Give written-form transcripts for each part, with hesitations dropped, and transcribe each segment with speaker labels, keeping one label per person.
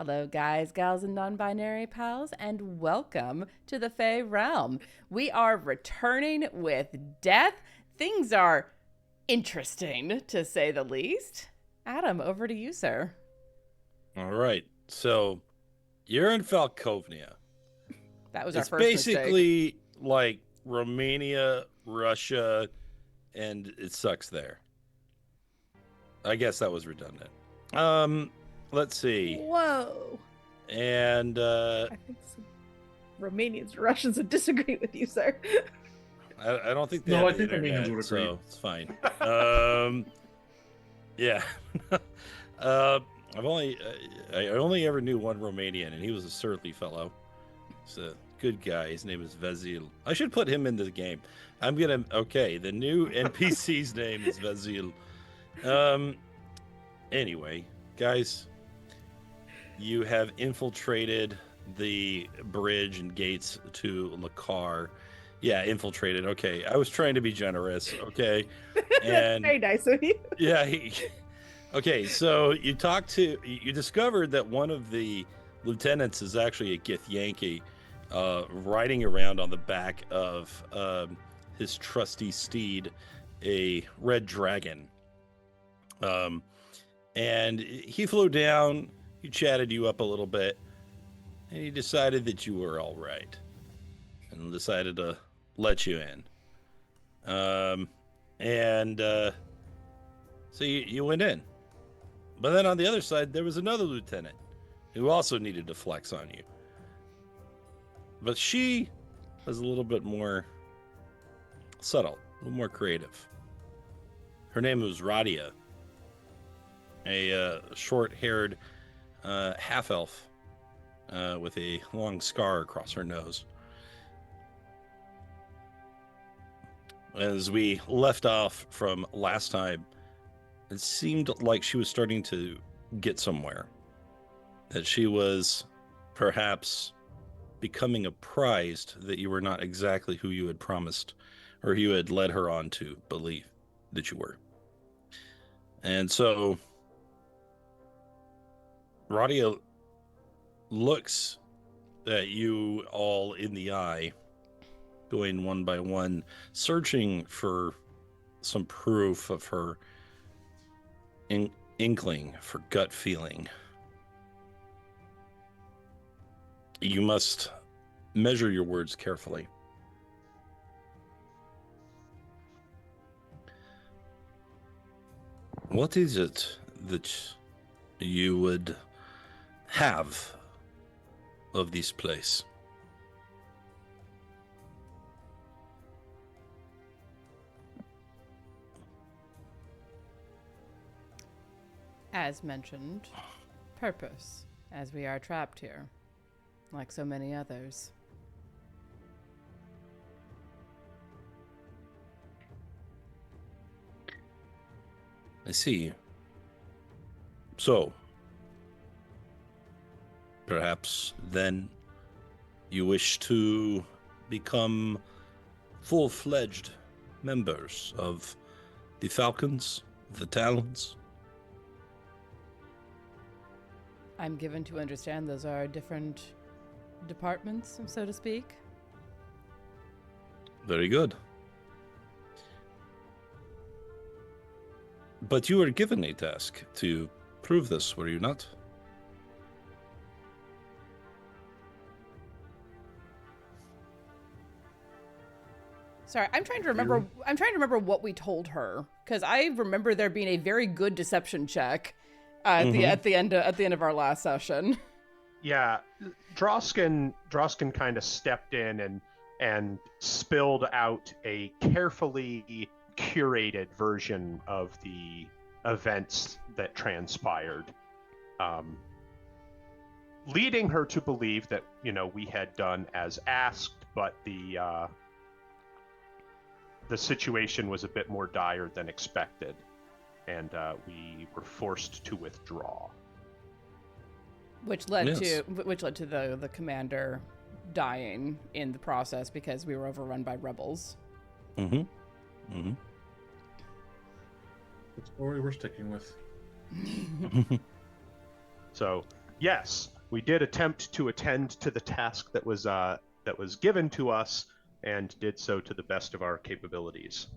Speaker 1: Hello, guys, gals, and non binary pals, and welcome to the Fae Realm. We are returning with death. Things are interesting, to say the least. Adam, over to you, sir.
Speaker 2: All right. So you're in Falkovnia.
Speaker 1: That was our
Speaker 2: It's
Speaker 1: first mistake.
Speaker 2: basically like Romania, Russia, and it sucks there. I guess that was redundant. Let's see.
Speaker 3: Whoa.
Speaker 2: And
Speaker 3: I think some Romanians and Russians would disagree with you, sir.
Speaker 2: I don't think they
Speaker 4: No,
Speaker 2: have
Speaker 4: I
Speaker 2: the
Speaker 4: think Romanians
Speaker 2: internet,
Speaker 4: would agree.
Speaker 2: so it's fine. Yeah. I only ever knew one Romanian, and he was a surly fellow. He's a good guy. His name is Vezil. I should put him into the game. Okay, the new NPC's name is Vezil. Anyway, guys, you have infiltrated the bridge and gates to Lekar. Yeah, infiltrated. Okay, I was trying to be generous. Okay, and
Speaker 3: Very nice of you.
Speaker 2: yeah, okay. So you discovered that one of the lieutenants is actually a Githyanki, riding around on the back of his trusty steed, a red dragon. And he flew down. He chatted you up a little bit, and he decided that you were all right, and decided to let you in. So you went in. But then on the other side, there was another lieutenant who also needed to flex on you. But she was a little bit more subtle, a little more creative. Her name was Radia, a short-haired half-elf with a long scar across her nose. As we left off from last time, it seemed like she was starting to get somewhere. That she was perhaps becoming apprised that you were not exactly who you had promised, or you had led her on to believe that you were. And so Radia looks at you all in the eye, going one by one, searching for some proof of her inkling, for gut feeling. You must measure your words carefully. What is it that you would have of this place?
Speaker 1: As mentioned, purpose, as we are trapped here, like so many others.
Speaker 2: I see. So, perhaps then you wish to become full-fledged members of the Falcons, the Talons?
Speaker 1: I'm given to understand those are different departments, so to speak.
Speaker 2: Very good. But you were given a task to prove this, were you not?
Speaker 1: Sorry, I'm trying to remember. I'm trying to remember what we told her, because I remember there being a very good deception check at the end of our last session.
Speaker 5: Yeah, Drausken kind of stepped in and spilled out a carefully curated version of the events that transpired, leading her to believe that we had done as asked, but the situation was a bit more dire than expected, and we were forced to withdraw.
Speaker 1: Which led to the commander dying in the process because we were overrun by rebels.
Speaker 2: Mm-hmm. Mm-hmm.
Speaker 4: The story we're sticking with.
Speaker 5: So Yes, we did attempt to attend to the task that was given to us, and did so to the best of our capabilities.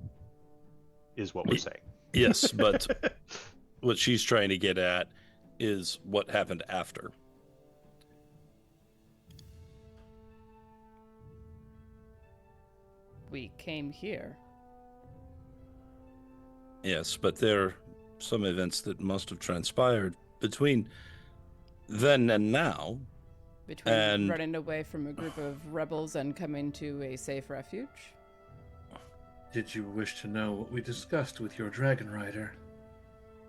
Speaker 5: Is what we're saying.
Speaker 2: Yes, but what she's trying to get at is what happened after.
Speaker 1: We came here.
Speaker 2: Yes, but there are some events that must have transpired between then and now.
Speaker 1: Between running away from a group of rebels and coming to a safe refuge?
Speaker 4: Did you wish to know what we discussed with your dragon rider?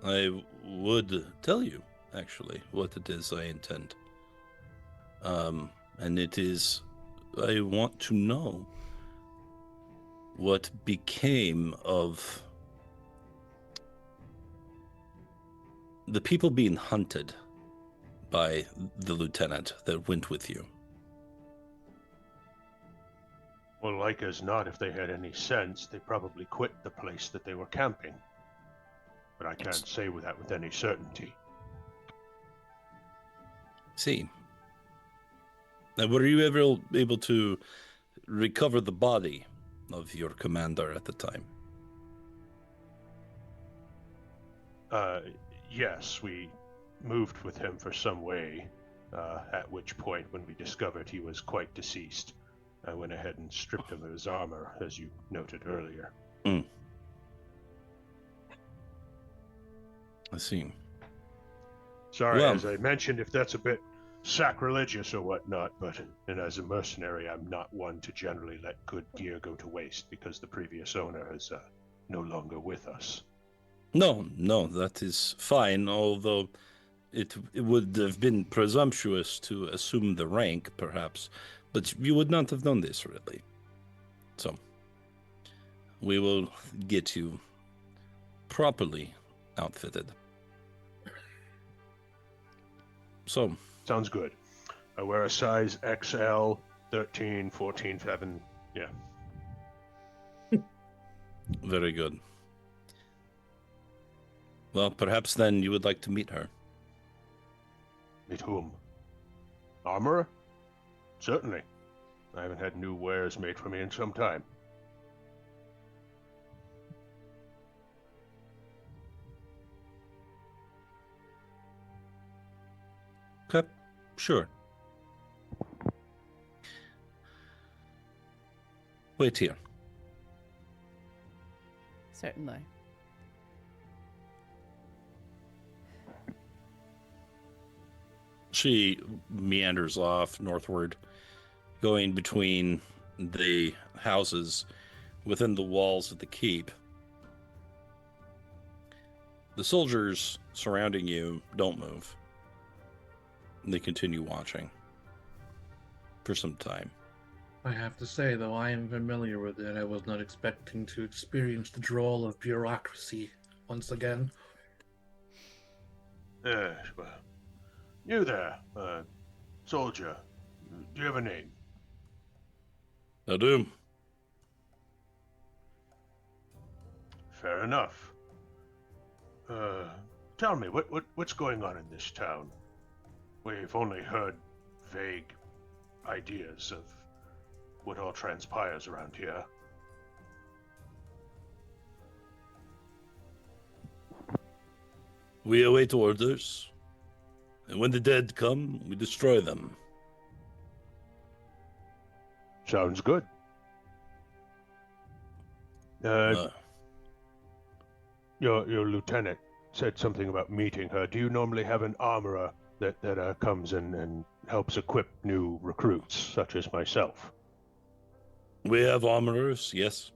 Speaker 2: I would tell you, actually, what it is I intend. And it is, I want to know what became of the people being hunted by the lieutenant that went with you.
Speaker 5: Well, like as not, if they had any sense, they probably quit the place that they were camping. But I can't say that with any certainty.
Speaker 2: See. Now, were you ever able to recover the body of your commander at the time?
Speaker 5: Yes, we moved with him for some way, at which point, when we discovered he was quite deceased, I went ahead and stripped him of his armor, as you noted earlier.
Speaker 2: I see.
Speaker 5: Sorry,
Speaker 2: Well,
Speaker 5: as I mentioned, if that's a bit sacrilegious or whatnot, but and as a mercenary, I'm not one to generally let good gear go to waste because the previous owner is no longer with us.
Speaker 2: No, that is fine, although it would have been presumptuous to assume the rank, perhaps, but you would not have done this, really. So, we will get you properly outfitted. So.
Speaker 5: Sounds good. I wear a size XL, 13, 14, 7, yeah.
Speaker 2: Very good. Well, perhaps then you would like to meet her.
Speaker 5: Meet whom? Armorer? Certainly. I haven't had new wares made for me in some time.
Speaker 2: Okay, sure. Wait here.
Speaker 1: Certainly.
Speaker 2: She meanders off northward, going between the houses within the walls of the keep. The soldiers surrounding you don't move. They continue watching for some time.
Speaker 4: I have to say, though, I am familiar with it. I was not expecting to experience the drawl of bureaucracy once again.
Speaker 5: Yes, well, you there, soldier. Do you have a name?
Speaker 2: I do.
Speaker 5: Fair enough. Tell me, what's going on in this town? We've only heard vague ideas of what all transpires around here.
Speaker 2: We await orders, and when the dead come, we destroy them.
Speaker 5: Sounds good. Your lieutenant said something about meeting her. Do you normally have an armorer that comes and helps equip new recruits, such as myself?
Speaker 2: We have armorers, yes.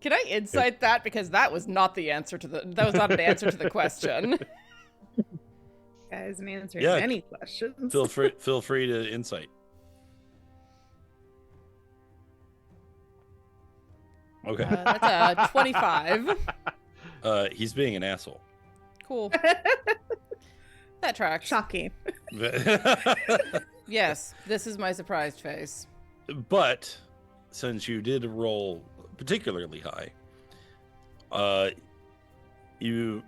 Speaker 1: Can I insight that? Because that was not an answer to the question.
Speaker 3: Guys, I'm answering
Speaker 2: Yeah.
Speaker 3: many questions.
Speaker 2: Feel free to insight. Okay.
Speaker 1: That's a 25.
Speaker 2: He's being an asshole.
Speaker 1: Cool. That tracks.
Speaker 3: Shocking.
Speaker 1: Yes, this is my surprised face.
Speaker 2: But since you did roll particularly high, you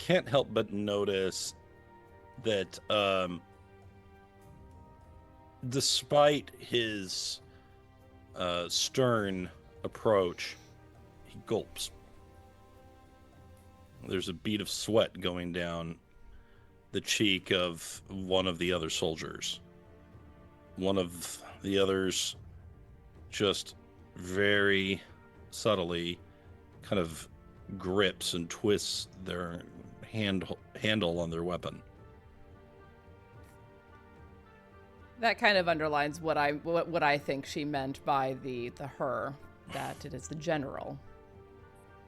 Speaker 2: can't help but notice that despite his stern approach, he gulps. There's a bead of sweat going down the cheek of one of the other soldiers. One of the others just very subtly kind of grips and twists their handle on their weapon.
Speaker 1: That kind of underlines what I think she meant by the her, that it is the general,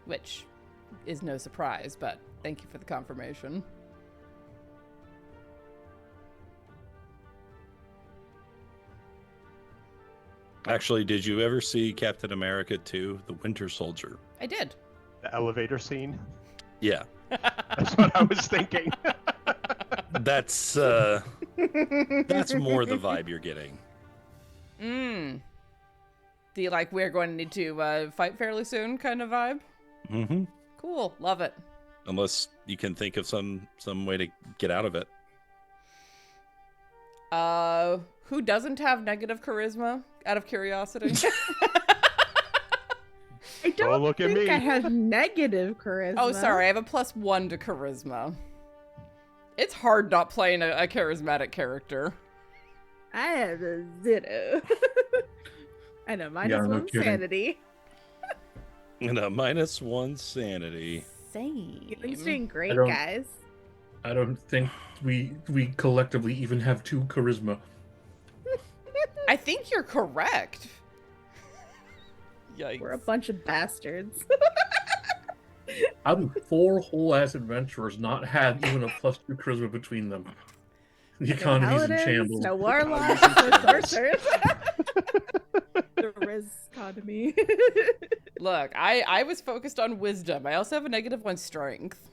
Speaker 1: which is no surprise, but thank you for the confirmation.
Speaker 2: Actually, did you ever see Captain America 2, The Winter Soldier?
Speaker 1: I did.
Speaker 5: The elevator scene.
Speaker 2: Yeah.
Speaker 5: That's what I was thinking.
Speaker 2: That's more the vibe you're getting.
Speaker 1: The we're going to need to fight fairly soon kind of vibe.
Speaker 2: Mm-hmm.
Speaker 1: Cool, love it.
Speaker 2: Unless you can think of some way to get out of it.
Speaker 1: Who doesn't have negative charisma, out of curiosity?
Speaker 3: I don't
Speaker 5: look at
Speaker 3: think
Speaker 5: me.
Speaker 3: I have negative charisma.
Speaker 1: Oh, sorry, I have a +1 to charisma. It's hard not playing a charismatic character.
Speaker 3: I have a 0. And a minus
Speaker 4: Yeah, no
Speaker 3: 1
Speaker 4: kidding.
Speaker 3: sanity.
Speaker 2: And a -1 sanity.
Speaker 1: Same.
Speaker 3: Yi-Ling's doing great,
Speaker 4: I don't-
Speaker 3: guys.
Speaker 4: I don't think we collectively even have 2 charisma.
Speaker 1: I think you're correct. Yikes.
Speaker 3: We're a bunch of bastards.
Speaker 4: How do 4 whole ass adventurers not have even a +2 charisma between them? The economy's in
Speaker 3: Paladins,
Speaker 4: shambles.
Speaker 3: no warlocks, no sorcerers. The Riz economy.
Speaker 1: Look, I was focused on wisdom. I also have a -1 strength.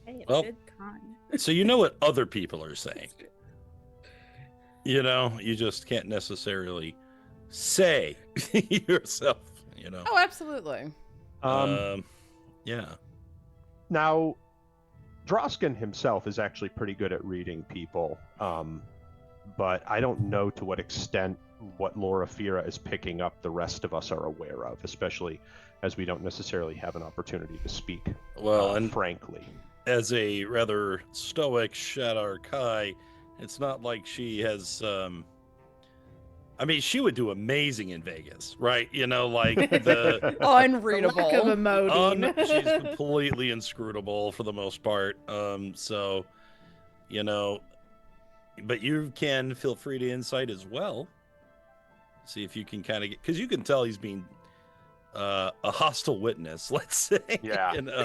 Speaker 3: Hey,
Speaker 2: Well-
Speaker 3: good con.
Speaker 2: So you know what other people are saying. You know, you just can't necessarily say yourself, you know.
Speaker 1: Oh, absolutely.
Speaker 2: Yeah.
Speaker 5: Now, Drausken himself is actually pretty good at reading people, but I don't know to what extent what Loraphyra is picking up the rest of us are aware of, especially as we don't necessarily have an opportunity to speak
Speaker 2: Well, and
Speaker 5: frankly.
Speaker 2: as a rather stoic Shadar Kai, it's not like she has I mean, she would do amazing in Vegas, right? You know, like the
Speaker 1: Unreadable.
Speaker 3: Lack of emoting.
Speaker 2: she's completely inscrutable for the most part. So, you know, but you can feel free to insight as well. See if you can kind of get, because you can tell he's being a hostile witness, let's say.
Speaker 5: Yeah.
Speaker 2: You know?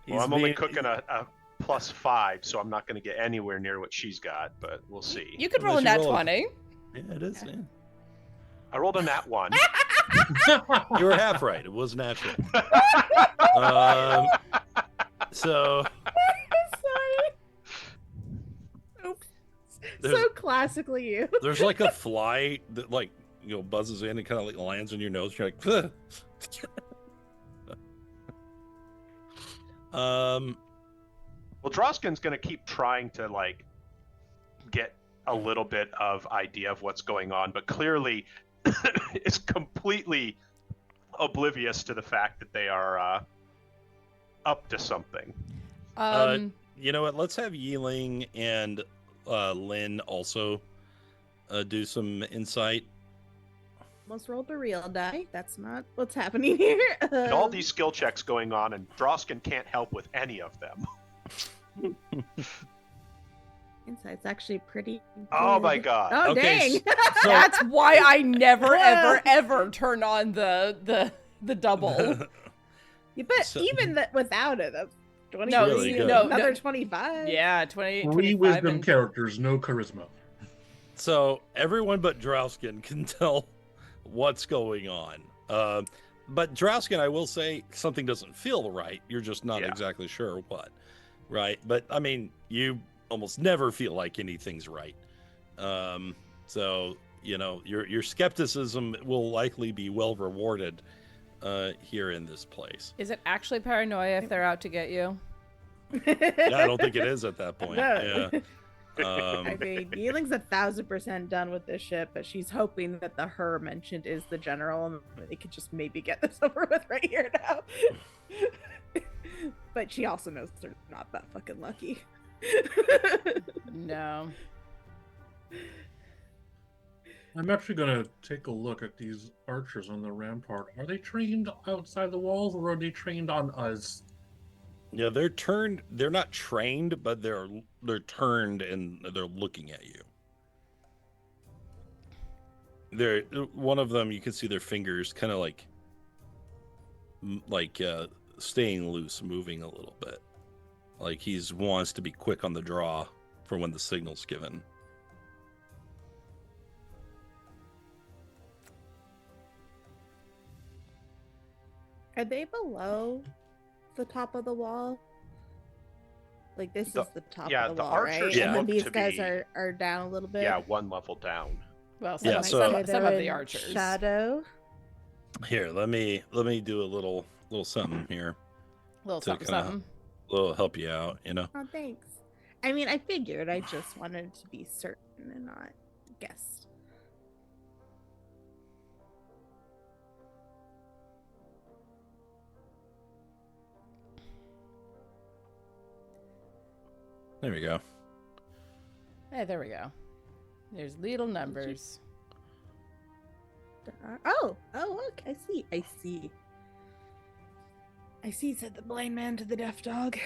Speaker 5: Well, I'm only cooking a +5, so I'm not going to get anywhere near what she's got, but we'll see.
Speaker 1: You could roll a
Speaker 2: Unless
Speaker 1: nat
Speaker 2: you roll a-
Speaker 1: 20.
Speaker 2: Yeah, it is. Yeah.
Speaker 5: I rolled a nat 1.
Speaker 2: You were half right. It was natural. So
Speaker 3: Sorry. Oops.
Speaker 2: There's-
Speaker 3: So classically you.
Speaker 2: there's like a fly that buzzes in and kind of lands on your nose. You're like, "Ugh."
Speaker 5: Well, Drausken's going to keep trying to get a little bit of idea of what's going on, but clearly is completely oblivious to the fact that they are up to something.
Speaker 2: You know what? Let's have Yi-Ling and Lin also do some insight.
Speaker 3: Almost rolled the real die. That's not what's happening here.
Speaker 5: And all these skill checks going on, and Drausken can't help with any of them.
Speaker 3: Insight's actually pretty
Speaker 5: Oh
Speaker 3: good.
Speaker 5: my god.
Speaker 3: Oh,
Speaker 2: Okay,
Speaker 3: dang.
Speaker 2: So
Speaker 1: That's why I never, ever, ever turn on the double.
Speaker 3: Yeah, but
Speaker 2: So-
Speaker 3: even without it, that's 20.
Speaker 1: No,
Speaker 2: really good.
Speaker 3: Another
Speaker 1: no.
Speaker 3: 25.
Speaker 1: Yeah, 20,
Speaker 4: 3
Speaker 1: 25.
Speaker 4: wisdom
Speaker 1: And...
Speaker 4: characters, no charisma.
Speaker 2: So everyone but Drausken can tell what's going on. But Drausken, I will say, something doesn't feel right. You're just not
Speaker 5: Yeah.
Speaker 2: exactly sure what, right? But I mean, you almost never feel like anything's right. So you know, your skepticism will likely be well rewarded here in this place.
Speaker 1: Is it actually paranoia if they're out to get you?
Speaker 2: Yeah, I don't think it is at that point.
Speaker 3: No.
Speaker 2: Yeah.
Speaker 3: I mean, Yi-Ling's 1000% done with this ship, but she's hoping that the her mentioned is the general, and they could just maybe get this over with right here now. But she also knows they're not that fucking lucky.
Speaker 1: No.
Speaker 4: I'm actually gonna take a look at these archers on the rampart. Are they trained outside the walls, or are they trained on us?
Speaker 2: Yeah, they're turned. They're not trained, but they're turned and they're looking at you. They're one of them. You can see their fingers kind of like staying loose, moving a little bit. Like he's wants to be quick on the draw for when the signal's given.
Speaker 3: Are they below the top of the wall? Like this is the top
Speaker 5: yeah,
Speaker 3: of the
Speaker 5: the
Speaker 3: wall,
Speaker 5: archers
Speaker 3: right?
Speaker 2: Yeah.
Speaker 3: And then
Speaker 5: look
Speaker 3: these
Speaker 5: to
Speaker 3: guys
Speaker 5: be-
Speaker 3: are down a little bit.
Speaker 5: Yeah, one level down.
Speaker 1: Well,
Speaker 2: Yeah, so-
Speaker 1: some of the
Speaker 3: in
Speaker 1: archers.
Speaker 3: Shadow.
Speaker 2: Here, let me do a little something here.
Speaker 1: Little
Speaker 2: to
Speaker 1: something,
Speaker 2: kinda-
Speaker 1: something.
Speaker 2: Little help you out, you know.
Speaker 3: Oh, thanks. I mean, I figured. I just wanted to be certain and not guess.
Speaker 2: There we go.
Speaker 1: Hey, there we go. There's little numbers.
Speaker 3: Oh, look, I see. I see, said the blind man to the deaf dog.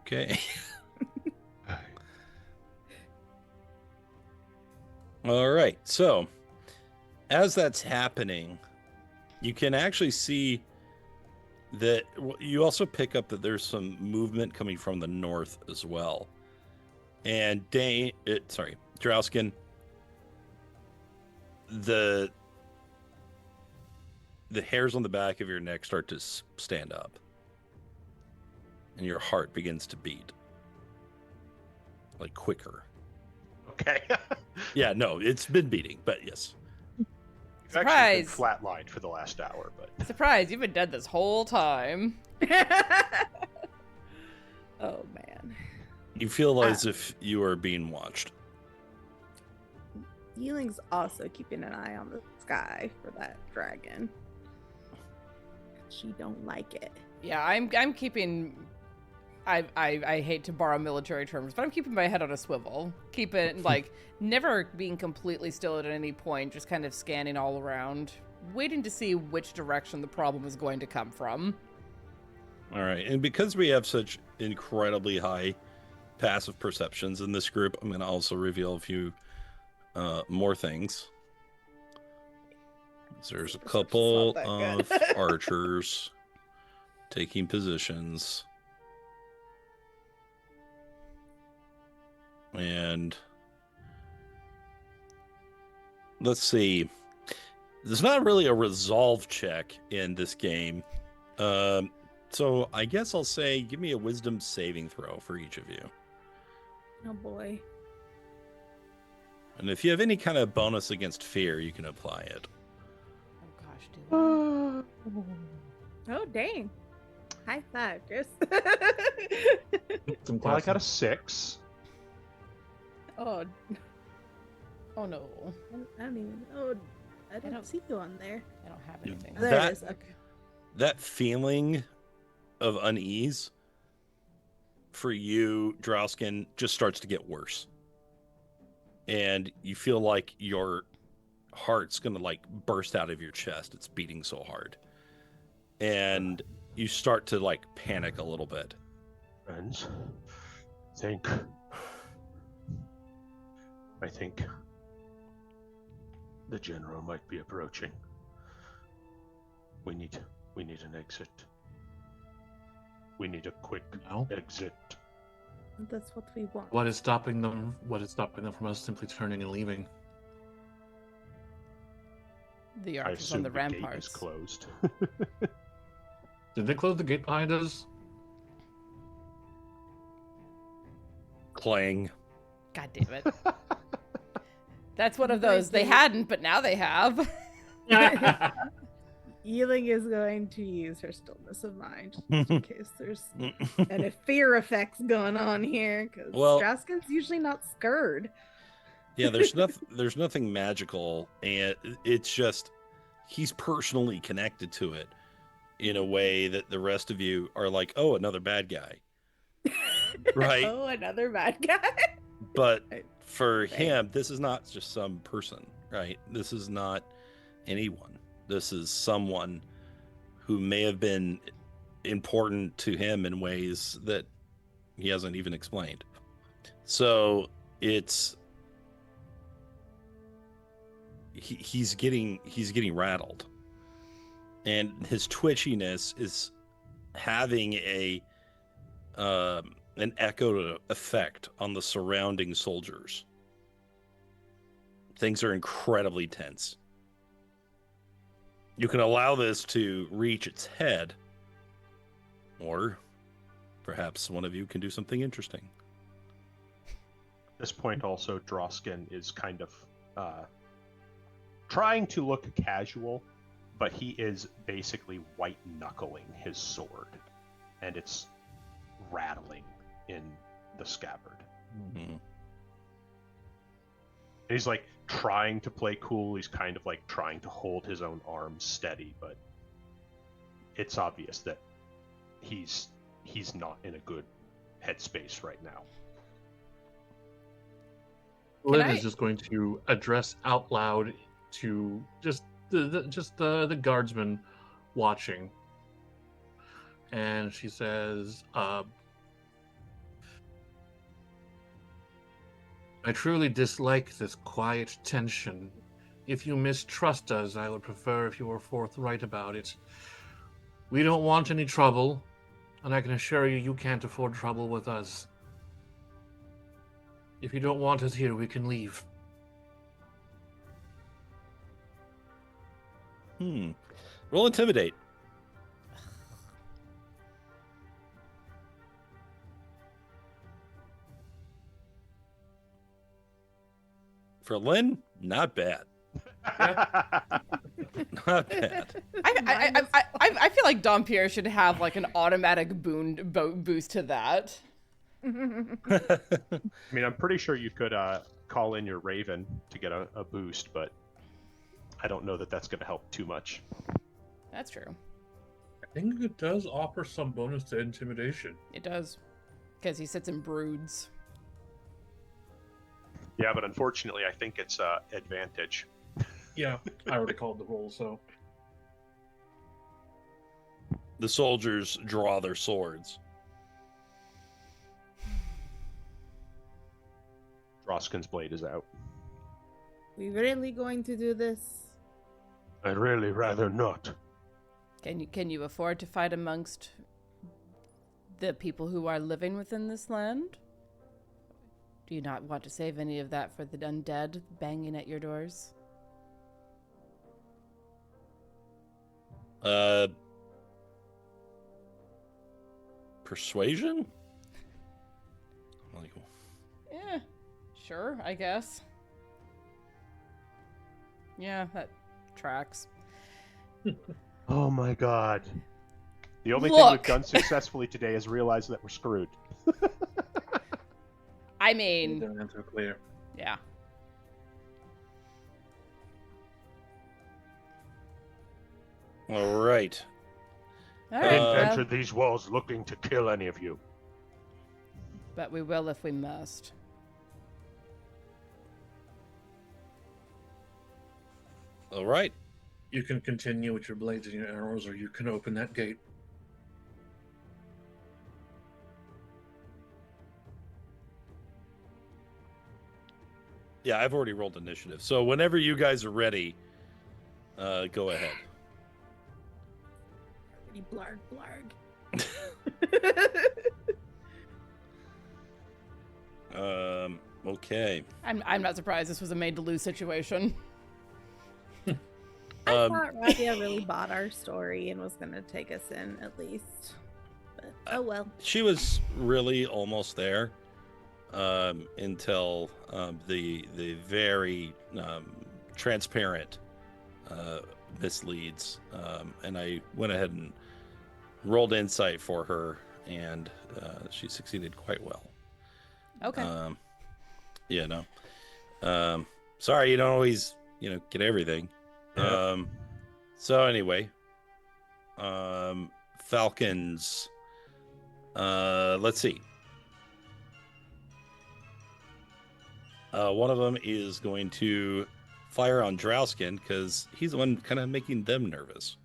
Speaker 2: Okay. All right. So, as that's happening, you can actually see that you also pick up that there's some movement coming from the north as well. And Drausken, the hairs on the back of your neck start to stand up. And your heart begins to beat. Like quicker.
Speaker 5: Okay.
Speaker 2: Yeah, no, it's been beating, but yes.
Speaker 5: You've actually been
Speaker 1: Surprise!
Speaker 5: flatlined for the last hour, but
Speaker 1: Surprise, you've been dead this whole time.
Speaker 3: Oh man.
Speaker 2: You feel as if you are being watched.
Speaker 3: Yi-Ling's also keeping an eye on the sky for that dragon. She don't like it.
Speaker 1: Yeah, I'm keeping. I hate to borrow military terms, but I'm keeping my head on a swivel. Keep it like never being completely still at any point, just kind of scanning all around, waiting to see which direction the problem is going to come from.
Speaker 2: All right, and because we have such incredibly high passive perceptions in this group, I'm going to also reveal a few more things. There's a couple
Speaker 3: Perception's not
Speaker 2: of
Speaker 3: that good.
Speaker 2: archers taking positions. And let's see. There's not really a resolve check in this game. So I guess I'll say give me a wisdom saving throw for each of you.
Speaker 3: Oh boy.
Speaker 2: And if you have any kind of bonus against fear, you can apply it.
Speaker 1: Oh gosh, do
Speaker 3: Oh dang. High five, Chris.
Speaker 4: Some
Speaker 5: well, I got a
Speaker 4: classes.
Speaker 5: 6.
Speaker 3: Oh,
Speaker 1: Oh no,
Speaker 3: I don't even. Oh, I don't see you on there.
Speaker 1: I don't have anything.
Speaker 3: There
Speaker 2: That-
Speaker 3: it is. Okay.
Speaker 2: That feeling of unease for you, Drausken, just starts to get worse. And you feel like your heart's going to like burst out of your chest. It's beating so hard. And you start to like panic a little bit.
Speaker 5: Friends, I think the general might be approaching. We need an exit. We need a quick
Speaker 4: No.
Speaker 5: exit.
Speaker 3: That's what we want.
Speaker 4: What is stopping them? What is stopping them from us simply turning and leaving?
Speaker 1: The
Speaker 5: I
Speaker 1: archers
Speaker 5: assume
Speaker 1: on the
Speaker 5: the gate is
Speaker 1: ramparts.
Speaker 5: closed.
Speaker 4: Did they close the gate behind us?
Speaker 2: Clang.
Speaker 1: God damn it. That's one of those. They hadn't, but now they have.
Speaker 3: Yi-Ling is going to use her stillness of mind just in case there's any fear effects going on here. Because
Speaker 2: Well-
Speaker 3: Drausken's usually not scared.
Speaker 2: Yeah, there's nothing magical, and it's just he's personally connected to it in a way that the rest of you are like, oh, another bad guy. Right.
Speaker 3: Oh, another bad guy.
Speaker 2: But
Speaker 3: Right.
Speaker 2: for
Speaker 3: Right.
Speaker 2: him, this is not just some person, right? This is not anyone. This is someone who may have been important to him in ways that he hasn't even explained. So it's he's getting rattled, and his twitchiness is having an echo effect on the surrounding soldiers. Things are incredibly tense. You can allow this to reach its head, or perhaps one of you can do something interesting.
Speaker 5: At this point, also, Drausken is kind of trying to look casual, but he is basically white-knuckling his sword, and it's rattling in the scabbard.
Speaker 2: Mm-hmm.
Speaker 5: He's like trying to play cool. He's kind of like trying to hold his own arms steady, but it's obvious that he's not in a good headspace right now.
Speaker 4: Lynn
Speaker 1: I-
Speaker 4: is just going to address out loud to just the guardsman watching, and she says, I truly dislike this quiet tension. If you mistrust us, I would prefer if you were forthright about it. We don't want any trouble, and I can assure you, you can't afford trouble with us. If you don't want us here, we can leave.
Speaker 2: Roll intimidate. For Lynn, not bad. Not bad.
Speaker 1: I feel like Dompier should have like an automatic boost to that.
Speaker 5: I mean, I'm pretty sure you could call in your Raven to get a boost, but I don't know that that's going to help too much.
Speaker 1: That's true.
Speaker 4: I think it does offer some bonus to intimidation.
Speaker 1: It does. Because he sits in broods.
Speaker 5: Yeah, but unfortunately, I think it's advantage.
Speaker 4: Yeah, I already called the roll, so.
Speaker 2: The soldiers draw their swords.
Speaker 5: Drausken's blade is out.
Speaker 3: We really going to do this?
Speaker 5: I'd really rather not.
Speaker 1: Can you afford to fight amongst the people who are living within this land? Do you not want to save any of that for the undead banging at your doors?
Speaker 2: Persuasion? Like,
Speaker 1: Yeah, sure, I guess. Yeah, that tracks.
Speaker 5: Oh my god. The only thing
Speaker 1: Look.
Speaker 5: we've done successfully today is realize that we're screwed.
Speaker 1: I mean,
Speaker 4: Their answer clear.
Speaker 1: yeah.
Speaker 2: all right.
Speaker 1: All
Speaker 5: I
Speaker 1: right,
Speaker 5: didn't
Speaker 2: Uh,
Speaker 1: well,
Speaker 5: enter these walls looking to kill any of you.
Speaker 1: but we will if we must.
Speaker 2: All right.
Speaker 4: You can continue with your blades and your arrows, or you can open that gate.
Speaker 2: Yeah, I've already rolled initiative. So whenever you guys are ready, go ahead.
Speaker 3: Blarg, blarg.
Speaker 2: Okay.
Speaker 1: I'm not surprised this was a made to lose situation.
Speaker 3: I
Speaker 2: Um,
Speaker 3: thought Rabia really bought our story and was going to take us in at least. But oh well.
Speaker 2: She was really almost there until the very transparent misleads. And I went ahead and rolled insight for her, and she succeeded quite well.
Speaker 1: Okay.
Speaker 2: You know, sorry, you don't always, get everything.
Speaker 5: Yeah.
Speaker 2: So anyway, Falcons. Let's see. One of them is going to fire on Drausken because he's the one kind of making them nervous.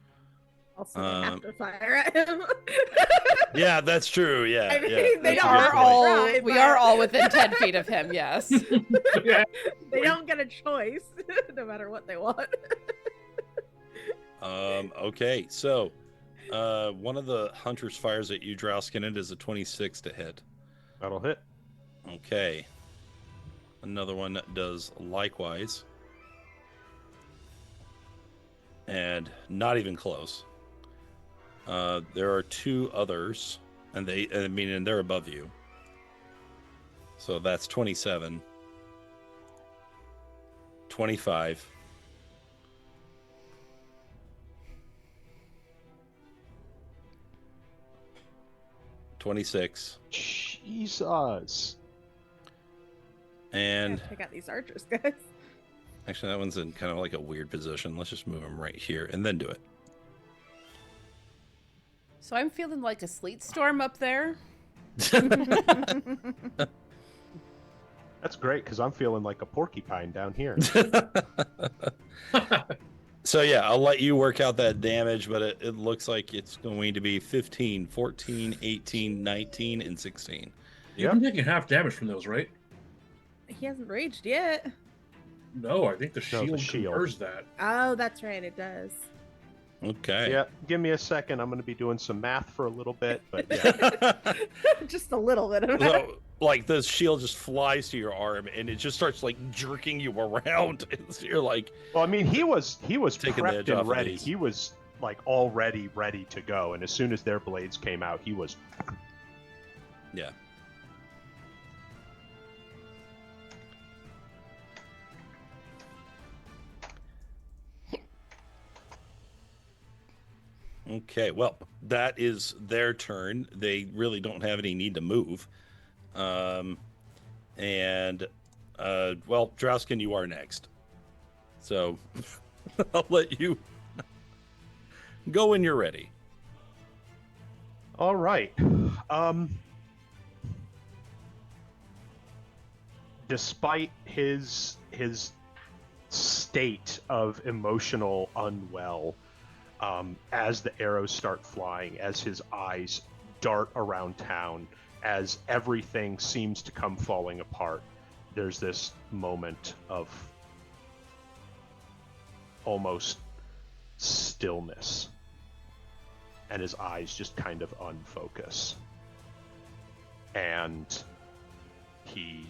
Speaker 3: Also, they have to fire at him.
Speaker 2: Yeah, that's true. Yeah,
Speaker 3: I mean,
Speaker 2: yeah,
Speaker 3: they
Speaker 2: that's a
Speaker 3: are
Speaker 2: good point.
Speaker 3: all- try,
Speaker 1: We
Speaker 3: but-
Speaker 1: are all within 10 feet of him, yes.
Speaker 3: They don't get a choice, no matter what they want.
Speaker 2: Okay, so one of the hunters fires at you, Drausken. It is a 26 to hit.
Speaker 5: That'll hit.
Speaker 2: Okay. Another one does likewise. And not even close. There are two others, and they're above you. So that's 27. 25. $26.
Speaker 5: Jesus.
Speaker 2: And
Speaker 3: Check out these archers, guys.
Speaker 2: actually, that one's in kind of like a weird position. Let's just move him right here and then do it.
Speaker 1: So I'm feeling like a sleet storm up there.
Speaker 5: That's great because I'm feeling like a porcupine down here.
Speaker 2: So yeah, I'll let you work out that damage, but it looks like it's going to be 15, 14, 18, 19, and 16.
Speaker 4: You've been taking half damage from those, right?
Speaker 3: He hasn't raged yet.
Speaker 4: No, I think the
Speaker 5: No, the
Speaker 4: shield
Speaker 5: shield.
Speaker 4: confers that.
Speaker 3: Oh, that's right, it does.
Speaker 2: Okay.
Speaker 5: Yeah, give me a second. I'm going to be doing some math for a little bit, but yeah.
Speaker 3: Just a little bit of
Speaker 2: So, like, the shield just flies to your arm, and it just starts like jerking you around. So you're like,
Speaker 5: Well, I mean, he was
Speaker 2: Taking the
Speaker 5: prepped
Speaker 2: edge off
Speaker 5: and
Speaker 2: of
Speaker 5: ready.
Speaker 2: these.
Speaker 5: He was like already ready to go, and as soon as their blades came out, he was.
Speaker 2: yeah. Okay, well, that is their turn. They really don't have any need to move. Well, Drausken, you are next. So I'll let you go when you're ready.
Speaker 5: All right. Despite his state of emotional unwell, as the arrows start flying, as his eyes dart around town, as everything seems to come falling apart, there's this moment of almost stillness, and his eyes just kind of unfocus. And he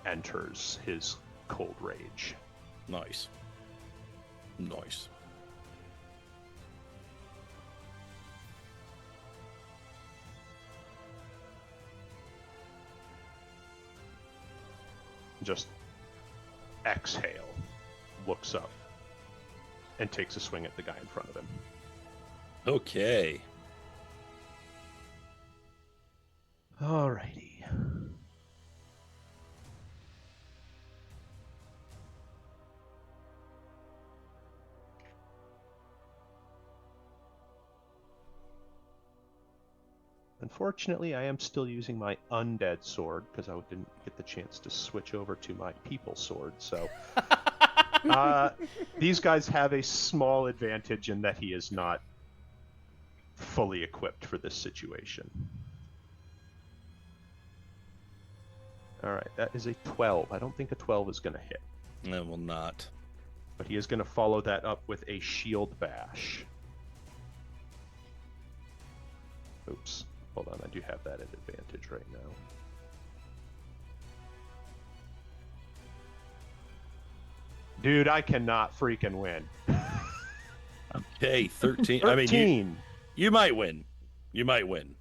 Speaker 5: enters his cold rage.
Speaker 2: Nice. Nice.
Speaker 5: Just exhale, looks up, and takes a swing at the guy in front of him.
Speaker 2: Okay.
Speaker 5: Alrighty. Unfortunately, I am still using my undead sword because I didn't get the chance to switch over to my people sword. So these guys have a small advantage in that he is not fully equipped for this situation. All right, that is a 12. I don't think a 12 is going to hit,
Speaker 2: It will not.
Speaker 5: but he is going to follow that up with a shield bash. Oops. Hold on, I do have that at advantage right now. Dude, I cannot freaking win.
Speaker 2: Okay, 13.
Speaker 5: 13.
Speaker 2: I mean, you might win. You might win.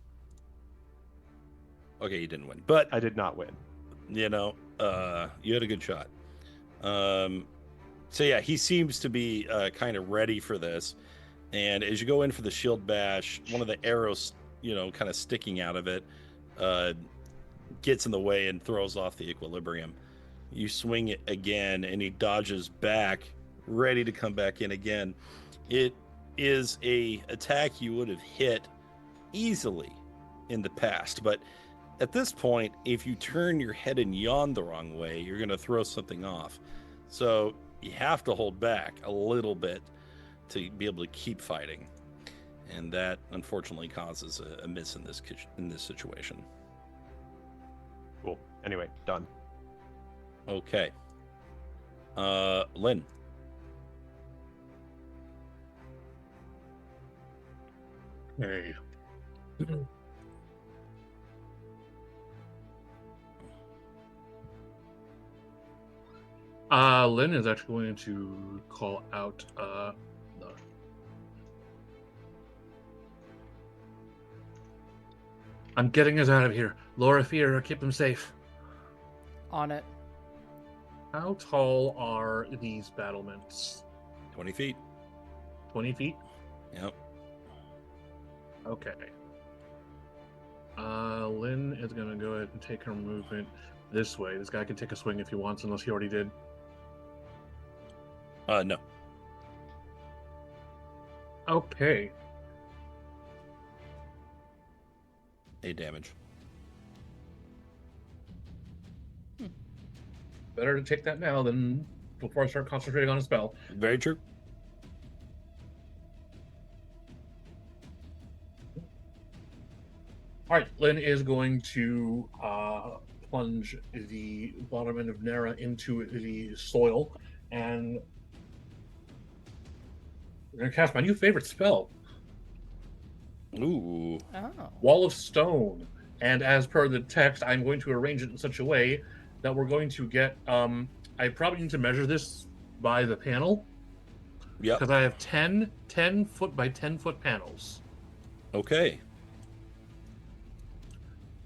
Speaker 2: Okay, you didn't win. But,
Speaker 5: I did not win.
Speaker 2: you had a good shot. So yeah, he seems to be kind of ready for this. And as you go in for the shield bash, one of the arrows, kind of sticking out of it, gets in the way and throws off the equilibrium. You swing it again, and he dodges back, ready to come back in again. It is a attack you would have hit easily in the past, but at this point, if you turn your head and yawn the wrong way, you're going to throw something off. So you have to hold back a little bit to be able to keep fighting, and that unfortunately causes a miss in this situation.
Speaker 5: Cool. Anyway, done.
Speaker 2: Okay. Lynn.
Speaker 4: Hey. Lynn is actually going to call out I'm getting us out of here. Loraphyra, keep him safe.
Speaker 1: On it.
Speaker 4: How tall are these battlements?
Speaker 2: 20 feet.
Speaker 4: 20 feet?
Speaker 2: Yep.
Speaker 4: Okay. Lynn is going to go ahead and take her movement this way. This guy can take a swing if he wants, unless he already did.
Speaker 2: No.
Speaker 4: Okay.
Speaker 2: 8 damage.
Speaker 4: Better to take that now than before I start concentrating on a spell.
Speaker 2: Very true.
Speaker 4: All right, Lynn is going to plunge the bottom end of Nera into the soil, and we're going to cast my new favorite spell,
Speaker 2: Ooh.
Speaker 1: Oh.
Speaker 4: Wall of Stone. And as per the text, I'm going to arrange it in such a way that we're going to get... I probably need to measure this by the panel.
Speaker 2: Yep.
Speaker 4: Because I have 10 foot by 10 foot panels.
Speaker 2: Okay.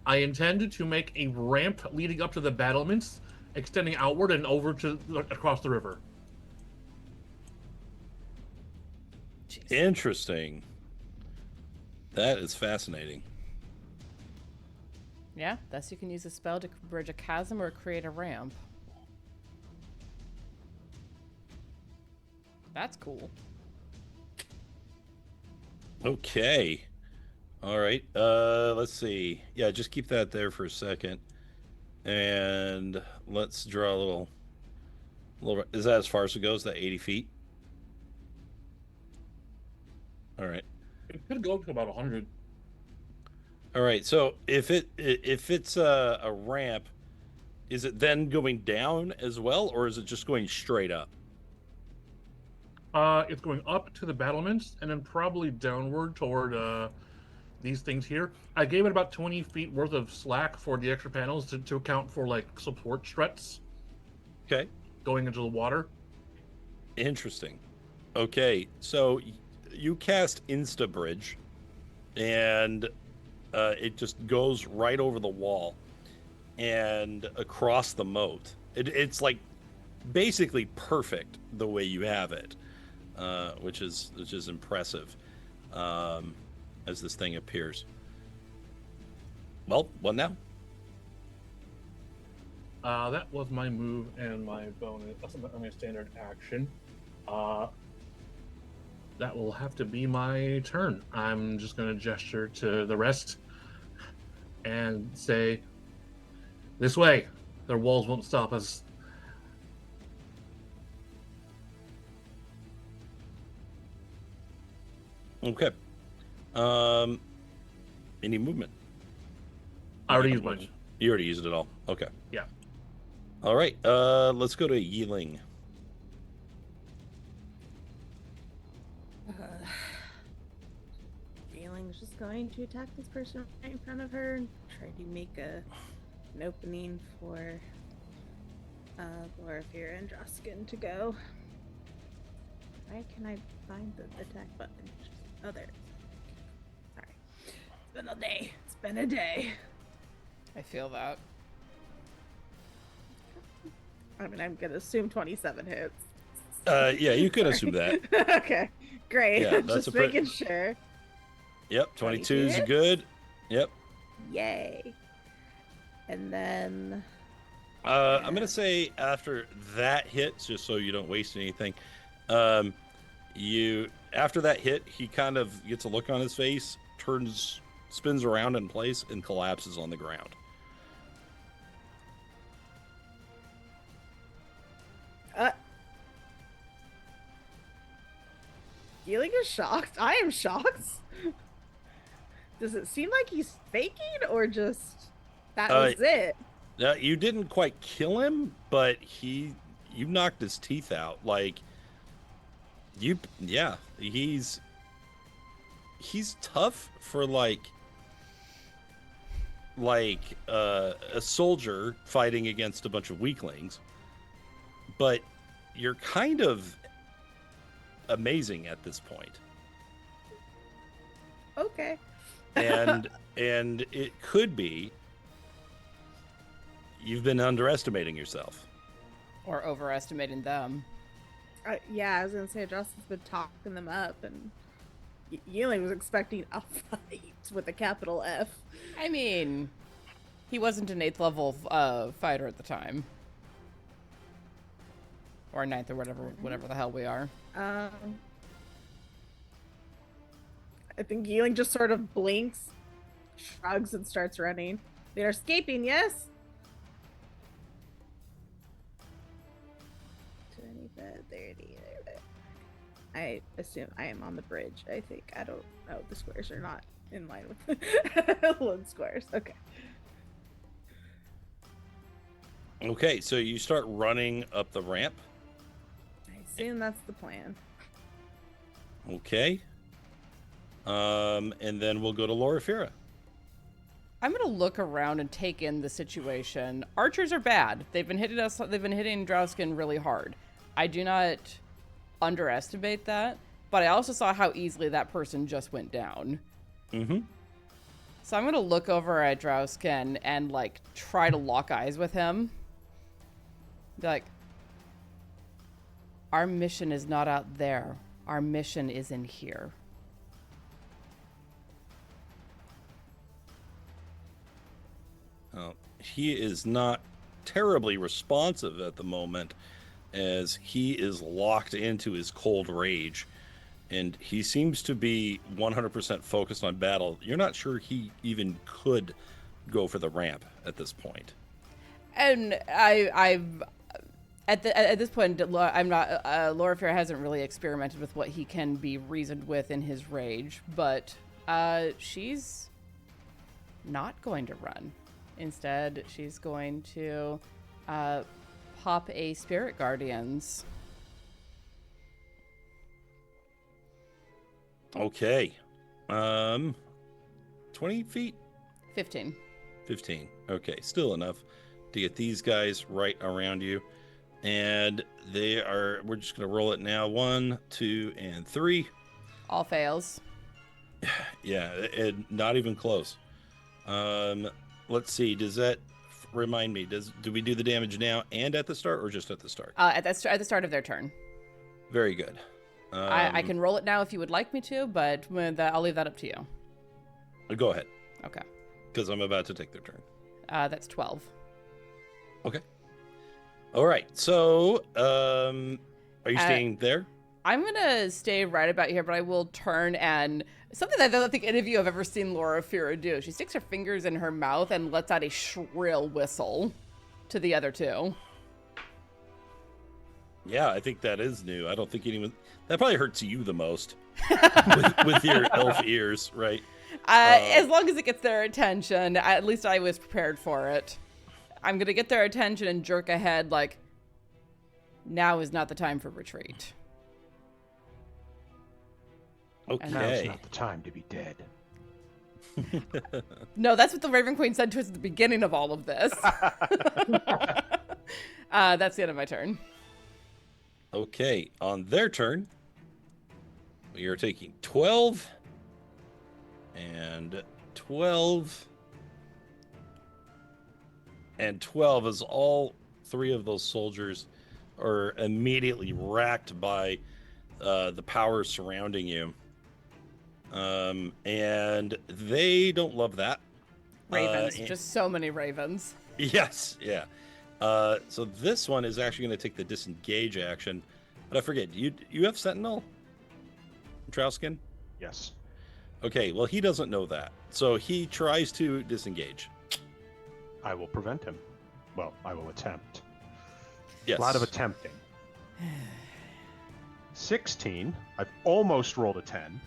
Speaker 4: I intend to make a ramp leading up to the battlements, extending outward and over to across the river.
Speaker 1: Jeez.
Speaker 2: Interesting. That is fascinating.
Speaker 1: Yeah, thus you can use a spell to bridge a chasm or create a ramp. That's cool.
Speaker 2: Okay. All right. Let's see. Yeah, just keep that there for a second. And let's draw a little. Is that as far as it goes? That 80 feet? All right.
Speaker 4: It could go to about 100.
Speaker 2: All right. So if it's a ramp, is it then going down as well, or is it just going straight up?
Speaker 4: It's going up to the battlements and then probably downward toward these things here. I gave it about 20 feet worth of slack for the extra panels to account for like support struts.
Speaker 2: Okay.
Speaker 4: Going into the water.
Speaker 2: Interesting. Okay, so you cast Insta Bridge, and it just goes right over the wall and across the moat. It's like basically perfect the way you have it, which is impressive. As this thing appears. Well, what now?
Speaker 4: That was my move and my bonus. That's my standard action. That will have to be my turn. I'm just going to gesture to the rest and say, "This way. Their walls won't stop us."
Speaker 2: Okay. Any movement?
Speaker 4: I already used mine.
Speaker 2: You already used it all. Okay.
Speaker 4: Yeah.
Speaker 2: All right. Let's go to Yi-Ling.
Speaker 3: Yi-Ling's just going to attack this person right in front of her and try to make an opening for Loraphyra and Drausken to go. Why can I find the attack button? Oh, there. Sorry. It's been a day. It's been a day.
Speaker 1: I feel that.
Speaker 3: I mean, I'm gonna assume 27 hits.
Speaker 2: Yeah, you could assume that.
Speaker 3: Okay, great.
Speaker 2: Yeah, that's
Speaker 3: Just making sure.
Speaker 2: Yep, 22 is
Speaker 3: hits?
Speaker 2: good. Yep.
Speaker 3: Yay. And then
Speaker 2: I'm gonna say after that hit, just so you don't waste anything, after that hit, he kind of gets a look on his face, spins around in place, and collapses on the ground.
Speaker 3: Yi-Ling is shocked. I am shocked. Does it seem like he's faking or just that was it?
Speaker 2: You didn't quite kill him, but you knocked his teeth out. Like he's tough for like a soldier fighting against a bunch of weaklings, but you're kind of amazing at this point.
Speaker 3: Okay.
Speaker 2: and it could be you've been underestimating yourself.
Speaker 1: Or overestimating them.
Speaker 3: Yeah, I was gonna say Justin's been talking them up, and Yi-Ling was expecting a fight with a capital F.
Speaker 1: I mean, he wasn't an 8th level fighter at the time. Or 9th or whatever the hell we are.
Speaker 3: I think Yi-Ling just sort of blinks, shrugs, and starts running. They're escaping, yes? 25, 30. I assume I am on the bridge, I think. I don't know. The squares are not in line with the load squares. Okay.
Speaker 2: Okay, so you start running up the ramp.
Speaker 3: I assume that's the plan.
Speaker 2: Okay. And then we'll go to Loraphyra.
Speaker 1: I'm gonna look around and take in the situation. Archers are bad. They've been hitting Drausken really hard. I do not underestimate that, but I also saw how easily that person just went down.
Speaker 2: Mm-hmm.
Speaker 1: So I'm gonna look over at Drausken and like try to lock eyes with him. Be like, our mission is not out there. Our mission is in here.
Speaker 2: He is not terribly responsive at the moment, as he is locked into his cold rage, and he seems to be 100% focused on battle. You're not sure he even could go for the ramp at this point.
Speaker 1: And at this point, I'm not. Loraphyra hasn't really experimented with what he can be reasoned with in his rage, but she's not going to run. Instead, she's going to pop a Spirit Guardians.
Speaker 2: Okay. 20 feet?
Speaker 1: 15.
Speaker 2: 15. Okay, still enough to get these guys right around you. And we're just going to roll it now. 1, 2, and 3.
Speaker 1: All fails.
Speaker 2: Yeah, and not even close. Let's see. Does that remind me? Do we do the damage now and at the start, or just at the start?
Speaker 1: At the start of their turn.
Speaker 2: Very good.
Speaker 1: I can roll it now if you would like me to, but I'll leave that up to you.
Speaker 2: Go ahead.
Speaker 1: Okay.
Speaker 2: Because I'm about to take their turn.
Speaker 1: That's 12.
Speaker 2: Okay. All right. So, are you staying there?
Speaker 1: I'm going to stay right about here, but I will turn and something that I don't think any of you have ever seen Loraphyra do. She sticks her fingers in her mouth and lets out a shrill whistle to the other two.
Speaker 2: Yeah, I think that is new. I don't think anyone... That probably hurts you the most with your elf ears, right?
Speaker 1: As long as it gets their attention, at least I was prepared for it. I'm going to get their attention and jerk ahead like, now is not the time for retreat.
Speaker 2: Okay.
Speaker 5: Now's not the time to be dead.
Speaker 1: No, that's what the Raven Queen said to us at the beginning of all of this. That's the end of my turn.
Speaker 2: Okay, on their turn, we are taking 12 and 12 and 12 as all three of those soldiers are immediately racked by the power surrounding you. And they don't love that.
Speaker 1: Ravens, just so many ravens.
Speaker 2: Yes, yeah. So this one is actually going to take the disengage action. But I forget, you have Sentinel, Drausken?
Speaker 5: Yes.
Speaker 2: Okay, well, he doesn't know that. So he tries to disengage.
Speaker 5: I will prevent him. Well, I will attempt.
Speaker 2: Yes.
Speaker 5: A lot of attempting. 16. I've almost rolled a 10.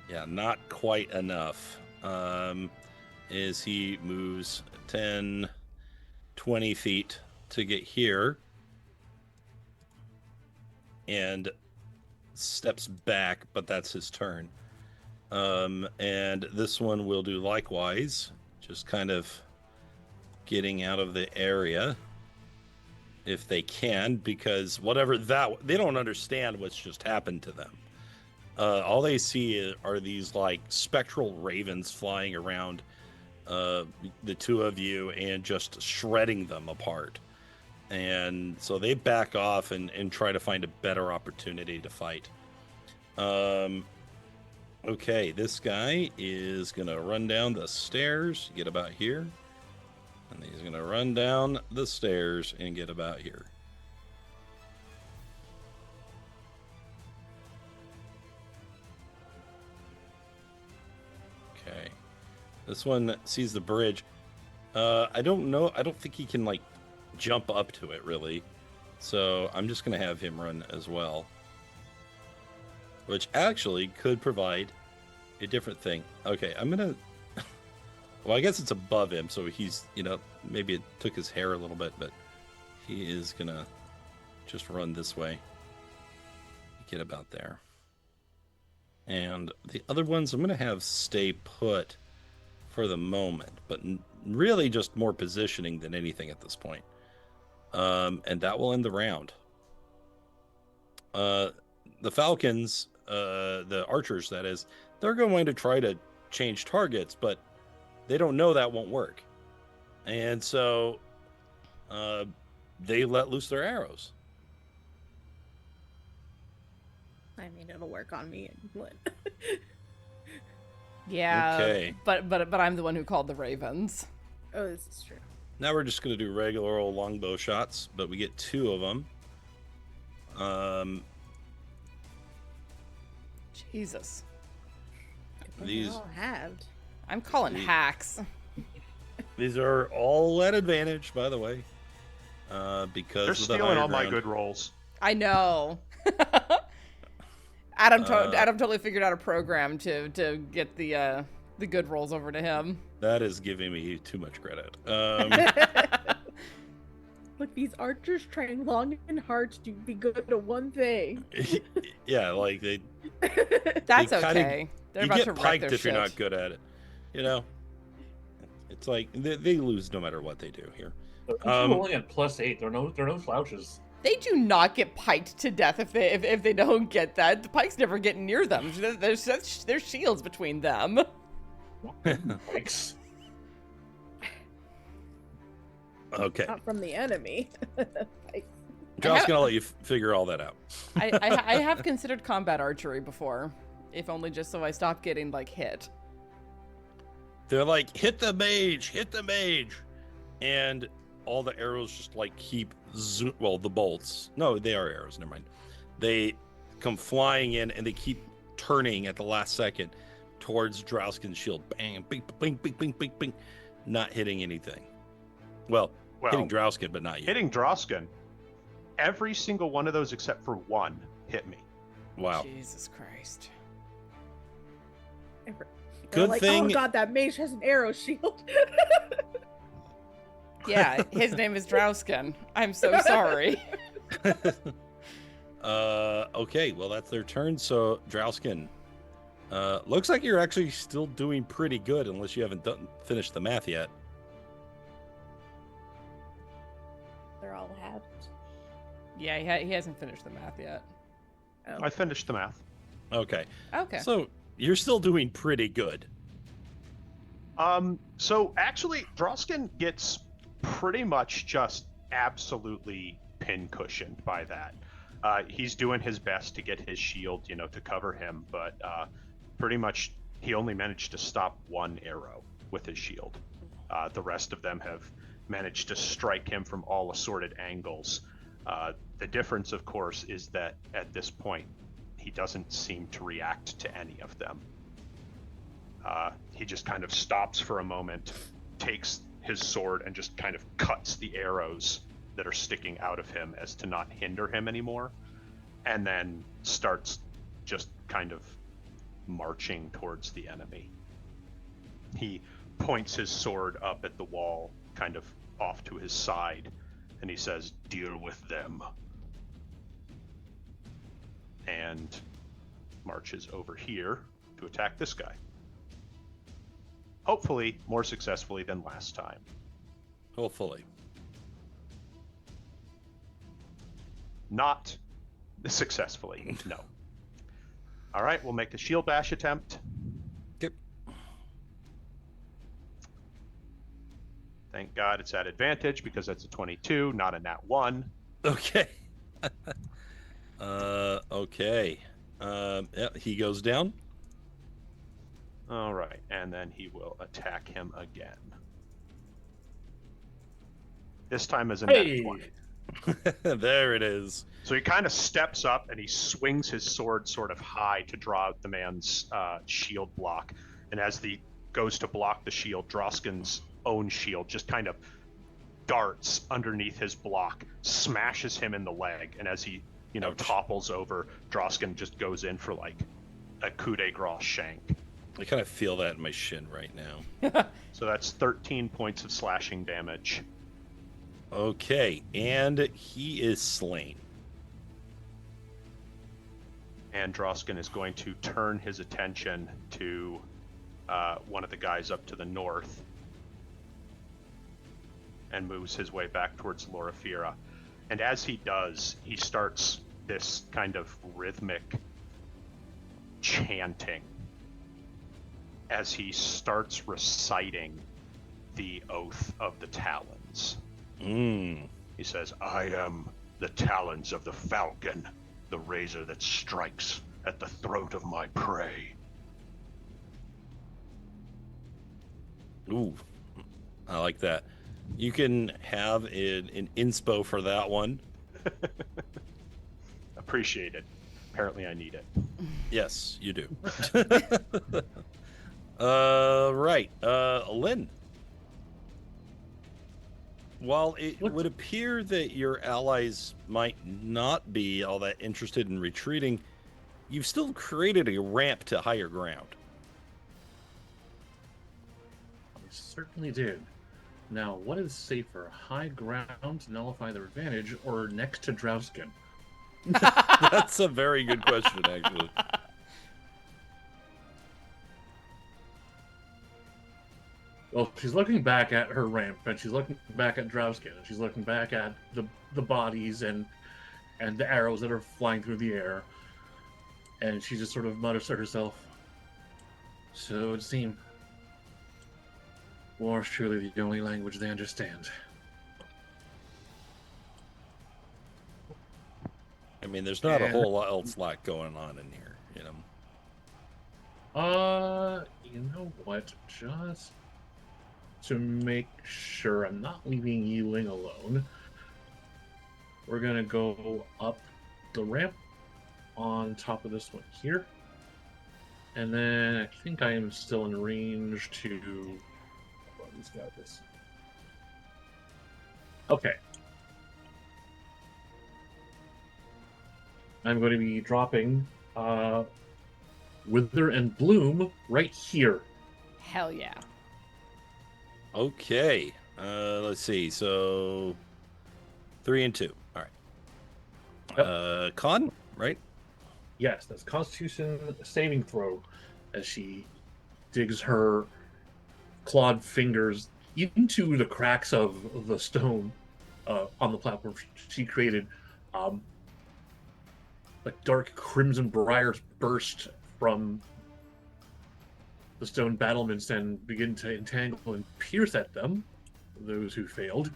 Speaker 2: Yeah, not quite enough. Is he moves 10, 20 feet to get here. And steps back, but that's his turn. And this one will do likewise, just kind of getting out of the area if they can, because whatever that, they don't understand what's just happened to them. All they see are these like spectral ravens flying around the two of you and just shredding them apart. And so they back off and try to find a better opportunity to fight. Okay, this guy is going to run down the stairs, get about here. And he's going to run down the stairs and get about here. Okay. This one sees the bridge. I don't know. I don't think he can, like, jump up to it, really. So I'm just going to have him run as well. Which actually could provide a different thing. Okay, I'm going to... Well, I guess it's above him, so he's, maybe it took his hair a little bit, but he is going to just run this way. Get about there. And the other ones I'm going to have stay put for the moment, but really just more positioning than anything at this point. And that will end the round. The Falcons, the archers, that is, they're going to try to change targets, but they don't know that won't work. And so they let loose their arrows.
Speaker 3: I mean, it'll work on me.
Speaker 1: Yeah.
Speaker 2: Okay.
Speaker 1: But I'm the one who called the ravens.
Speaker 3: Oh, this is true.
Speaker 2: Now we're just going to do regular old longbow shots, but we get 2 of them.
Speaker 1: Jesus.
Speaker 2: These
Speaker 3: all halved.
Speaker 1: I'm calling hacks.
Speaker 2: These are all at advantage, by the way, because
Speaker 5: They're
Speaker 2: of the
Speaker 5: stealing
Speaker 2: higher
Speaker 5: all my
Speaker 2: ground.
Speaker 5: good rolls.
Speaker 1: I know. Adam totally figured out a program to get the good rolls over to him.
Speaker 2: That is giving me too much credit.
Speaker 3: Look, these archers trying long and hard to be good at one thing.
Speaker 2: Yeah, like they.
Speaker 1: That's
Speaker 2: they
Speaker 1: okay. They're
Speaker 2: you
Speaker 1: about
Speaker 2: get
Speaker 1: to wreck
Speaker 2: piked
Speaker 1: their
Speaker 2: if you're
Speaker 1: shit.
Speaker 2: not good at it. It's like they lose no matter what they do here.
Speaker 4: They're rolling at +8. They're no slouches.
Speaker 1: They do not get piked to death if they don't get that. The pikes never get near them. There's shields between them.
Speaker 4: Thanks.
Speaker 2: Okay,
Speaker 3: Not from the enemy.
Speaker 2: Josh, I'll let you figure all that out.
Speaker 1: I have considered combat archery before, if only just so I stop getting like hit.
Speaker 2: They're like, hit the mage, and all the arrows just like keep the bolts. No, they are arrows. Never mind. They come flying in and they keep turning at the last second towards Drausken's shield. Bang, bing, bing, bing, bing, bing, bing. Not hitting anything. Well, hitting Drausken, but not you.
Speaker 5: Hitting Drausken. Every single one of those except for one hit me.
Speaker 2: Wow.
Speaker 1: Jesus Christ.
Speaker 3: They're
Speaker 2: Good
Speaker 3: like,
Speaker 2: thing.
Speaker 3: oh god, that mage has an arrow shield.
Speaker 1: Yeah, his name is Drausken. I'm so sorry.
Speaker 2: Okay, well that's their turn. So Drausken, looks like you're actually still doing pretty good, unless you haven't finished the math yet.
Speaker 3: They're all halved.
Speaker 1: Yeah, he hasn't finished the math yet.
Speaker 3: Oh.
Speaker 5: I finished the math.
Speaker 2: Okay.
Speaker 1: Okay.
Speaker 2: So you're still doing pretty good.
Speaker 5: So actually, Drausken gets pretty much just absolutely pincushioned by that. He's doing his best to get his shield, to cover him, but pretty much he only managed to stop one arrow with his shield. The rest of them have managed to strike him from all assorted angles. The difference, of course, is that at this point, he doesn't seem to react to any of them. He just kind of stops for a moment, takes his sword, and just kind of cuts the arrows that are sticking out of him as to not hinder him anymore, and then starts just kind of marching towards the enemy. He points his sword up at the wall, kind of off to his side, and he says, "Deal with them," and marches over here to attack this guy. Hopefully more successfully than last time.
Speaker 2: Hopefully.
Speaker 5: Not successfully, no. All right, we'll make a shield bash attempt.
Speaker 2: Yep.
Speaker 5: Thank God it's at advantage because that's a 22, not a nat 1.
Speaker 2: Okay. Okay. Yeah, he goes down.
Speaker 5: All right, and then he will attack him again. This time as a nat 20.
Speaker 2: There it is.
Speaker 5: So he kind of steps up and he swings his sword sort of high to draw out the man's shield block. And as he goes to block the shield, Drausken's own shield just kind of darts underneath his block, smashes him in the leg. And as he,
Speaker 2: Ouch.
Speaker 5: topples over, Drausken just goes in for like a coup de grace shank.
Speaker 2: I kind of feel that in my shin right now.
Speaker 5: So that's 13 points of slashing damage.
Speaker 2: Okay, and he is slain.
Speaker 5: And Drausken is going to turn his attention to one of the guys up to the north and moves his way back towards Loraphyra. And as he does, he starts this kind of rhythmic chanting as he starts reciting the Oath of the Talons. He says, "I am the talons of the falcon, the razor that strikes at the throat of my prey."
Speaker 2: Ooh, I like that. You can have an inspo for that one.
Speaker 5: Appreciate it. Apparently I need it.
Speaker 2: Yes, you do. Right. Lynn. While it would appear that your allies might not be all that interested in retreating, you've still created a ramp to higher ground.
Speaker 4: I certainly did. Now, what is safer, high ground to nullify their advantage, or next to Drausken?
Speaker 2: That's a very good question, actually.
Speaker 4: Well, she's looking back at her ramp, and she's looking back at Drausken, and she's looking back at the bodies and the arrows that are flying through the air, and she just sort of mutters to herself, "So it would seem war is truly the only language they understand."
Speaker 2: I mean, there's not a whole lot else going on in here,
Speaker 4: You know what? Just to make sure I'm not leaving Yi-Ling alone, we're gonna go up the ramp on top of this one here, and then I think I am still in range to. Oh, he's got this. Okay. I'm going to be dropping Wither and Bloom right here.
Speaker 1: Hell yeah.
Speaker 2: Okay. Let's see. So 3 and 2. All right.
Speaker 4: Yep.
Speaker 2: Con, right?
Speaker 4: Yes, that's Constitution saving throw as she digs her clawed fingers into the cracks of the stone on the platform she created. Like dark crimson briars burst from the stone battlements and begin to entangle and pierce at them, those who failed.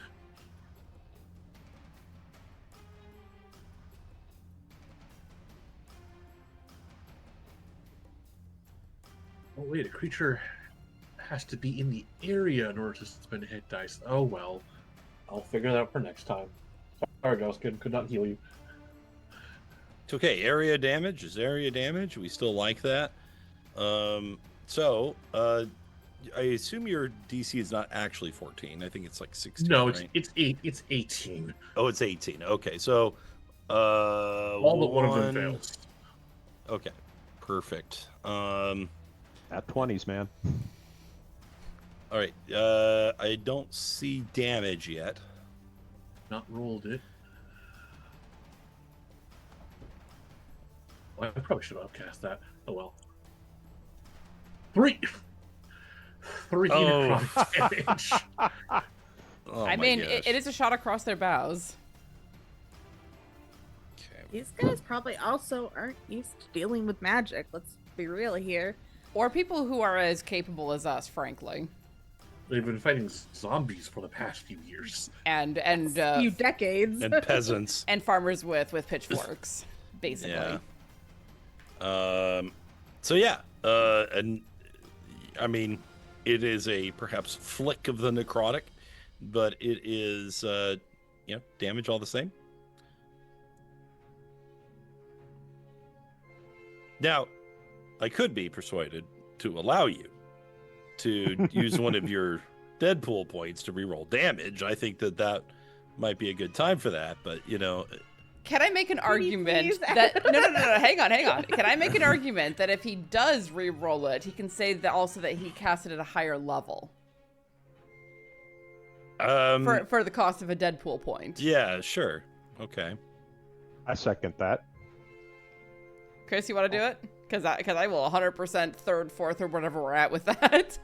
Speaker 4: Oh wait, a creature has to be in the area in order to spend a hit dice. Oh well, I'll figure that out for next time. Sorry, Drausken, could not heal you.
Speaker 2: It's okay. Area damage is area damage. We still like that. I assume your DC is not actually 14. I think it's like 16.
Speaker 4: No,
Speaker 2: right?
Speaker 4: it's 18.
Speaker 2: Oh, it's 18. Okay, so
Speaker 4: All but one of them fails.
Speaker 2: Okay, perfect.
Speaker 5: At 20s, man.
Speaker 2: All right. I don't see damage yet.
Speaker 4: Not rolled it. Well, I probably should have cast that. Oh well. 3 necrotic damage.
Speaker 2: Oh,
Speaker 1: I
Speaker 2: my
Speaker 1: mean,
Speaker 2: gosh.
Speaker 1: it is a shot across their bows.
Speaker 2: Okay.
Speaker 3: These guys probably also aren't used to dealing with magic. Let's be real here.
Speaker 1: Or people who are as capable as us, frankly.
Speaker 4: They've been fighting zombies for the past few years.
Speaker 1: And
Speaker 3: Few decades.
Speaker 2: And peasants.
Speaker 1: and farmers with pitchforks, basically.
Speaker 2: Yeah. So yeah. And I mean, it is a perhaps flick of the necrotic, but it is damage all the same. Now, I could be persuaded to allow you to use one of your Deadpool points to reroll damage. I think that might be a good time for that, but
Speaker 1: Can I make an argument
Speaker 3: please?
Speaker 1: that no, hang on. Can I make an argument that if he does re-roll it, he can say that also that he cast it at a higher level for the cost of a Deadpool point?
Speaker 2: Yeah, sure. Okay.
Speaker 5: I second that.
Speaker 1: Chris, you want to do it? Because I will 100% third, fourth, or whatever we're at with that.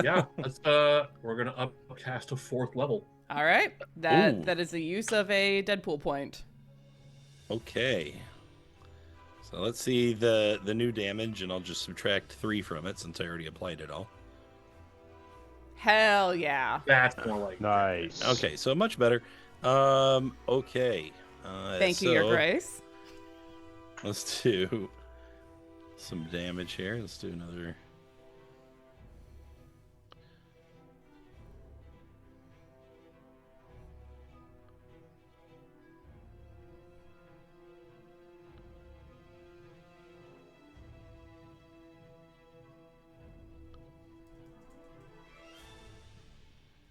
Speaker 4: Yeah, let's we're gonna upcast to 4th level.
Speaker 1: All right,
Speaker 2: Ooh.
Speaker 1: that is the use of a Deadpool point.
Speaker 2: Okay. So let's see the new damage, and I'll just subtract 3 from it since I already applied it all.
Speaker 1: Hell yeah!
Speaker 4: That's more like
Speaker 5: Nice.
Speaker 2: Okay, so much better. Okay.
Speaker 1: Thank you, Your
Speaker 2: so
Speaker 1: Grace.
Speaker 2: Let's do some damage here. Let's do another.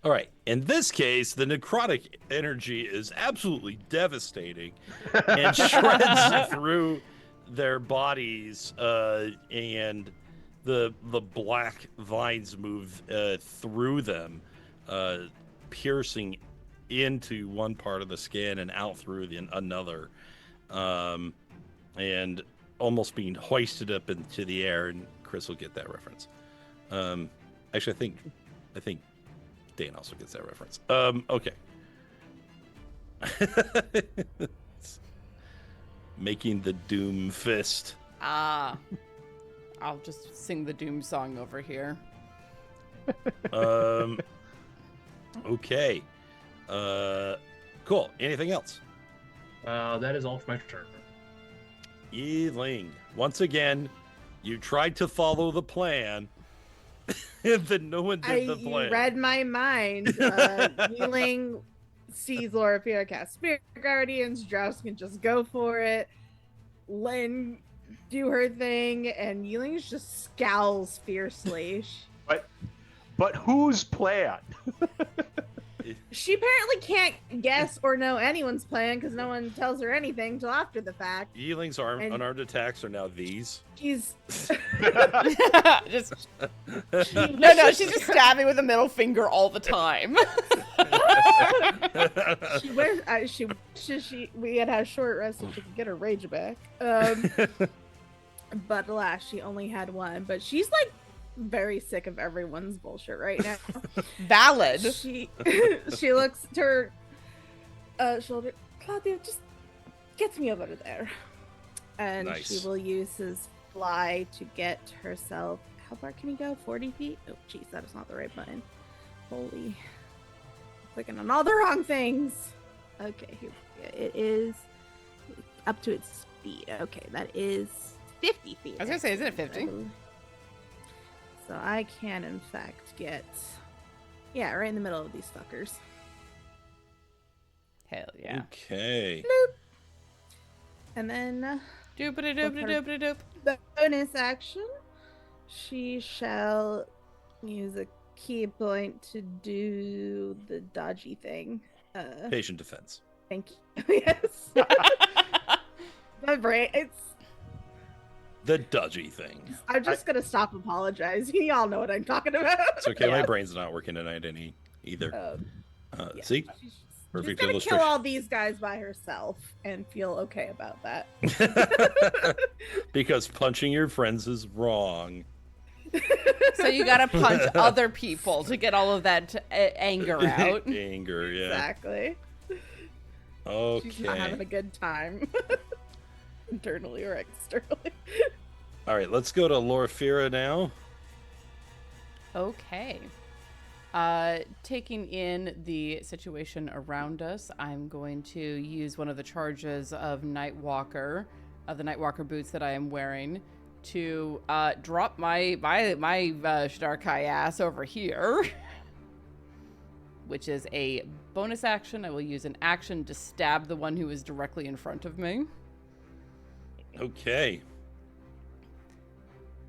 Speaker 2: All right. In this case, the necrotic energy is absolutely devastating and shreds through their bodies, and the black vines move through them, piercing into one part of the skin and out through another, and almost being hoisted up into the air. And Chris will get that reference. Actually, I think Dane also gets that reference. Okay. Making the Doom Fist.
Speaker 1: I'll just sing the Doom song over here.
Speaker 2: Okay. Cool. Anything else?
Speaker 4: That is all for my turn.
Speaker 2: Yi-Ling. Once again, you tried to follow the plan, and then no one did the plan.
Speaker 3: You read my mind. Yi-Ling sees Loraphyra cast Spirit Guardians. Drausken just go for it. Lynn do her thing, and Yi-Ling just scowls fiercely.
Speaker 5: But whose plan?
Speaker 3: She apparently can't guess or know anyone's plan because no one tells her anything till after the fact.
Speaker 2: Yi-Ling's unarmed attacks are now these.
Speaker 3: She's
Speaker 1: Just no, she's just stabbing with a middle finger all the time.
Speaker 3: she wears we had a short rest so she could get her rage back. But alas, she only had one. But she's like very sick of everyone's bullshit right now.
Speaker 1: Valid.
Speaker 3: She looks to her shoulder. Claudia, just get me over there. And
Speaker 2: Nice.
Speaker 3: she will use his fly to get herself. How far can he go? 40 feet? Oh, jeez, that is not the right button. Holy. Clicking on all the wrong things. Okay, here we go. It is up to its speed. Okay, that is 50 feet.
Speaker 1: I was gonna say, isn't it 50?
Speaker 3: So I can, in fact, get... Yeah, right in the middle of these fuckers.
Speaker 1: Hell yeah.
Speaker 2: Okay.
Speaker 3: And then...
Speaker 1: Doop-a-doop-a-doop-a-doop.
Speaker 3: bonus action, she shall use a key point to do the dodgy thing.
Speaker 2: Patient defense.
Speaker 3: Thank you. Yes. My brain,
Speaker 2: The dodgy thing.
Speaker 3: I'm just gonna stop apologizing. Y'all know what I'm talking about.
Speaker 2: It's okay. My
Speaker 1: Yeah.
Speaker 2: brain's not working tonight either.
Speaker 3: Yeah.
Speaker 2: See?
Speaker 3: She's
Speaker 2: Perfect
Speaker 3: gonna
Speaker 2: illustration.
Speaker 3: kill all these guys by herself and feel okay about that.
Speaker 2: Because punching your friends is wrong.
Speaker 1: So you gotta punch other people to get all of that anger out.
Speaker 2: Anger, yeah.
Speaker 3: Exactly. She's not having
Speaker 2: Okay.
Speaker 3: a good time. Internally or externally.
Speaker 2: All right, let's go to Loraphyra now.
Speaker 1: Okay. Taking in the situation around us, I'm going to use one of the charges of Nightwalker, of the Nightwalker boots that I am wearing, to drop my Shdarkai ass over here, which is a bonus action. I will use an action to stab the one who is directly in front of me
Speaker 2: Okay.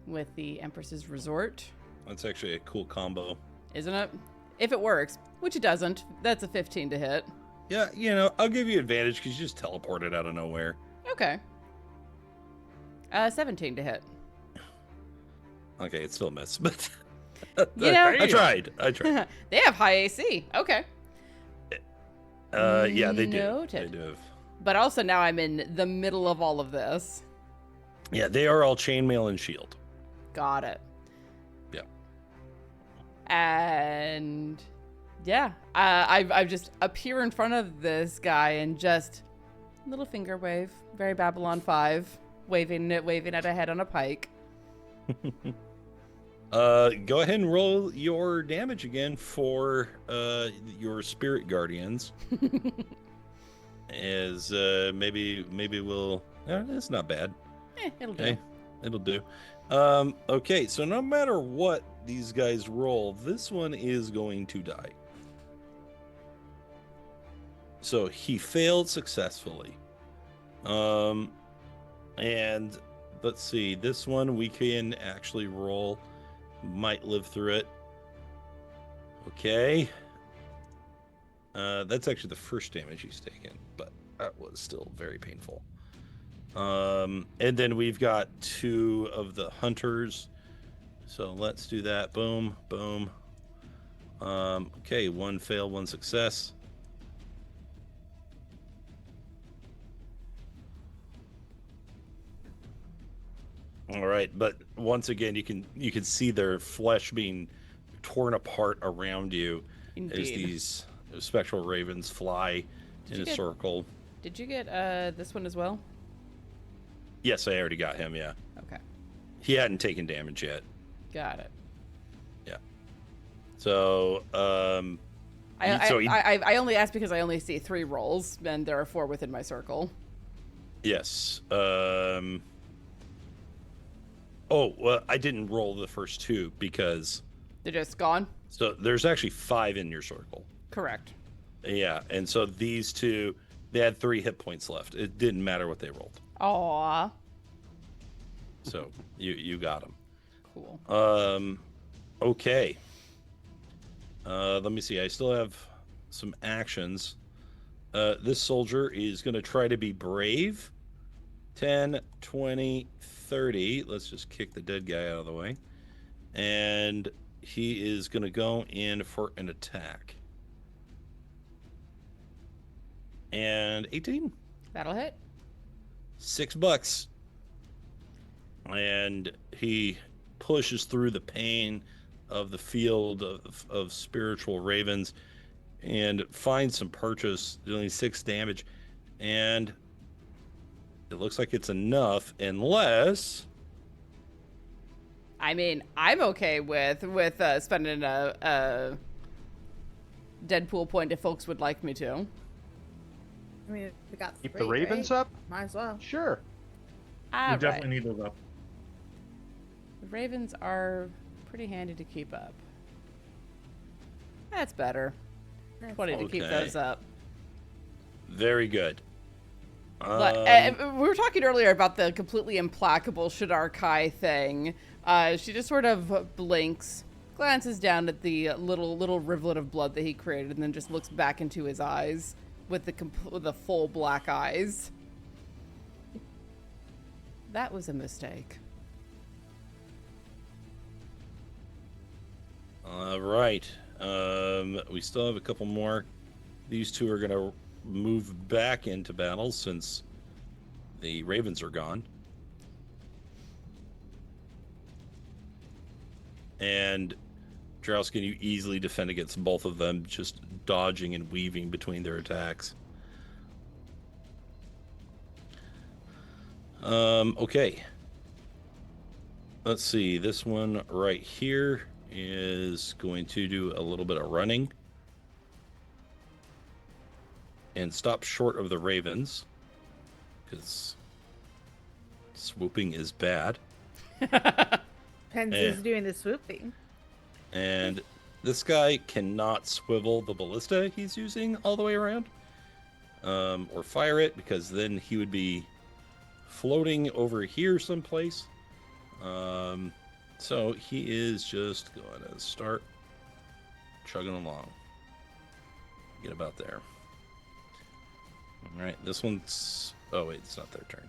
Speaker 1: with the Empress's Resort.
Speaker 2: That's actually a cool combo.
Speaker 1: Isn't it? If it works, which it doesn't, that's a 15 to hit.
Speaker 2: Yeah, I'll give you advantage because you just teleported out of nowhere.
Speaker 1: Okay. 17 to hit.
Speaker 2: Okay, it's still a miss, but
Speaker 1: You know-
Speaker 2: I tried.
Speaker 1: They have high AC. Okay.
Speaker 2: Yeah, they do.
Speaker 1: Noted.
Speaker 2: They do.
Speaker 1: But also now I'm in the middle of all of this.
Speaker 2: Yeah, they are all chainmail and shield.
Speaker 1: Got it.
Speaker 2: Yeah.
Speaker 1: And yeah, I just appear in front of this guy and just little finger wave, very Babylon 5, waving at a head on a pike.
Speaker 2: Go ahead and roll your damage again for your spirit guardians. As maybe we'll. It's not bad.
Speaker 1: It'll do.
Speaker 2: Okay, it'll do. Okay, so no matter what these guys roll, this one is going to die. So he failed successfully. And let's see, this one we can actually roll. Might live through it. Okay. That's actually the first damage he's taken, but that was still very painful. And then we've got 2 of the hunters. So let's do that. Boom, boom. Okay, 1 fail, 1 success. All right, but once again, you can see their flesh being torn apart around you as
Speaker 1: Indeed.
Speaker 2: these spectral ravens fly in a circle.
Speaker 1: Did you get this one as well?
Speaker 2: Yes, I already got him. Yeah,
Speaker 1: Okay.
Speaker 2: he hadn't taken damage yet.
Speaker 1: Got it.
Speaker 2: Yeah. So,
Speaker 1: I only asked because I only see 3 rolls, and there are 4 within my circle.
Speaker 2: yes. Oh, well, I didn't roll the first 2 because
Speaker 1: They're just gone?
Speaker 2: so there's actually 5 in your circle.
Speaker 1: Correct.
Speaker 2: Yeah, and so these 2, they had 3 hit points left. It didn't matter what they rolled.
Speaker 1: Aw.
Speaker 2: So you got them.
Speaker 1: Cool.
Speaker 2: Okay. Let me see. I still have some actions. This soldier is going to try to be brave. 10, 20, 30. Let's just kick the dead guy out of the way. And he is going to go in for an attack. And 18.
Speaker 1: That'll hit.
Speaker 2: $6. And he pushes through the pain of the field of spiritual ravens and finds some purchase, dealing 6 damage. And it looks like it's enough, unless...
Speaker 1: I mean, I'm okay with spending a Deadpool point if folks would like me to.
Speaker 3: I mean, we got 3,
Speaker 5: Keep the ravens
Speaker 3: right?
Speaker 5: up?
Speaker 3: Might as well.
Speaker 5: Sure.
Speaker 1: All
Speaker 4: We
Speaker 1: right.
Speaker 4: definitely need those up.
Speaker 1: The ravens are Pretty handy to keep up. That's better.
Speaker 3: That's
Speaker 1: 20 to keep
Speaker 2: Okay.
Speaker 1: those up.
Speaker 2: Very good.
Speaker 1: We were talking earlier about the completely implacable Shadar Kai thing. She just sort of blinks, glances down at the little rivulet of blood that he created, and then just looks back into his eyes with the full black eyes. That was a mistake.
Speaker 2: All right. We still have a couple more. These two are going to move back into battle since the ravens are gone. And Drausken, you easily defend against both of them, just dodging and weaving between their attacks. Okay. Let's see. This one right here is going to do a little bit of running and stop short of the ravens because swooping is bad.
Speaker 3: Depends who's doing the swooping.
Speaker 2: And this guy cannot swivel the ballista he's using all the way around, or fire it, because then he would be floating over here someplace. So he is just going to start chugging along. Get about there. All right, this one's... Oh, wait, it's not their turn.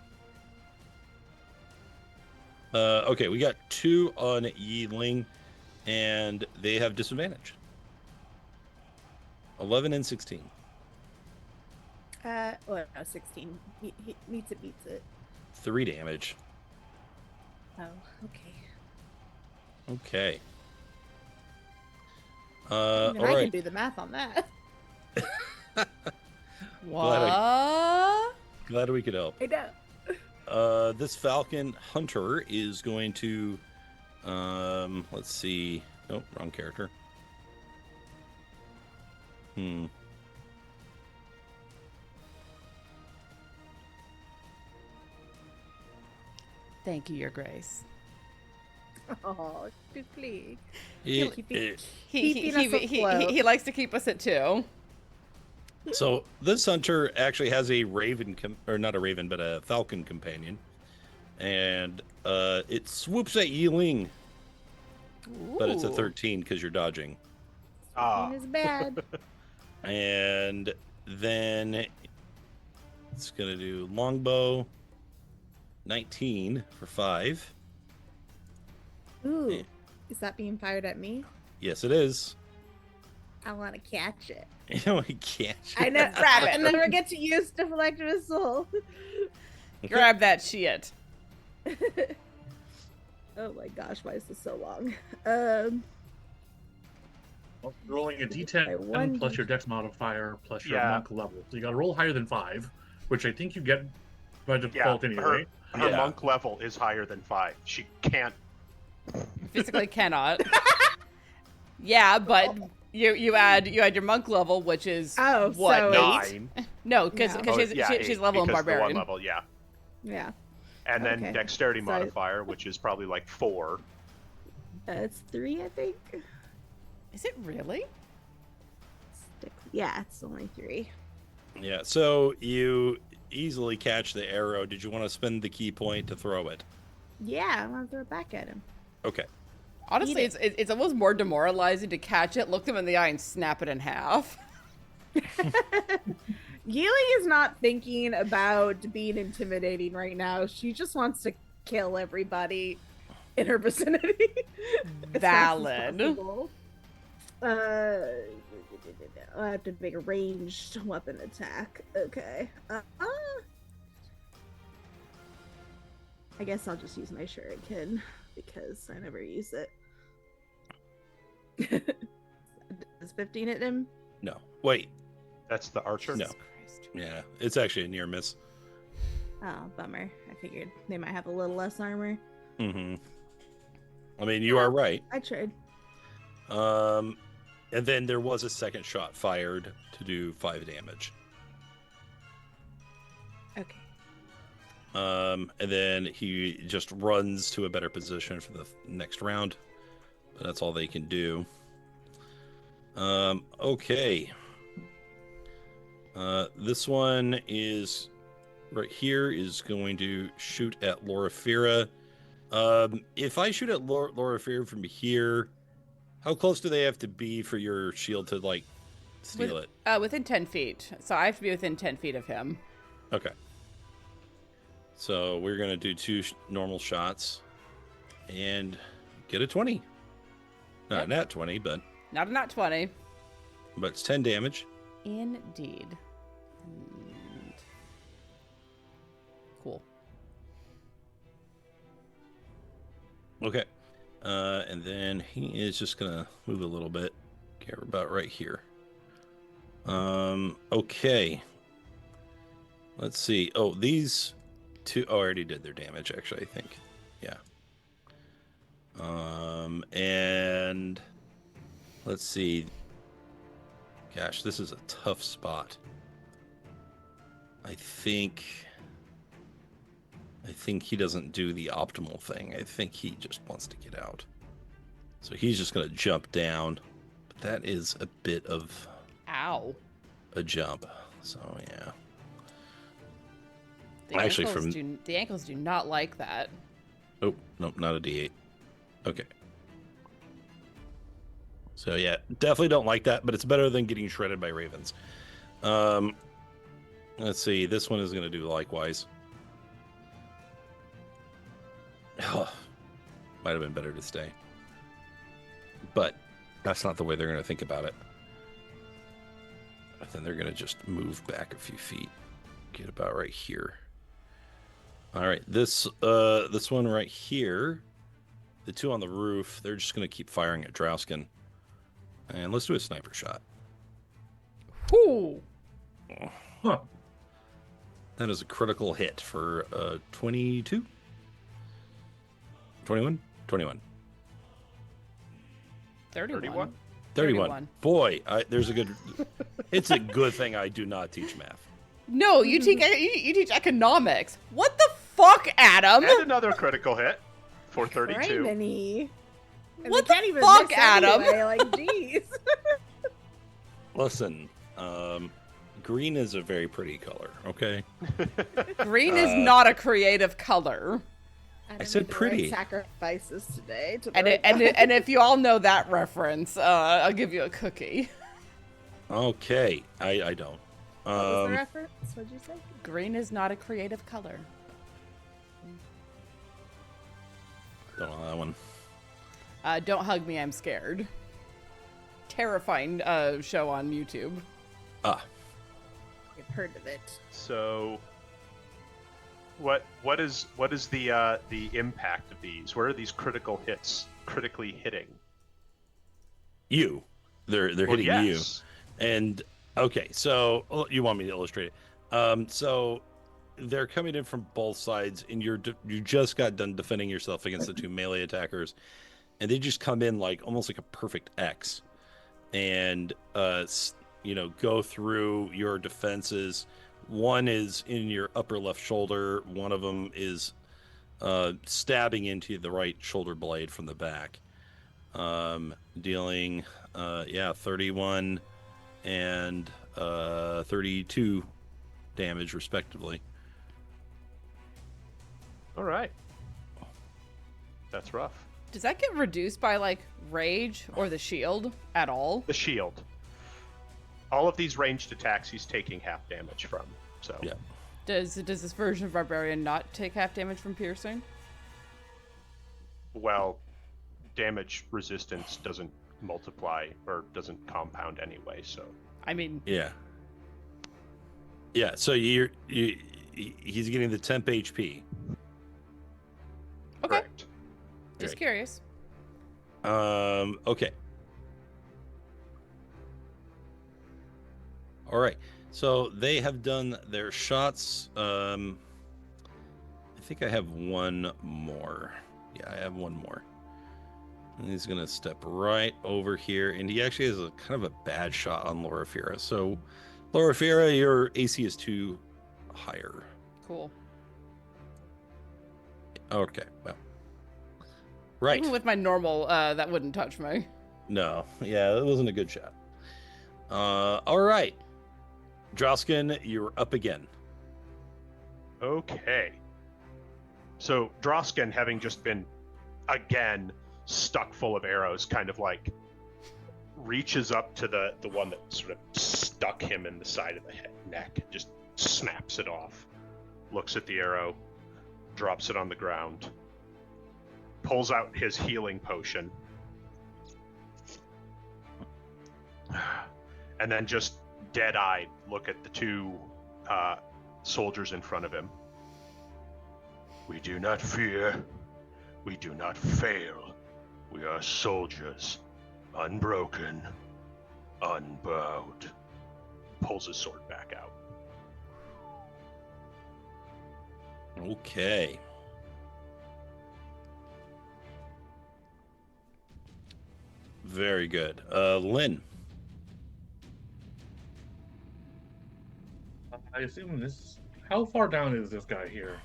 Speaker 2: Okay, we got 2 on Yi-Ling, and they have disadvantage. 11 and 16.
Speaker 3: Well, no, 16. He meets it, beats it.
Speaker 2: 3 damage.
Speaker 3: Oh, okay.
Speaker 2: Okay.
Speaker 3: Even
Speaker 2: All
Speaker 3: I can
Speaker 2: right.
Speaker 3: do the math on that.
Speaker 1: What?
Speaker 2: Glad we could help.
Speaker 3: I know.
Speaker 2: This Falcon Hunter is going to, let's see. Nope, wrong character.
Speaker 1: Thank you, Your Grace.
Speaker 3: Oh, please.
Speaker 2: It-
Speaker 3: Keeping-
Speaker 2: it-
Speaker 3: Keeping us afloat.
Speaker 1: He likes to keep us at 2.
Speaker 2: So this hunter actually has a raven, or not a raven, but a falcon companion, and it swoops at Yi-Ling, but it's a
Speaker 1: Ooh.
Speaker 2: 13 because you're dodging,
Speaker 5: Ah,
Speaker 3: Is bad.
Speaker 2: and then it's gonna do longbow, 19 for 5.
Speaker 3: Ooh.
Speaker 2: Yeah.
Speaker 3: Is that being fired at me?
Speaker 2: Yes, it is.
Speaker 3: I want to catch it.
Speaker 2: You know, I can't.
Speaker 3: I know.
Speaker 1: Grab it.
Speaker 3: I never get to use deflect missile.
Speaker 1: Grab that shit.
Speaker 3: Oh my gosh, why is this so long?
Speaker 4: Well, you're rolling a
Speaker 3: By
Speaker 4: D10
Speaker 3: one
Speaker 4: plus
Speaker 3: D-
Speaker 4: your dex modifier plus your
Speaker 5: Yeah.
Speaker 4: monk level. So you got to roll higher than 5, which I think you get by
Speaker 5: yeah.
Speaker 4: default anyway.
Speaker 5: Her
Speaker 2: Yeah.
Speaker 5: monk level is higher than 5. She can't.
Speaker 1: Physically cannot. Yeah, but you add your monk level, which is
Speaker 3: Oh,
Speaker 1: what,
Speaker 3: so
Speaker 1: 8?
Speaker 5: 9.
Speaker 1: No, because
Speaker 3: No.
Speaker 1: she's
Speaker 5: yeah,
Speaker 1: she's
Speaker 5: 8,
Speaker 1: level in
Speaker 5: because the one
Speaker 1: barbarian.
Speaker 5: level, yeah.
Speaker 3: Yeah,
Speaker 5: And then
Speaker 3: Okay.
Speaker 5: dexterity
Speaker 3: So-
Speaker 5: modifier, which is probably like 4.
Speaker 3: it's 3, I think.
Speaker 1: Is it really?
Speaker 3: Yeah, it's only 3.
Speaker 2: Yeah, so you easily catch the arrow. Did you want to spend the key point to throw it?
Speaker 3: Yeah, I want to throw it back at him.
Speaker 2: Okay.
Speaker 1: Honestly,
Speaker 3: Eat
Speaker 1: it's almost more demoralizing to catch it, look them in the eye, and snap it in half.
Speaker 3: Yi-Ling is not thinking about being intimidating right now. She just wants to kill everybody in her vicinity. as fast as
Speaker 1: Valid.
Speaker 3: possible. I have to make a ranged weapon attack. Okay. I guess I'll just use my shuriken because I never use it. Does 15 hit him?
Speaker 2: No. Wait.
Speaker 5: That's the archer?
Speaker 2: No. Yeah, it's actually a near miss.
Speaker 3: Oh, bummer. I figured they might have a little less armor.
Speaker 2: Mm-hmm. I mean, you are right.
Speaker 3: I tried.
Speaker 2: And then there was a second shot fired to do 5 damage.
Speaker 3: Okay.
Speaker 2: And then he just runs to a better position for the next round. But that's all they can do. Okay. This one is right here is going to shoot at Loraphyra. If I shoot at Loraphyra from here, how close do they have to be for your shield to like steal it?
Speaker 1: Within 10 feet. So I have to be within 10 feet of him.
Speaker 2: Okay. So we're gonna do two normal shots and get a 20. Not
Speaker 1: Yep.
Speaker 2: nat 20, but
Speaker 1: Not 20.
Speaker 2: it's 10 damage.
Speaker 1: Indeed. And... Cool.
Speaker 2: Okay. And then he is just gonna move a little bit. Okay, we're about right here. Okay. Let's see. Oh, these two already did their damage, actually, I think. Yeah. And let's see. Gosh, this is a tough spot. I think he doesn't do the optimal thing. I think he just wants to get out. So he's just going to jump down. But that is a bit of
Speaker 1: Ow.
Speaker 2: a jump. So, yeah.
Speaker 1: The
Speaker 2: Actually,
Speaker 1: ankles do not like that.
Speaker 2: Oh, nope, not a D8. Okay. So, yeah, definitely don't like that, but it's better than getting shredded by ravens. Let's see. This one is going to do likewise. Oh, might have been better to stay. But that's not the way they're going to think about it. Then they're going to just move back a few feet. Get about right here. All right, this one right here, the two on the roof, they're just going to keep firing at Drausken. And let's do a sniper shot.
Speaker 1: Whoo!
Speaker 4: Huh.
Speaker 2: That is a critical hit for 22? 21? 21.
Speaker 1: 31.
Speaker 2: 31. Boy, there's a good... It's a good thing I do not teach math.
Speaker 1: No, you teach economics. What the fuck, Adam?
Speaker 5: And another critical hit for 32.
Speaker 3: Criminy. And
Speaker 1: What
Speaker 3: they
Speaker 1: the
Speaker 3: can't even
Speaker 1: fuck,
Speaker 3: miss
Speaker 1: Adam?
Speaker 3: anyway, like, jeez.
Speaker 2: Listen, green is a very pretty color, okay?
Speaker 1: Green is not a creative color.
Speaker 2: I said
Speaker 3: made the
Speaker 2: pretty.
Speaker 3: right sacrifices today. To the
Speaker 1: And
Speaker 3: right
Speaker 1: and if you all know that reference, I'll give you a cookie.
Speaker 2: Okay, I don't.
Speaker 3: What was the reference? What'd you say?
Speaker 1: Green is not a creative color.
Speaker 2: Don't know that one.
Speaker 1: Don't hug me, I'm scared. Terrifying show on YouTube.
Speaker 2: Ah,
Speaker 3: I've heard of it.
Speaker 5: So, what is the impact of these? What are these critical hits critically hitting?
Speaker 2: you. They're
Speaker 5: Well,
Speaker 2: hitting you.
Speaker 5: yes.
Speaker 2: And okay, so you want me to illustrate it? So they're coming in from both sides, and you just got done defending yourself against the two melee attackers, and they just come in like almost like a perfect X, and go through your defenses. One is in your upper left shoulder. One of them is stabbing into the right shoulder blade from the back, dealing 31 and 32 damage respectively.
Speaker 5: All right. That's rough.
Speaker 1: Does that get reduced by like rage or the shield at all?
Speaker 5: The shield. All of these ranged attacks he's taking half damage from. So
Speaker 2: Yeah.
Speaker 1: Does this version of Barbarian not take half damage from piercing?
Speaker 5: well, damage resistance doesn't multiply or doesn't compound anyway, so
Speaker 1: I mean,
Speaker 2: Yeah. So he's getting the temp HP.
Speaker 1: okay,
Speaker 5: correct.
Speaker 1: just
Speaker 2: Right.
Speaker 1: curious.
Speaker 2: Okay. All right. So they have done their shots. I think I have one more. Yeah, I have one more. And he's gonna step right over here, and he actually has a kind of a bad shot on Loraphyra. So, Loraphyra, your AC is 2 higher.
Speaker 1: Cool.
Speaker 2: Okay. Well. Right.
Speaker 1: Even with my normal, that wouldn't touch me.
Speaker 2: No. Yeah, that wasn't a good shot. All right. Drausken, you're up again.
Speaker 5: Okay. So Drausken, having just been again stuck full of arrows, kind of like reaches up to the one that sort of stuck him in the side of the neck, just snaps it off, looks at the arrow, drops it on the ground, pulls out his healing potion, and then just dead-eyed look at the two soldiers in front of him. We do not fear. We do not fail. We are soldiers, unbroken, unbowed. Pulls his sword back out.
Speaker 2: Okay. Very good. Lynn.
Speaker 4: I assume this. How far down is this guy here?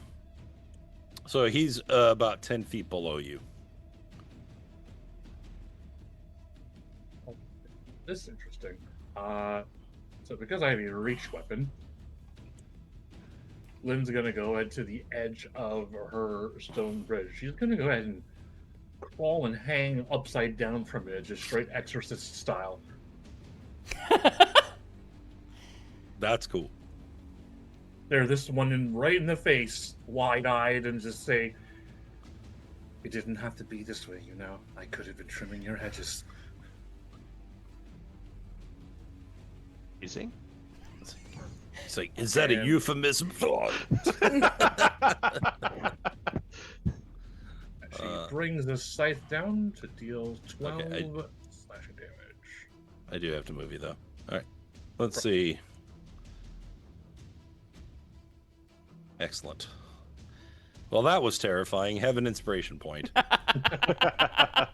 Speaker 2: So he's about 10 feet below you.
Speaker 4: This is interesting. So because I have a reach weapon, Lynn's gonna go ahead to the edge of her stone bridge. She's gonna go ahead and crawl and hang upside down from it, just straight exorcist style.
Speaker 2: That's cool.
Speaker 4: There, this one right in the face, wide-eyed, and just say, "It didn't have to be this way, you know. I could have been trimming your hedges."
Speaker 5: Amazing.
Speaker 2: It's like, is that a euphemism?
Speaker 4: She brings the scythe down to deal 12 slashing damage.
Speaker 2: I do have to move you, though. All right. Let's see. Excellent. Well, that was terrifying. Have an inspiration point.
Speaker 4: I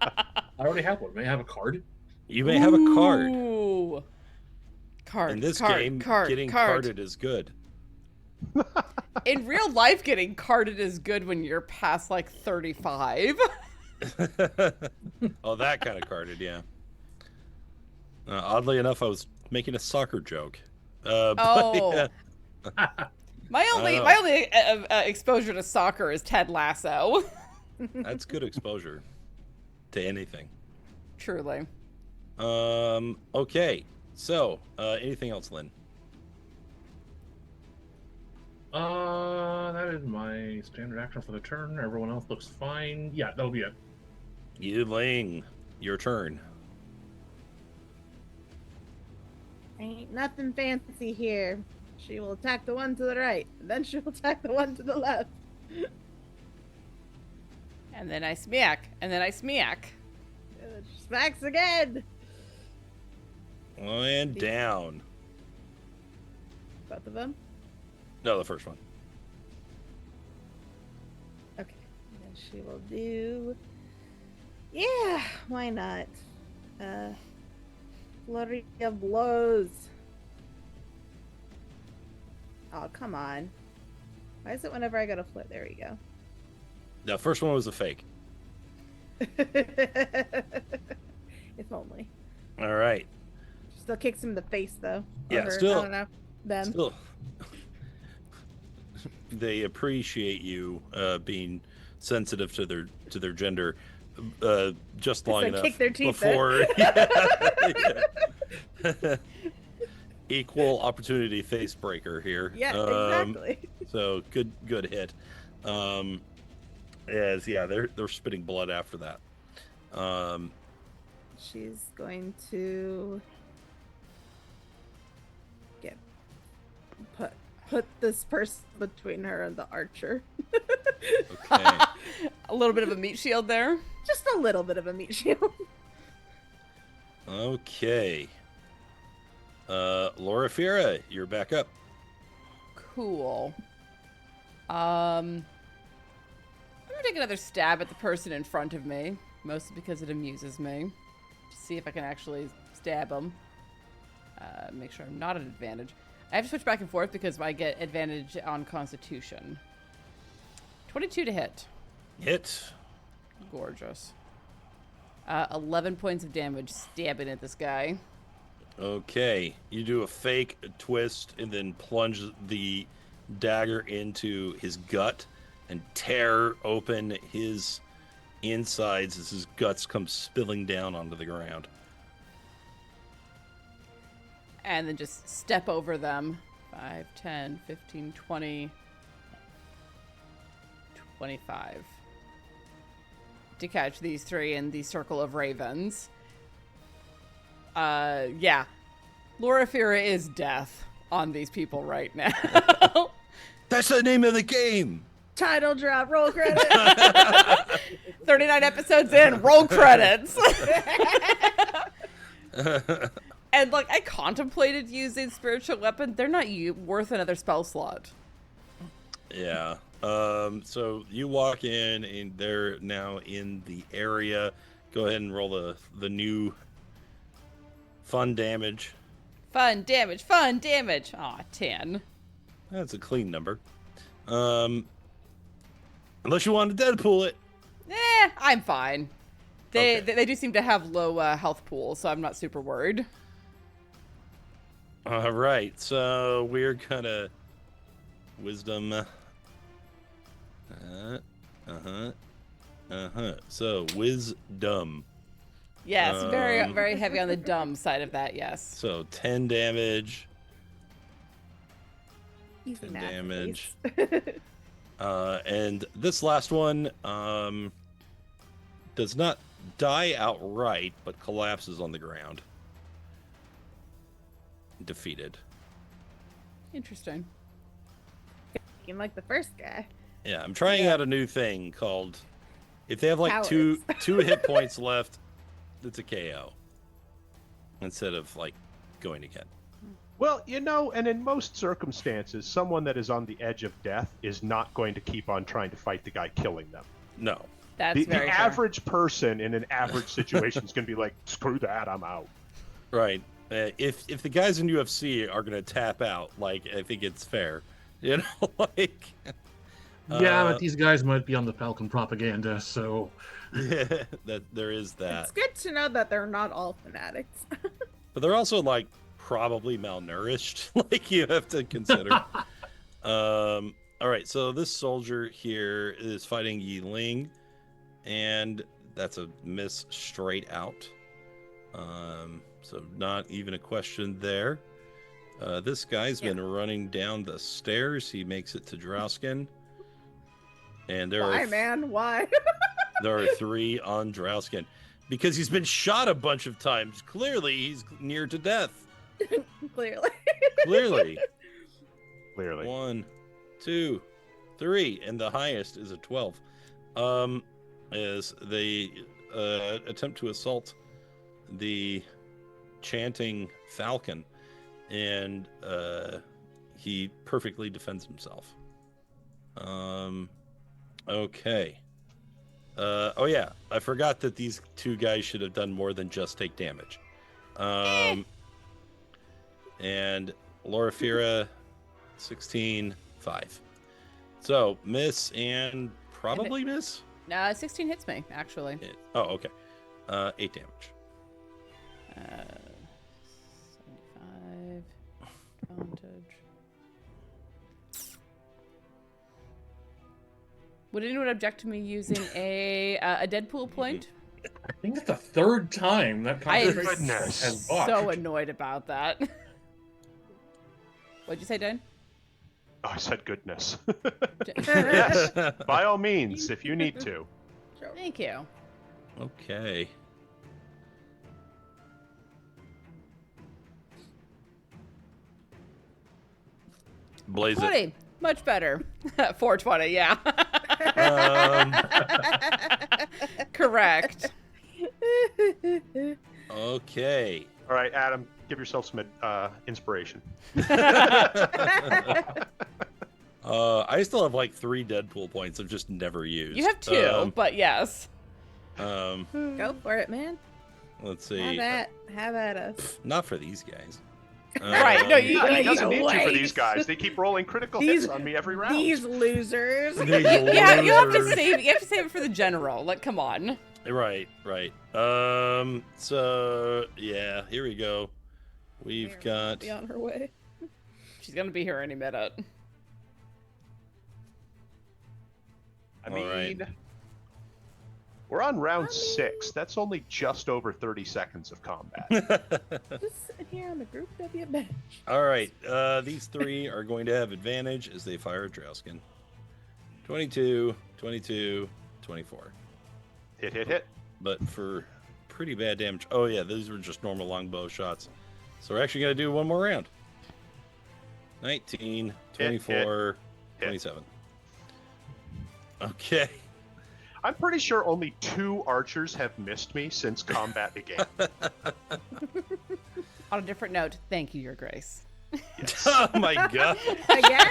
Speaker 4: already have one. May I have a card?
Speaker 2: You may have a card.
Speaker 1: Ooh. Card.
Speaker 2: In this
Speaker 1: card,
Speaker 2: game,
Speaker 1: card,
Speaker 2: getting
Speaker 1: card.
Speaker 2: carded is good.
Speaker 1: In real life, getting carded is good when you're past like 35.
Speaker 2: Oh, that kind of carded, yeah. Oddly enough, I was making a soccer joke.
Speaker 1: Oh.
Speaker 2: Yeah.
Speaker 1: My only exposure to soccer is Ted Lasso.
Speaker 2: That's good exposure to anything.
Speaker 1: Truly.
Speaker 2: Okay. So, anything else, Lynn?
Speaker 4: That is my standard action for the turn. Everyone else looks fine. Yeah, that'll be it.
Speaker 2: Yi-Ling, your turn.
Speaker 3: Ain't nothing fancy here. She will attack the one to the right, and then she will attack the one to the left.
Speaker 1: And then I smack, and then I smack.
Speaker 3: And she smacks again.
Speaker 2: And down.
Speaker 3: Both of them?
Speaker 2: No, the first one.
Speaker 3: Okay. And then she will do... Yeah, why not? Flurry of blows. Oh, come on. Why is it whenever I go to flip? There we go.
Speaker 2: The first one was a fake.
Speaker 3: If only.
Speaker 2: All right.
Speaker 3: Still kicks him in the face, though.
Speaker 2: Yeah,
Speaker 3: Or,
Speaker 2: still.
Speaker 3: I don't know. Them.
Speaker 2: Still. They appreciate you being sensitive to their gender just long enough
Speaker 3: kick their teeth
Speaker 2: before equal opportunity face breaker here.
Speaker 3: Yeah, exactly.
Speaker 2: So good hit. They're spitting blood after that.
Speaker 3: She's going to put this person between her and the archer.
Speaker 2: Okay.
Speaker 1: A little bit of a meat shield there.
Speaker 3: Just a little bit of a meat shield.
Speaker 2: Okay. Loraphyra, you're back up.
Speaker 1: Cool. I'm gonna take another stab at the person in front of me, mostly because it amuses me. To see if I can actually stab him. Make sure I'm not at advantage. I have to switch back and forth because I get advantage on Constitution. 22 to hit.
Speaker 2: Hit.
Speaker 1: Gorgeous. 11 points of damage stabbing at this guy.
Speaker 2: Okay, you do a fake twist and then plunge the dagger into his gut and tear open his insides as his guts come spilling down onto the ground.
Speaker 1: And then just step over them. 5, 10, 15, 20, 25. To catch these three in the circle of ravens. Yeah. Loraphyra is death on these people right now.
Speaker 2: That's the name of the game!
Speaker 3: Title drop, roll credit.
Speaker 1: 39 episodes in, roll credits. And, like, I contemplated using spiritual weapon. They're not worth another spell slot.
Speaker 2: Yeah. So you walk in and they're now in the area. Go ahead and roll the new fun damage.
Speaker 1: Fun damage, fun damage. Aw, 10.
Speaker 2: That's a clean number. Unless you want to Deadpool it.
Speaker 1: I'm fine. They do seem to have low health pool, so I'm not super worried.
Speaker 2: All right, so we're gonna wisdom. So wisdom.
Speaker 1: Yes, very, very heavy on the dumb side of that, yes.
Speaker 2: So 10 damage.
Speaker 3: Easy
Speaker 2: 10
Speaker 3: math,
Speaker 2: damage.
Speaker 3: please.
Speaker 2: And this last one does not die outright, but collapses on the ground. Defeated.
Speaker 1: Interesting.
Speaker 3: Looking like the first guy.
Speaker 2: Yeah, I'm trying out a new thing called, if they have like two hit points left, it's a KO. Instead of like going again.
Speaker 5: Well, you know, and in most circumstances, someone that is on the edge of death is not going to keep on trying to fight the guy killing them.
Speaker 2: No.
Speaker 1: That's
Speaker 5: The
Speaker 1: very fair.
Speaker 5: average person in an average situation is going to be like, screw that, I'm out.
Speaker 2: Right. If the guys in UFC are going to tap out, like, I think it's fair. You know, like...
Speaker 4: Yeah, but these guys might be on the Falcon propaganda, so...
Speaker 2: that there is that.
Speaker 3: It's good to know that they're not all fanatics.
Speaker 2: But they're also, like, probably malnourished. Like, you have to consider. All right, so this soldier here is fighting Yi-Ling, and that's a miss straight out. So not even a question there. This guy's been running down the stairs. He makes it to Drausken. And there
Speaker 3: Why,
Speaker 2: are
Speaker 3: man? Why?
Speaker 2: there are 3 on Drausken. Because he's been shot a bunch of times. Clearly, he's near to death.
Speaker 3: Clearly.
Speaker 2: Clearly.
Speaker 5: Clearly.
Speaker 2: 1, 2, 3, and the highest is a 12. As they attempt to assault the chanting falcon, and he perfectly defends himself. Okay. Oh yeah, I forgot that these 2 guys should have done more than just take damage. And Loraphyra, 16, 5. So miss and probably miss.
Speaker 1: 16 hits me, actually.
Speaker 2: Oh, okay. 8 damage.
Speaker 1: 75 advantage. Would anyone object to me using a Deadpool point?
Speaker 4: I think it's the 3rd time that
Speaker 1: I am
Speaker 4: concentration has botched.
Speaker 1: so annoyed about that. What'd you say, Dane?
Speaker 5: Oh, I said goodness. Yes, by all means, if you need to.
Speaker 1: Thank you.
Speaker 2: Okay. Blaze it.
Speaker 1: 20. Much better. 420, yeah. Correct.
Speaker 2: Okay.
Speaker 5: All right, Adam, give yourself some inspiration.
Speaker 2: I still have like 3 Deadpool points I've just never used.
Speaker 1: You have 2, but yes.
Speaker 3: Go for it, man.
Speaker 2: Let's see.
Speaker 3: Have at us.
Speaker 2: Not for these guys.
Speaker 1: Right, no, you-
Speaker 5: He
Speaker 3: Like,
Speaker 5: doesn't need to for
Speaker 3: wait.
Speaker 5: these guys. They keep rolling critical
Speaker 3: These-
Speaker 5: hits on me every round.
Speaker 3: These losers.
Speaker 1: Yeah, you have to save. You have to save it for the general. Like, come on.
Speaker 2: Right. So yeah, here we go. We've got.
Speaker 3: Be on her way.
Speaker 1: She's gonna be here any minute.
Speaker 5: I
Speaker 2: All
Speaker 5: mean,
Speaker 2: right.
Speaker 5: we're on round 6. That's only just over 30 seconds of combat.
Speaker 3: Just sitting here on the group W bench.
Speaker 2: All right. These 3 are going to have advantage as they fire at Drausken. 22, 22, 24.
Speaker 5: Hit.
Speaker 2: But for pretty bad damage. Oh yeah, these were just normal longbow shots. So we're actually gonna do one more round. 19, 24,
Speaker 5: hit.
Speaker 2: 27. Okay.
Speaker 5: I'm pretty sure only 2 archers have missed me since combat began.
Speaker 1: On a different note, thank you, Your Grace.
Speaker 2: Oh my god.
Speaker 3: Again?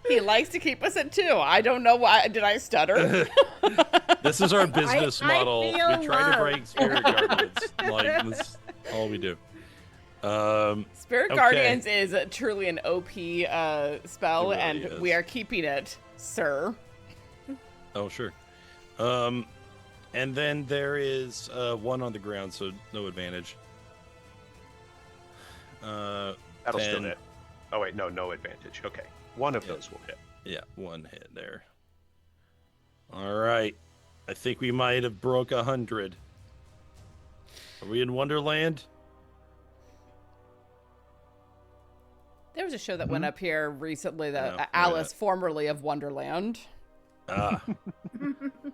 Speaker 1: He likes to keep us at 2. I don't know why. Did I stutter?
Speaker 2: This is our business
Speaker 3: I
Speaker 2: model.
Speaker 3: feel
Speaker 2: We try to
Speaker 3: love.
Speaker 2: break spirit guardians. Like that's all we do.
Speaker 1: Spirit
Speaker 2: Okay.
Speaker 1: Guardians is truly an OP spell,
Speaker 2: It really
Speaker 1: and
Speaker 2: is.
Speaker 1: we are keeping it, sir.
Speaker 2: Oh sure. And then there is 1 on the ground, so no advantage.
Speaker 5: That'll still
Speaker 2: And-
Speaker 5: hit. Oh wait, no advantage. Okay, one of those will hit.
Speaker 2: Yeah, 1 hit there. All right. I think we might have broke 100. Are we in Wonderland?
Speaker 1: There was a show that went up here recently that
Speaker 2: Yeah,
Speaker 1: Alice, formerly of Wonderland.
Speaker 2: Ah.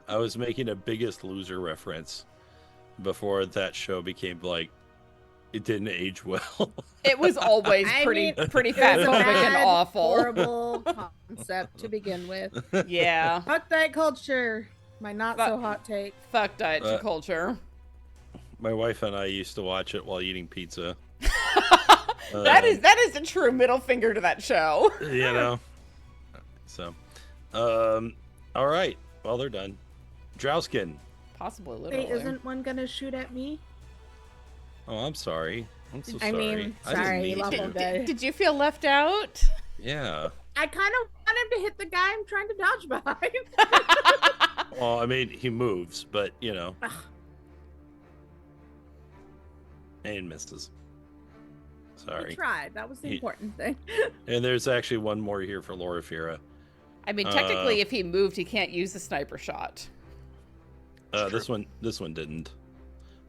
Speaker 2: I was making a Biggest Loser reference before that show became like it didn't age well.
Speaker 1: It was always
Speaker 3: I
Speaker 1: pretty
Speaker 3: mean,
Speaker 1: pretty
Speaker 3: It was a
Speaker 1: fatphobic and
Speaker 3: bad,
Speaker 1: awful.
Speaker 3: horrible concept to begin with.
Speaker 1: Yeah.
Speaker 3: Fuck that culture. My not so hot take.
Speaker 1: Fuck diet
Speaker 2: Uh,
Speaker 1: culture.
Speaker 2: My wife and I used to watch it while eating pizza.
Speaker 1: That is a true middle finger to that show.
Speaker 2: You know. So, all right. Well, they're done. Drausken.
Speaker 1: Possibly literally.
Speaker 3: Wait, isn't one gonna shoot at me?
Speaker 2: Oh, I'm sorry. I'm so
Speaker 3: I
Speaker 2: sorry.
Speaker 3: mean,
Speaker 2: I didn't
Speaker 3: sorry,
Speaker 2: mean
Speaker 3: love
Speaker 2: to.
Speaker 3: him.
Speaker 1: Did you feel left out?
Speaker 2: Yeah.
Speaker 3: I kind of want him to hit the guy I'm trying to dodge behind.
Speaker 2: Well, I mean, he moves, but you know.
Speaker 3: Ugh.
Speaker 2: And misses.
Speaker 3: I
Speaker 2: Sorry.
Speaker 3: tried. That was the
Speaker 2: He-
Speaker 3: important thing.
Speaker 2: And there's actually one more here for Loraphyra.
Speaker 1: I mean, technically, if he moved, he can't use the sniper shot.
Speaker 2: This one didn't.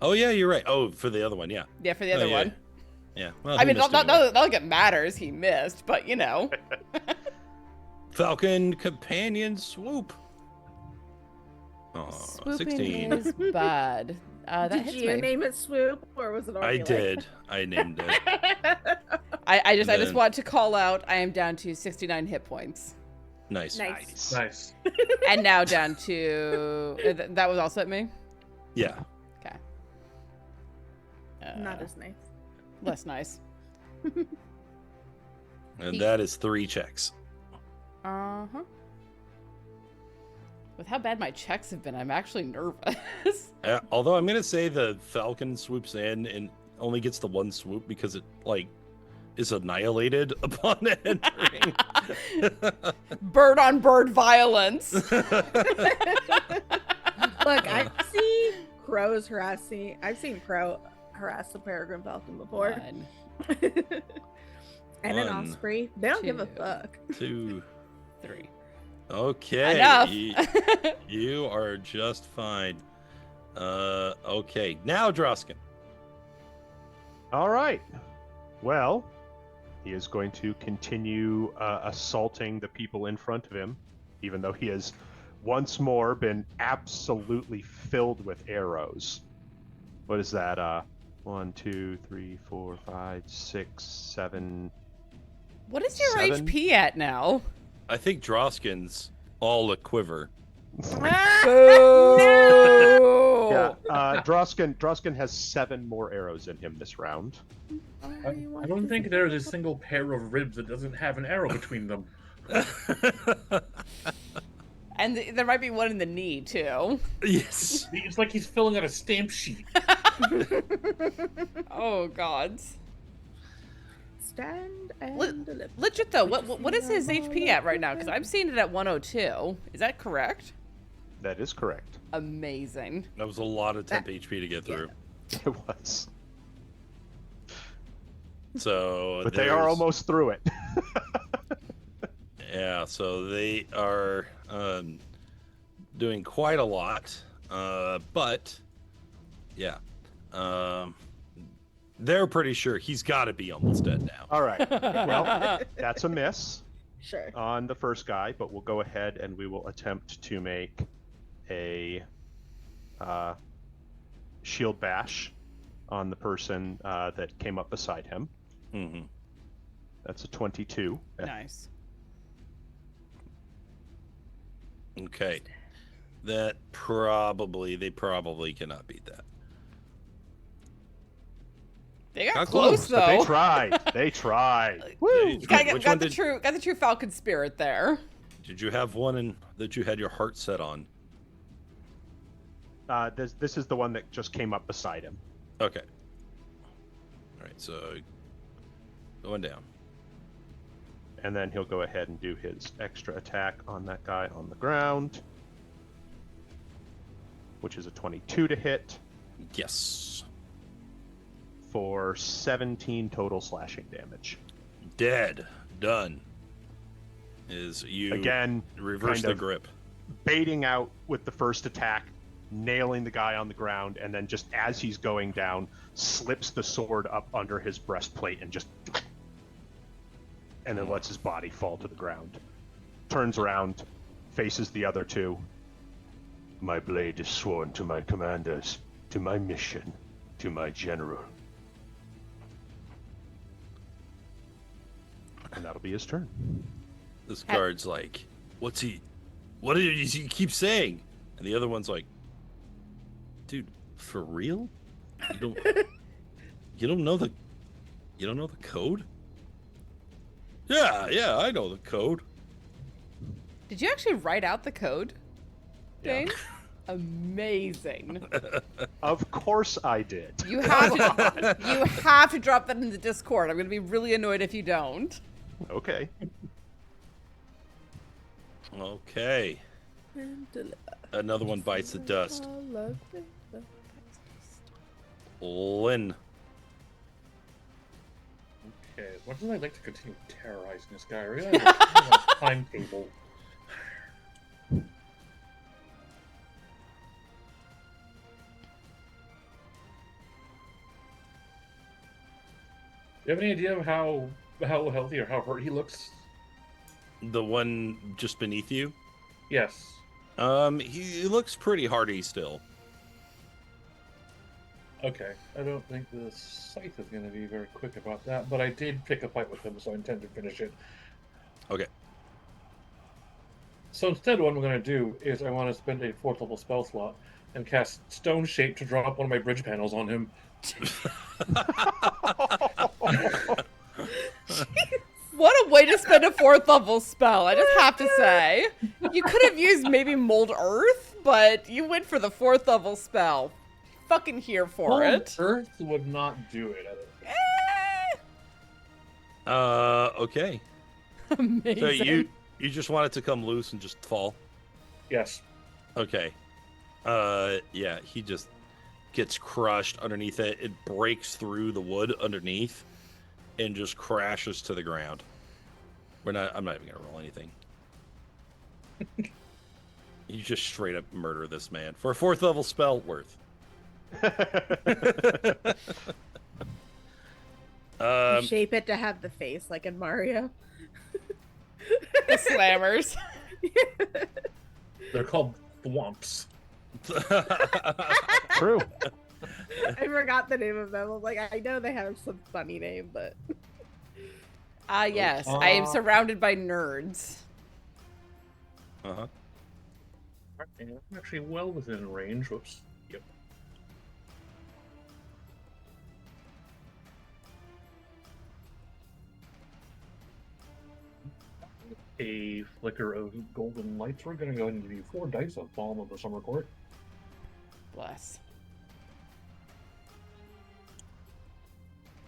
Speaker 2: Oh yeah, you're right. Oh, for the other one, yeah.
Speaker 1: Yeah, for the other
Speaker 2: yeah.
Speaker 1: one.
Speaker 2: Yeah. Well,
Speaker 1: I
Speaker 2: he
Speaker 1: mean,
Speaker 2: missed
Speaker 1: not
Speaker 2: anyway.
Speaker 1: like it matters. He missed, but you know.
Speaker 2: Falcon companion swoop. Oh,
Speaker 1: Swooping
Speaker 2: 16.
Speaker 1: is bad. That
Speaker 3: Did
Speaker 1: hits
Speaker 3: you
Speaker 1: me.
Speaker 3: name it Swoop, or was it
Speaker 2: I
Speaker 3: already like
Speaker 2: did. I named it.
Speaker 1: I just
Speaker 2: then-
Speaker 1: want to call out. I am down to 69 hit points,
Speaker 2: Nice.
Speaker 3: Nice.
Speaker 4: Nice.
Speaker 1: and now down to that was also at me.
Speaker 2: Yeah.
Speaker 1: Okay.
Speaker 3: Not as nice.
Speaker 1: Less nice.
Speaker 2: And that is 3 checks.
Speaker 1: Uh huh. With how bad my checks have been, I'm actually nervous.
Speaker 2: Although I'm gonna say the Falcon swoops in and only gets the 1 swoop because it like is annihilated upon entering.
Speaker 1: Bird on bird violence.
Speaker 3: Look, I've seen crows harassing. I've seen crow harass the peregrine falcon before,
Speaker 1: 1,
Speaker 3: and an
Speaker 2: 1,
Speaker 3: osprey. They don't give a
Speaker 1: 2.
Speaker 3: fuck.
Speaker 2: 2.
Speaker 1: 3.
Speaker 2: Okay.
Speaker 1: Enough.
Speaker 2: You are just fine. Okay. Now Drausken.
Speaker 5: All right. Well, he is going to continue assaulting the people in front of him, even though he has once more been absolutely filled with arrows. What is that? 1, 2, 3, 4, 5, 6, 7.
Speaker 1: What is your
Speaker 5: 7?
Speaker 1: HP at now?
Speaker 2: I think Drausken's all a quiver.
Speaker 1: Boo!
Speaker 5: Yeah, Drausken has 7 more arrows in him this round.
Speaker 4: I don't think there is a single pair of ribs that doesn't have an arrow between them.
Speaker 1: And there might be one in the knee too.
Speaker 2: Yes.
Speaker 4: It's like he's filling out a stamp sheet.
Speaker 1: Oh God.
Speaker 3: stand and deliver.
Speaker 1: Legit though, what is his HP at right now? Because I'm seeing it at 102. Is that correct?
Speaker 5: That is correct.
Speaker 1: Amazing.
Speaker 2: That was a lot of temp HP to get through.
Speaker 5: It was.
Speaker 2: So,
Speaker 5: But they are almost through it.
Speaker 2: Yeah, so they are doing quite a lot, but yeah, they're pretty sure he's got to be almost dead now.
Speaker 5: All right. Well, that's a miss
Speaker 3: Sure.
Speaker 5: on the first guy, but we'll go ahead and we will attempt to make a shield bash on the person that came up beside him.
Speaker 2: Mm-hmm.
Speaker 5: That's a 22.
Speaker 1: Nice.
Speaker 2: Okay, they probably cannot beat that.
Speaker 1: They got
Speaker 2: Not
Speaker 1: close,
Speaker 2: close,
Speaker 1: though.
Speaker 5: But they tried. They tried. Woo!
Speaker 1: Got the true Falcon spirit there.
Speaker 2: Did you have one that you had your heart set on?
Speaker 5: This is the one that just came up beside him.
Speaker 2: Okay. All right, so going down.
Speaker 5: And then he'll go ahead and do his extra attack on that guy on the ground, which is a 22 to hit
Speaker 2: Yes.
Speaker 5: for 17 total slashing damage.
Speaker 2: Dead. Done. Is you
Speaker 5: Again,
Speaker 2: reverse
Speaker 5: kind
Speaker 2: the
Speaker 5: of
Speaker 2: grip.
Speaker 5: baiting out with the first attack, nailing the guy on the ground, and then just as he's going down, slips the sword up under his breastplate and just... and then lets his body fall to the ground. Turns around, faces the other two. My blade is sworn to my commanders, to my mission, to my general. And that'll be his turn.
Speaker 2: This guard's like, what did he keep saying? And the other one's like, dude, for real? You don't know the code? Yeah, I know the code.
Speaker 1: Did you actually write out the code,
Speaker 5: Yeah.
Speaker 1: Dane? Amazing.
Speaker 5: Of course I did.
Speaker 1: You have to drop that in the Discord. I'm going to be really annoyed if you don't.
Speaker 5: Okay.
Speaker 2: Okay. Another one bites the dust. Lynn.
Speaker 4: Okay, as much as I'd like to continue terrorizing this guy, I really have a timetable. Do you have any idea of how healthy or how hurt he looks?
Speaker 2: The one just beneath you?
Speaker 4: Yes.
Speaker 2: He looks pretty hardy still.
Speaker 4: Okay, I don't think the scythe is going to be very quick about that, but I did pick a fight with him, so I intend to finish it.
Speaker 2: Okay.
Speaker 4: So instead, what I'm going to do is I want to spend a 4th level spell slot and cast Stone Shape to drop one of my bridge panels on him.
Speaker 1: What a way to spend a 4th level spell, I just have to say. You could have used maybe Mold Earth, but you went for the 4th level spell. Fucking here for it.
Speaker 4: Earth would not do it, I don't think.
Speaker 2: Okay.
Speaker 1: Amazing.
Speaker 2: So you just want it to come loose and just fall?
Speaker 4: Yes.
Speaker 2: Okay. Yeah, he just gets crushed underneath it. It breaks through the wood underneath and just crashes to the ground. I'm not even gonna roll anything. You just straight up murder this man for a 4th level spell worth.
Speaker 3: Shape it to have the face like in Mario.
Speaker 1: The slammers.
Speaker 4: They're called thwomps.
Speaker 5: True.
Speaker 3: I forgot the name of them. I'm like, I know they have some funny name, but
Speaker 1: Yes, I am surrounded by nerds.
Speaker 2: Uh-huh.
Speaker 4: I'm actually well within range. Whoops. Yep. A flicker of golden lights. We're going to go ahead and give you 4 dice of Balm of the Summer Court.
Speaker 1: Bless.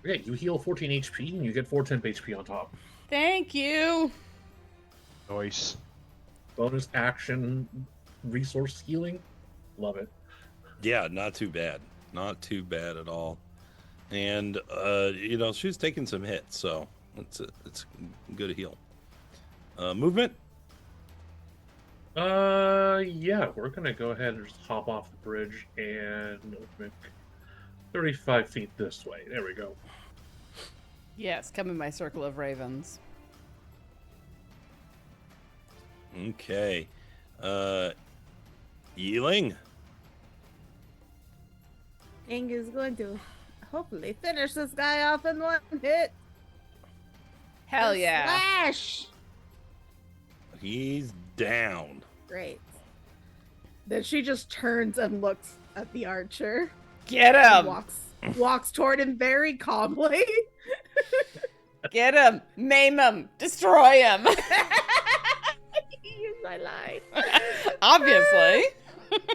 Speaker 4: Okay, you heal 14 HP and you get 4 temp HP on top.
Speaker 1: Thank you.
Speaker 5: Nice.
Speaker 4: Bonus action resource healing. Love it.
Speaker 2: Yeah, not too bad. Not too bad at all. And she's taking some hits, so it's good to heal. Movement.
Speaker 4: Yeah, we're gonna go ahead and just hop off the bridge and make 35 feet this way. There we go.
Speaker 1: Yes, come in my circle of ravens.
Speaker 2: Okay. Yi-Ling.
Speaker 3: Ing is going to hopefully finish this guy off in one hit.
Speaker 1: Hell yeah.
Speaker 3: Slash!
Speaker 2: He's down.
Speaker 3: Great. Then she just turns and looks at the archer.
Speaker 1: Get
Speaker 3: And
Speaker 1: him.
Speaker 3: walks toward him very calmly.
Speaker 1: Get him. Maim him. Destroy him.
Speaker 3: Use my line.
Speaker 1: Obviously.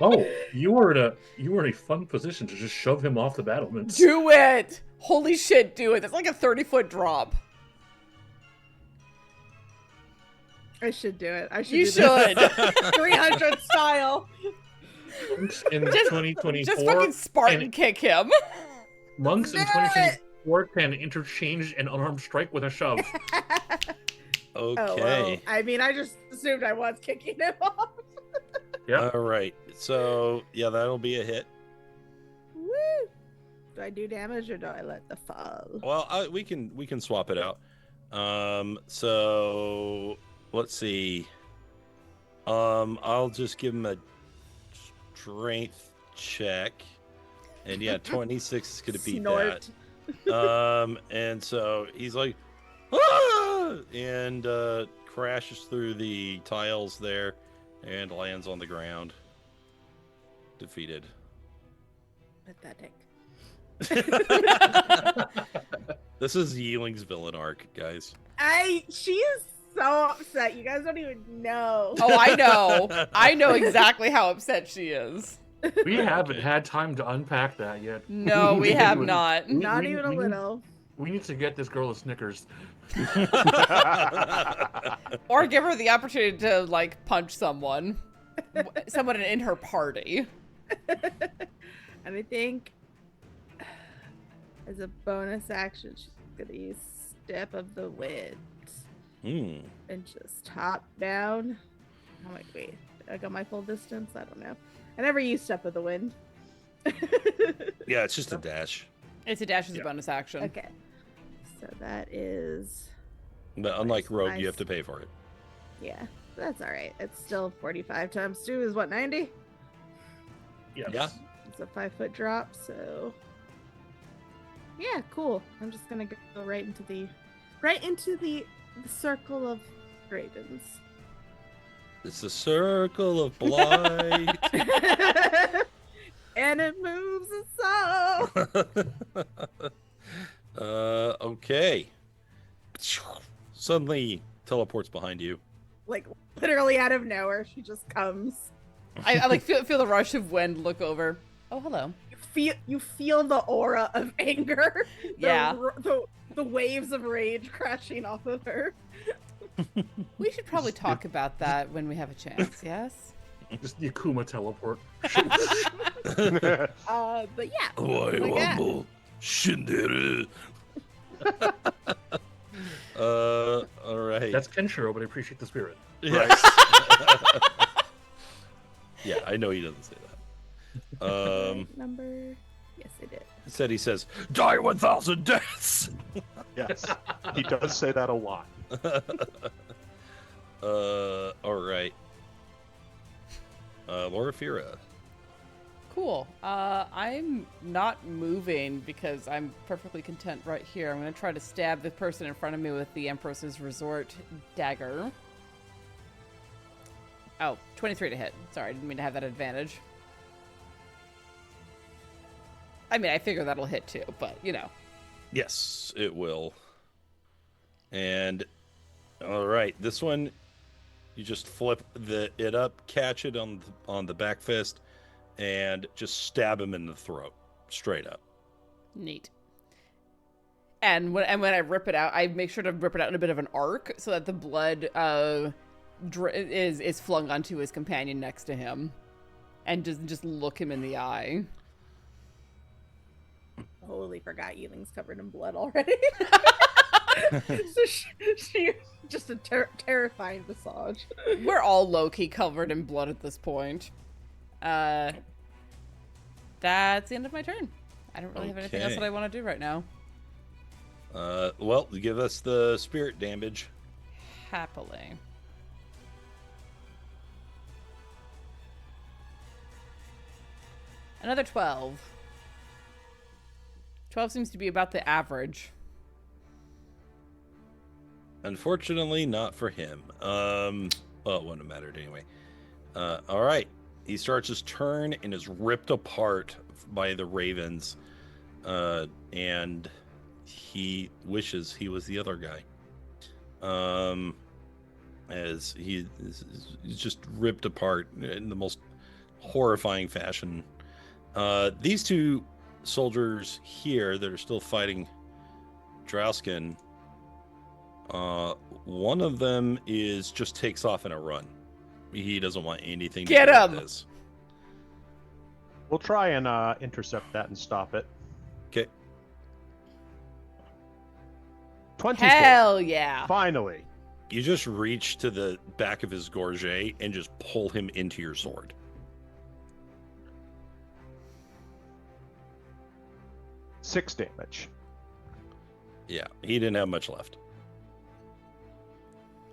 Speaker 4: Oh, you were in a fun position to just shove him off the battlements.
Speaker 1: Do it. Holy shit, do it. That's like a 30-foot drop.
Speaker 3: I should do it. I should.
Speaker 1: You
Speaker 3: do
Speaker 1: should.
Speaker 3: this 300 style.
Speaker 4: In
Speaker 1: Just
Speaker 4: 2024,
Speaker 1: Just fucking Spartan kick him.
Speaker 4: monks in
Speaker 3: Do it.
Speaker 4: 2024 can interchange an unarmed strike with a shove.
Speaker 2: Okay.
Speaker 3: Oh, well, I mean, I just assumed I was kicking him off.
Speaker 4: Yep.
Speaker 2: All right. So yeah, that'll be a hit.
Speaker 3: Woo! Do I do damage or do I let the fall?
Speaker 2: Well, we can swap it out. So let's see. I'll just give him a strength check, and yeah, 26 is gonna beat
Speaker 3: Snort.
Speaker 2: that. And so he's like, ah! And crashes through the tiles there, and lands on the ground. Defeated.
Speaker 3: Pathetic.
Speaker 2: This is Yi-Ling's villain arc, guys.
Speaker 3: She is so upset. You guys don't even know.
Speaker 1: Oh, I know. I know exactly how upset she is.
Speaker 4: We haven't had time to unpack that yet.
Speaker 1: No, we have not.
Speaker 3: Not even a little.
Speaker 4: We need to get this girl a Snickers.
Speaker 1: Or give her the opportunity to, like, punch someone. Someone in her party.
Speaker 3: And I think as a bonus action, she's gonna use Step of the Wind
Speaker 2: Hmm.
Speaker 3: and just hop down. I'm like, wait, I got my full distance? I don't know. I never use Step of the Wind.
Speaker 2: Yeah, it's just a dash.
Speaker 1: It's a dash as a bonus action.
Speaker 3: Okay. So that is,
Speaker 2: But unlike Rogue,
Speaker 3: Nice.
Speaker 2: you have to pay for it.
Speaker 3: yeah, that's all right. It's still 45 times 2 is what, 90?
Speaker 4: Yes.
Speaker 2: Yeah.
Speaker 3: It's a 5-foot drop, so yeah, cool. I'm just gonna go right into the circle of ravens.
Speaker 2: It's the circle of blight.
Speaker 3: And it moves us all.
Speaker 2: Okay. Suddenly teleports behind you.
Speaker 3: Like literally out of nowhere, she just comes.
Speaker 1: I like feel the rush of wind. Look over. Oh, hello.
Speaker 3: You feel the aura of anger.
Speaker 1: Yeah.
Speaker 3: The waves of rage crashing off of her.
Speaker 1: We should probably talk about that when we have a chance. Yes.
Speaker 4: Just the Akuma teleport.
Speaker 3: But yeah.
Speaker 2: Why,
Speaker 3: that.
Speaker 2: Wambo? Shindere. All right.
Speaker 4: That's Kenshiro, but I appreciate the spirit.
Speaker 2: Yes. Yeah, I know he doesn't say that.
Speaker 3: Number. Yes, I did.
Speaker 2: Instead, he says, "Die 1,000 deaths."
Speaker 5: Yes, he does say that a lot.
Speaker 2: All right. Loraphyra.
Speaker 1: Cool. I'm not moving because I'm perfectly content right here. I'm going to try to stab the person in front of me with the Empress's Resort dagger. Oh, 23 to hit. Sorry, I didn't mean to have that advantage. I mean, I figure that'll hit too, but, you know.
Speaker 2: Yes, it will. And all right, this one, you just flip it up, catch it on the back fist, and just stab him in the throat, straight up.
Speaker 1: Neat. And when I rip it out, I make sure to rip it out in a bit of an arc so that the blood is flung onto his companion next to him, and just look him in the eye.
Speaker 3: Totally forgot Yi-Ling's covered in blood already. So she just a terrifying massage.
Speaker 1: We're all low-key covered in blood at this point. That's the end of my turn. I don't really have anything else that I want to do right now.
Speaker 2: Well, give us the spirit damage.
Speaker 1: Happily. Another 12. 12 seems to be about the average.
Speaker 2: Unfortunately, not for him. Well, it wouldn't have mattered anyway. All right. He starts his turn and is ripped apart by the ravens. And he wishes he was the other guy. As he's just ripped apart in the most horrifying fashion. These two soldiers here that are still fighting Drausken, one of them just takes off in a run. He doesn't want anything to do with this.
Speaker 5: We'll try and intercept that and stop it.
Speaker 2: Okay.
Speaker 5: 24.
Speaker 1: Hell yeah.
Speaker 5: Finally.
Speaker 2: You just reach to the back of his gorget and just pull him into your sword.
Speaker 5: Six damage.
Speaker 2: Yeah, he didn't have much left.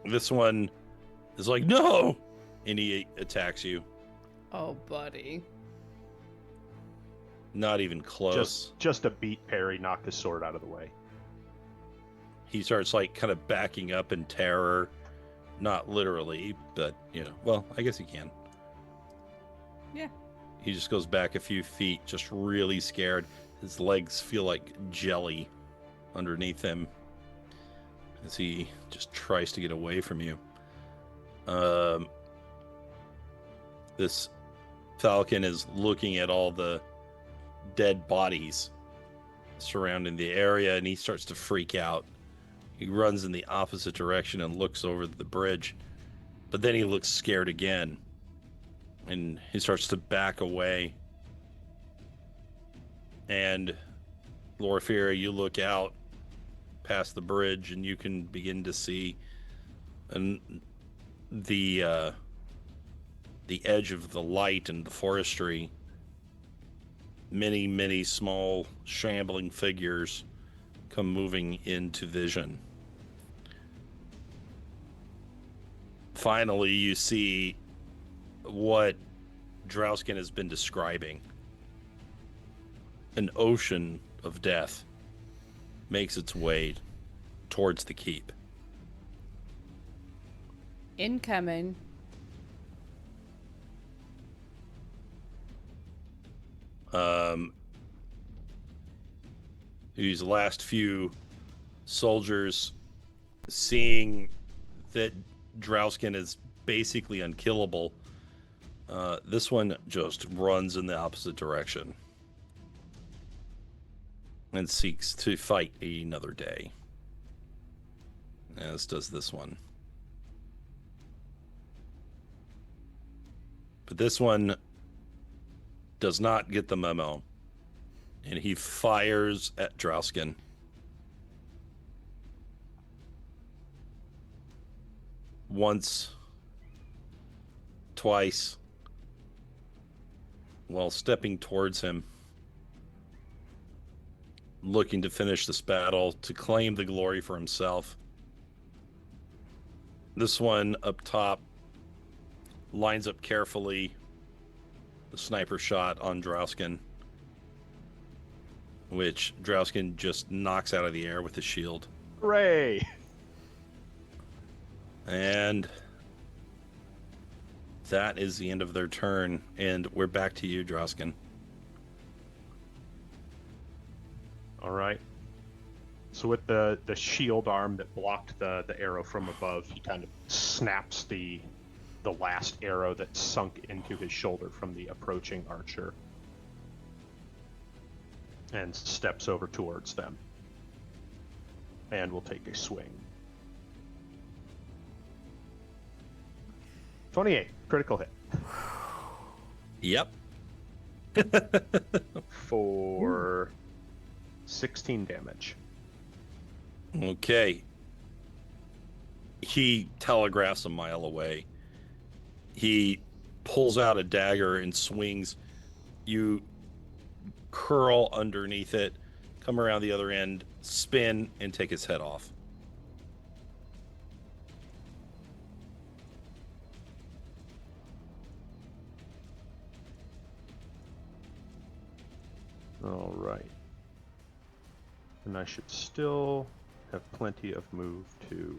Speaker 2: This one is like, no! And he attacks you.
Speaker 1: Oh, buddy.
Speaker 2: Not even close.
Speaker 5: Just a beat parry knocked his sword out of the way.
Speaker 2: He starts like kind of backing up in terror. Not literally, but well, I guess he can.
Speaker 1: Yeah.
Speaker 2: He just goes back a few feet, just really scared. His legs feel like jelly underneath him as he just tries to get away from you. This falcon is looking at all the dead bodies surrounding the area, and he starts to freak out. He runs in the opposite direction and looks over the bridge, but then he looks scared again, and he starts to back away. And Loraphyra, you look out past the bridge, and you can begin to see the edge of the light and the forestry. Many, many small, shambling figures come moving into vision. Finally, you see what Drausken has been describing. An ocean of death makes its way towards the keep.
Speaker 1: Incoming.
Speaker 2: These last few soldiers, seeing that Drausken is basically unkillable, this one just runs in the opposite direction and seeks to fight another day, as does this one. But this one does not get the memo, and he fires at Drausken. Once, twice, while stepping towards him, looking to finish this battle, to claim the glory for himself. This one up top lines up carefully, the sniper shot on Drausken, which Drausken just knocks out of the air with his shield.
Speaker 5: Hooray!
Speaker 2: And that is the end of their turn, and we're back to you, Drausken.
Speaker 5: All right. So with the shield arm that blocked the arrow from above, he kind of snaps the last arrow that sunk into his shoulder from the approaching archer and steps over towards them. and will take a swing. 28, critical hit.
Speaker 2: Yep.
Speaker 5: For 16 damage.
Speaker 2: Okay. He telegraphs a mile away. He pulls out a dagger and swings. You curl underneath it, come around the other end, spin, and take his head off.
Speaker 5: All right. And I should still have plenty of move to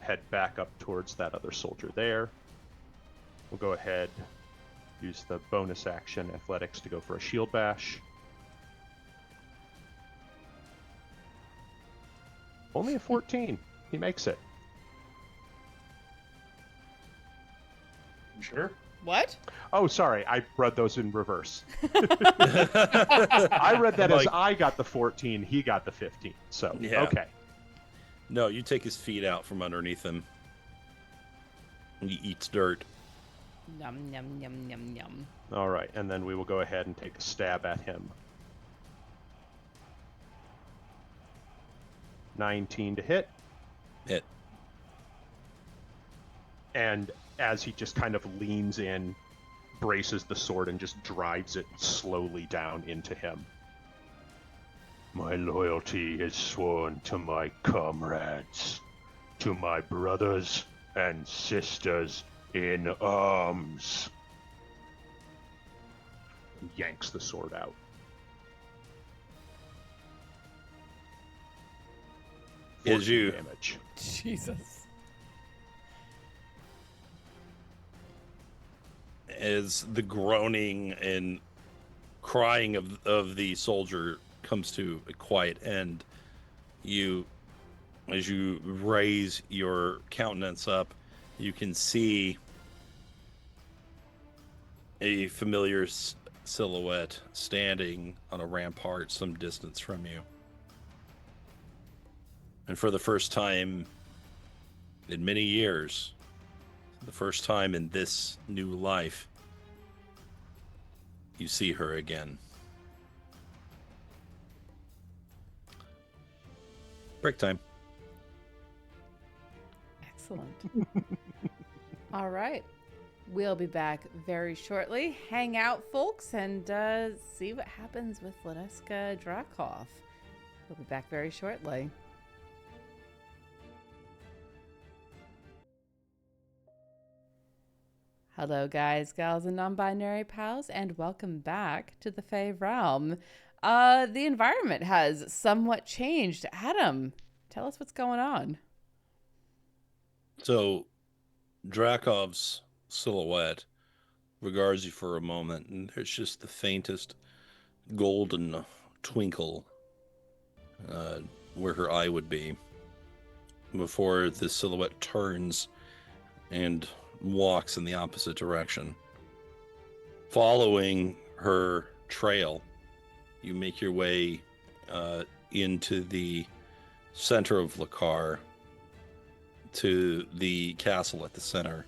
Speaker 5: head back up towards that other soldier there. We'll go ahead, use the bonus action athletics to go for a shield bash. Only a 14. He makes it.
Speaker 4: You sure?
Speaker 1: What?
Speaker 5: Oh, sorry. I read those in reverse. I read that as I got the 14, he got the 15. So,
Speaker 2: Yeah.
Speaker 5: okay.
Speaker 2: No, you take his feet out from underneath him. He eats dirt.
Speaker 1: Yum, yum, yum, yum, yum.
Speaker 5: All right. And then we will go ahead and take a stab at him. 19 to hit.
Speaker 2: Hit.
Speaker 5: And as he just kind of leans in, braces the sword, and just drives it slowly down into him. My loyalty is sworn to my comrades, to my brothers and sisters in arms. He yanks the sword out.
Speaker 2: As
Speaker 5: 14
Speaker 2: you
Speaker 5: damage.
Speaker 1: Jesus.
Speaker 2: as the groaning and crying of the soldier comes to a quiet end, as you raise your countenance up, you can see a familiar silhouette standing on a rampart some distance from you. And for the first time in many years, the first time in this new life, you see her again. Break time.
Speaker 1: Excellent. All right. We'll be back very shortly. Hang out, folks, and see what happens with Ledeska Drakov. We'll be back very shortly. Hello, guys, gals, and non-binary pals, and welcome back to the Fae Realm. The environment has somewhat changed. Adam, tell us what's going on.
Speaker 2: So, Drakov's silhouette regards you for a moment, and there's just the faintest golden twinkle where her eye would be before the silhouette turns and walks in the opposite direction. Following her trail, you make your way into the center of Lekar, to the castle at the center.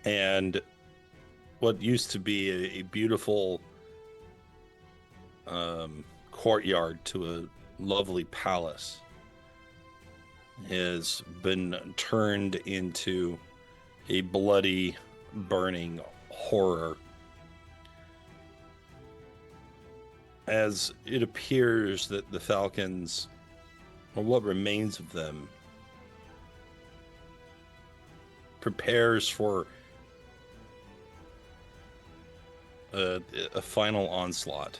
Speaker 2: And what used to be a beautiful courtyard to a lovely palace has been turned into a bloody, burning horror, as it appears that the Falcons, or what remains of them, prepares for a final onslaught.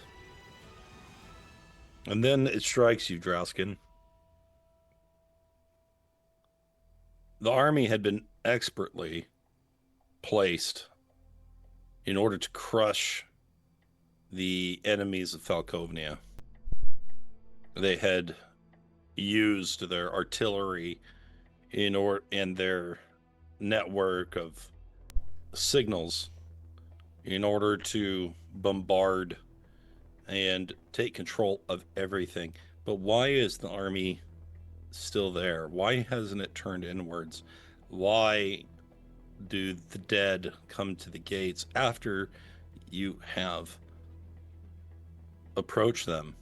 Speaker 2: And then it strikes you, Drausken. The army had been expertly placed in order to crush the enemies of Falkovnia. They had used their artillery and their network of signals in order to bombard and take control of everything. But why is the army still there? Why hasn't it turned inwards? Why do the dead come to the gates after you have approached them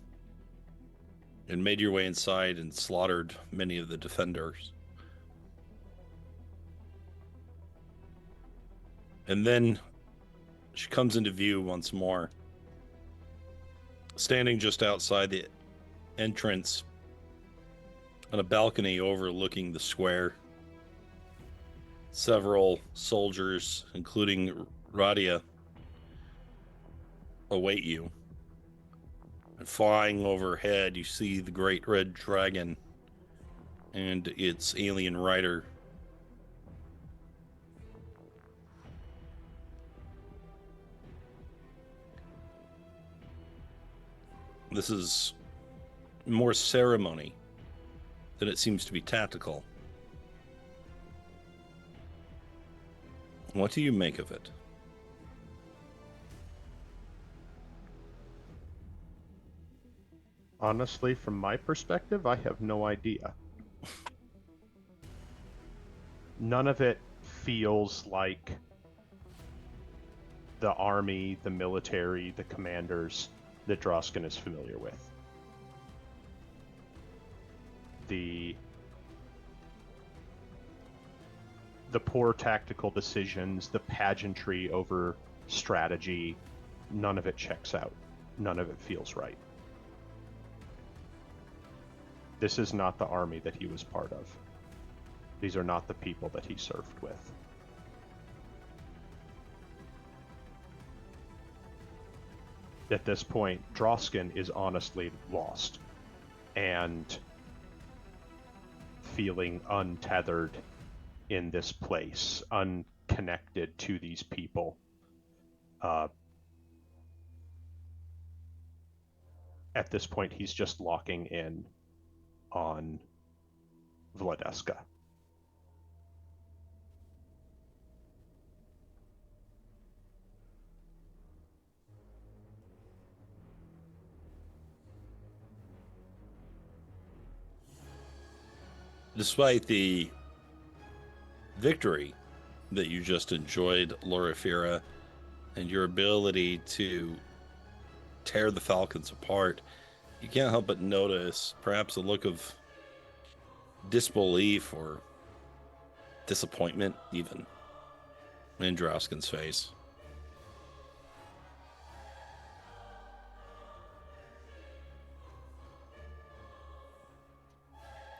Speaker 2: and made your way inside and slaughtered many of the defenders? And then she comes into view once more, standing just outside the entrance on a balcony overlooking the square. Several soldiers, including Radia, await you. And flying overhead, you see the great red dragon and its alien rider. This is more ceremony than it seems to be tactical. What do you make of it?
Speaker 5: Honestly, from my perspective, I have no idea. None of it feels like the army, the military, the commanders that Drausken is familiar with. The poor tactical decisions, the pageantry over strategy, none of it checks out. None of it feels right. This is not the army that he was part of. These are not the people that he served with. At this point, Drausken is honestly lost and feeling untethered in this place, unconnected to these people. At this point, he's just locking in on Vladeska.
Speaker 2: Despite the victory that you just enjoyed, Loraphyra, and your ability to tear the Falcons apart, you can't help but notice perhaps a look of disbelief or disappointment even in Drausken's face.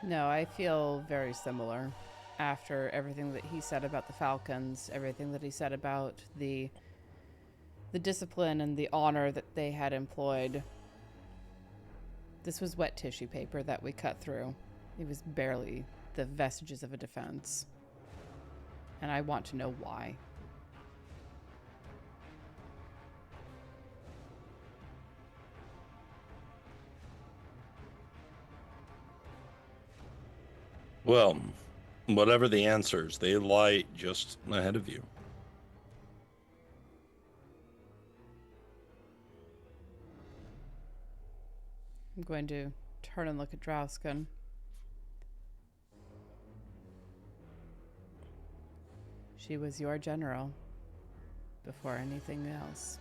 Speaker 1: No, I feel very similar after everything that he said about the Falcons, everything that he said about the discipline and the honor that they had employed. This was wet tissue paper that we cut through. It was barely the vestiges of a defense. And I want to know why.
Speaker 2: Well, whatever the answers, they lie just ahead of you.
Speaker 1: I'm going to turn and look at Drausken. She was your general before anything else.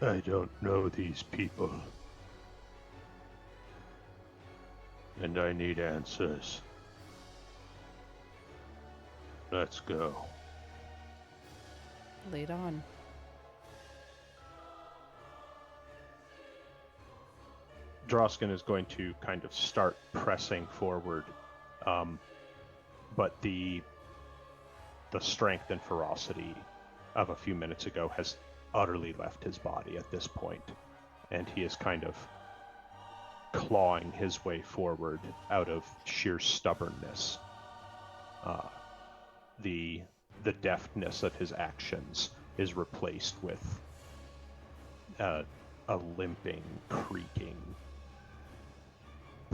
Speaker 5: I don't know these people. And I need answers. Let's go.
Speaker 1: Lead on.
Speaker 5: Drausken is going to kind of start pressing forward, but the strength and ferocity of a few minutes ago has utterly left his body at this point, and he is kind of clawing his way forward out of sheer stubbornness. The deftness of his actions is replaced with a limping, creaking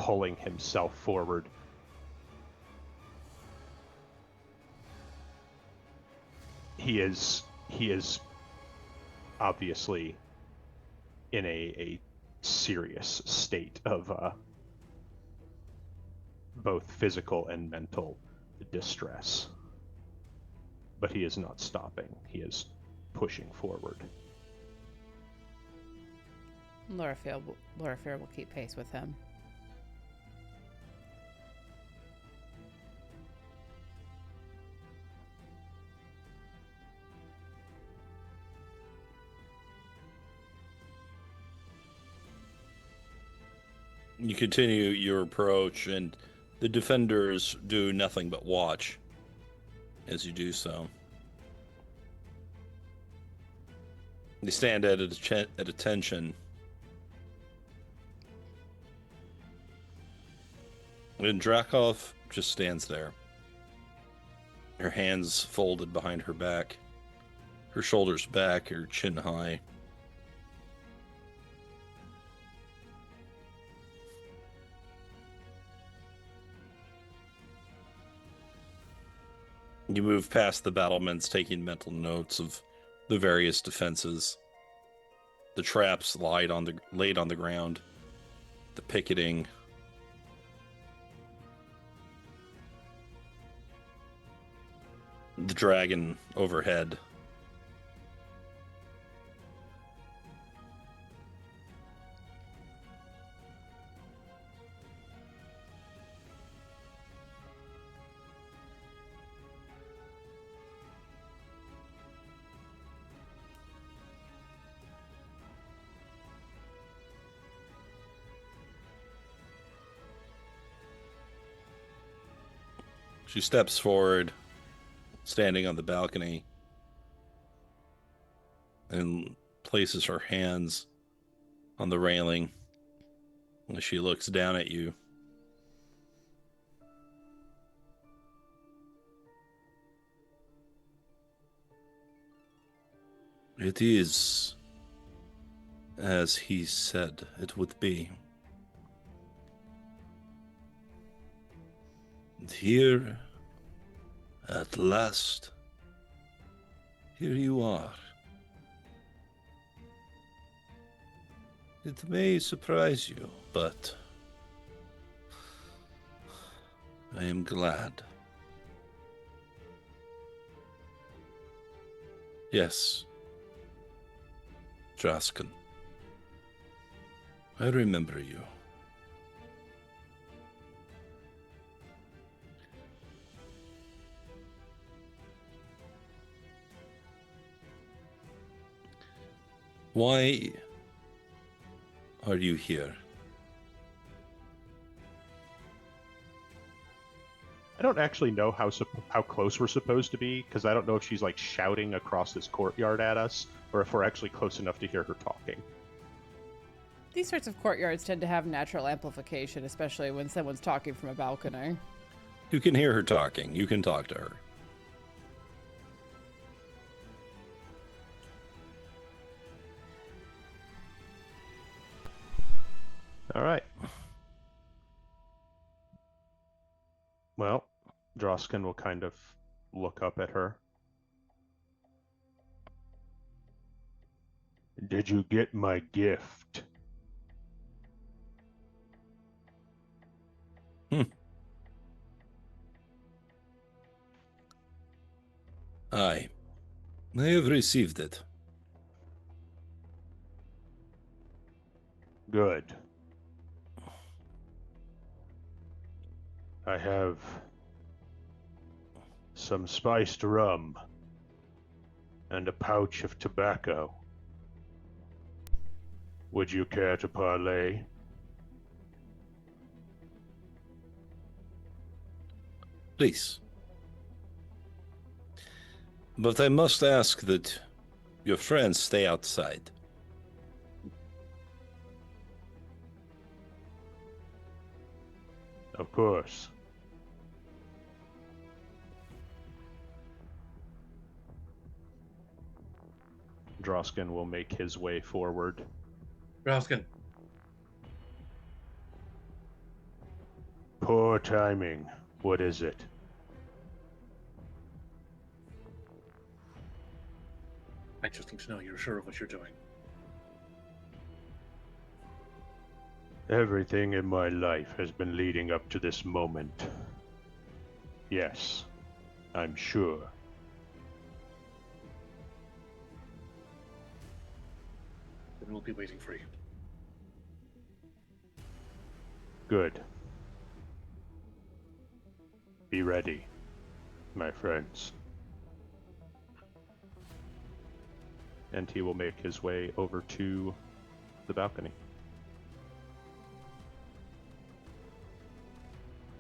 Speaker 5: pulling himself forward. He is obviously in a serious state of both physical and mental distress. But he is not stopping. He is pushing forward.
Speaker 1: Loraphyra will keep pace with him.
Speaker 2: You continue your approach, and the defenders do nothing but watch as you do so. They stand at attention. And Drakov just stands there. Her hands folded behind her back. Her shoulders back, her chin high. You move past the battlements, taking mental notes of the various defenses. The traps laid on the ground. The picketing. The dragon overhead. She steps forward, standing on the balcony, and places her hands on the railing as she looks down at you. It is as he said it would be. And here, at last, here you are. It may surprise you, but I am glad. Yes, Drausken, I remember you. Why are you here?
Speaker 5: I don't actually know how close we're supposed to be, because I don't know if she's like shouting across this courtyard at us, or if we're actually close enough to hear her talking.
Speaker 1: These sorts of courtyards tend to have natural amplification, especially when someone's talking from a balcony.
Speaker 2: You can hear her talking. You can talk to her.
Speaker 5: All right. Well, Drausken will kind of look up at her. Did you get my gift?
Speaker 2: Aye. I have received it.
Speaker 5: Good. I have some spiced rum and a pouch of tobacco. Would you care to parley?
Speaker 2: Please. But I must ask that your friends stay outside.
Speaker 5: Of course. Drausken will make his way forward.
Speaker 4: Drausken.
Speaker 5: Poor timing. What is it?
Speaker 4: I just need to know you're sure of what you're doing.
Speaker 5: Everything in my life has been leading up to this moment. Yes, I'm sure.
Speaker 4: Then we'll be waiting for you.
Speaker 5: Good. Be ready, my friends. And he will make his way over to the balcony.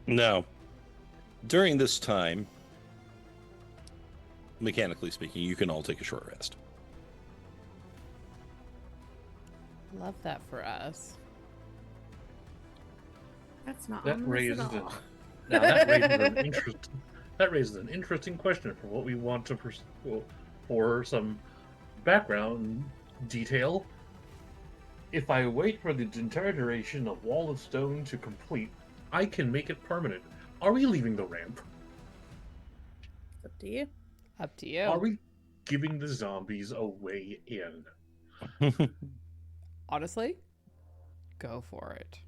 Speaker 2: Now, during this time, mechanically speaking, you can all take a short rest.
Speaker 1: Love that for us.
Speaker 3: That's not
Speaker 4: That
Speaker 3: ominous
Speaker 4: raises
Speaker 3: at
Speaker 4: an,
Speaker 3: all.
Speaker 4: now that raises an that raises an interesting question for what we want to for some background detail. If I wait for the entire duration of Wall of Stone to complete, I can make it permanent. Are we leaving the ramp?
Speaker 3: It's up to you.
Speaker 1: Up to you.
Speaker 4: Are we giving the zombies a way in?
Speaker 1: Honestly, go for it.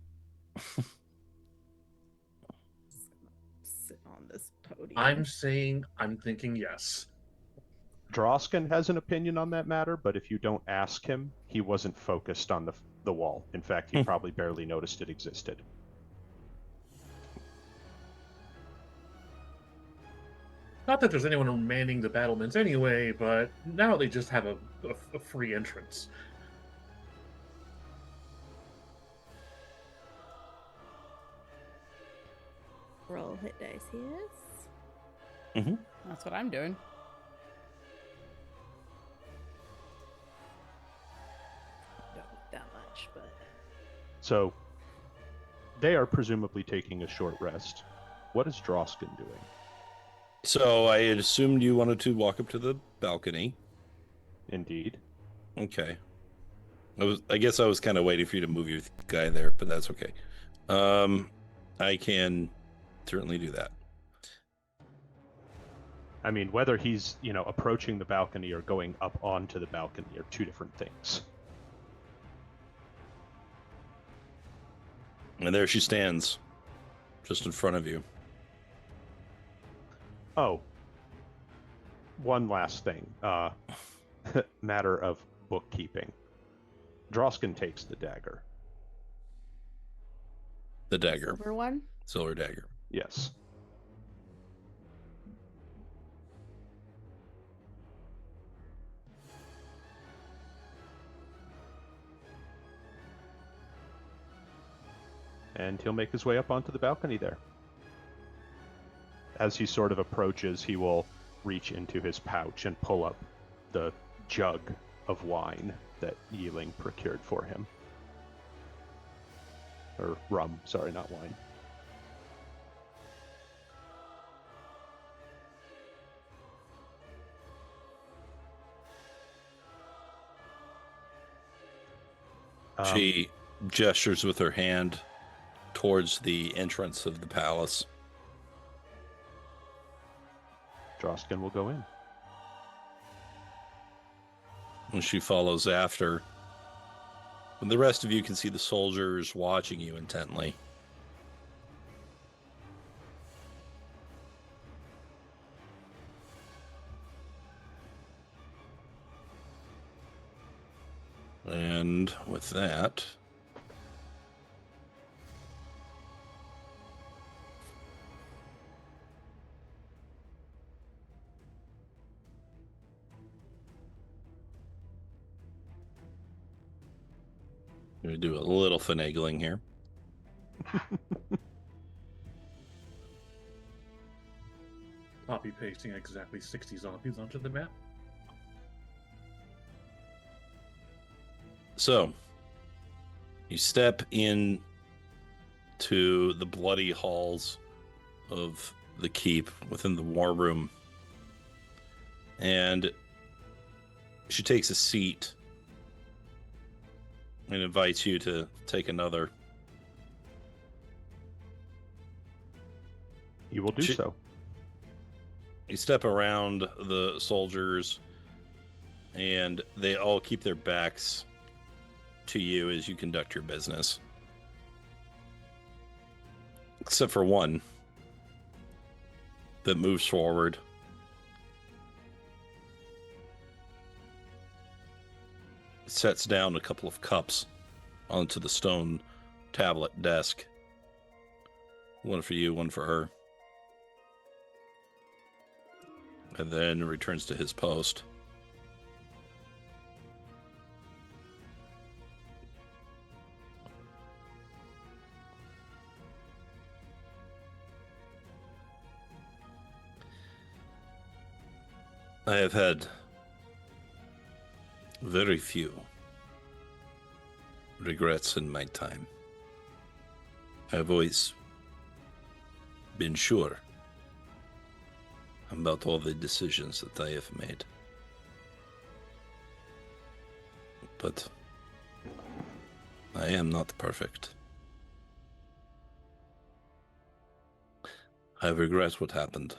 Speaker 3: Sit on this podium.
Speaker 4: I'm thinking yes.
Speaker 5: Drausken has an opinion on that matter, but if you don't ask him, he wasn't focused on the wall. In fact, he probably barely noticed it existed.
Speaker 4: Not that there's anyone manning the battlements anyway, but now they just have a free entrance.
Speaker 3: Roll hit dice, yes.
Speaker 1: That's what I'm doing.
Speaker 3: Don't look that much, but
Speaker 5: So, they are presumably taking a short rest. What is Drausken doing?
Speaker 2: So I had assumed you wanted to walk up to the balcony.
Speaker 5: Indeed.
Speaker 2: Okay. I guess I was kind of waiting for you to move your guy there, but that's okay. I can certainly do that.
Speaker 5: I mean, whether he's, approaching the balcony or going up onto the balcony are two different things.
Speaker 2: And there she stands, just in front of you.
Speaker 5: Oh, one last thing. Matter of bookkeeping. Drausken takes the dagger.
Speaker 2: The dagger.
Speaker 3: silver one.
Speaker 2: Silver dagger.
Speaker 5: Yes. And he'll make his way up onto the balcony there. As he sort of approaches, he will reach into his pouch and pull up the jug of wine that Yi-Ling procured for him. Or rum, sorry, not wine.
Speaker 2: She gestures with her hand towards the entrance of the palace.
Speaker 5: Drausken will go in.
Speaker 2: And she follows after. And the rest of you can see the soldiers watching you intently. And with that, I'm going to do a little finagling here.
Speaker 4: Copy pasting exactly 60 zombies onto the map.
Speaker 2: So, you step in to the bloody halls of the keep within the war room, and she takes a seat and invites you to take another.
Speaker 5: You will do so.
Speaker 2: You step around the soldiers, and they all keep their backs to you as you conduct your business. Except for one that moves forward. Sets down a couple of cups onto the stone tablet desk. One for you, one for her. And then returns to his post. I have had very few regrets in my time. I've always been sure about all the decisions that I have made. But I am not perfect. I regret what happened.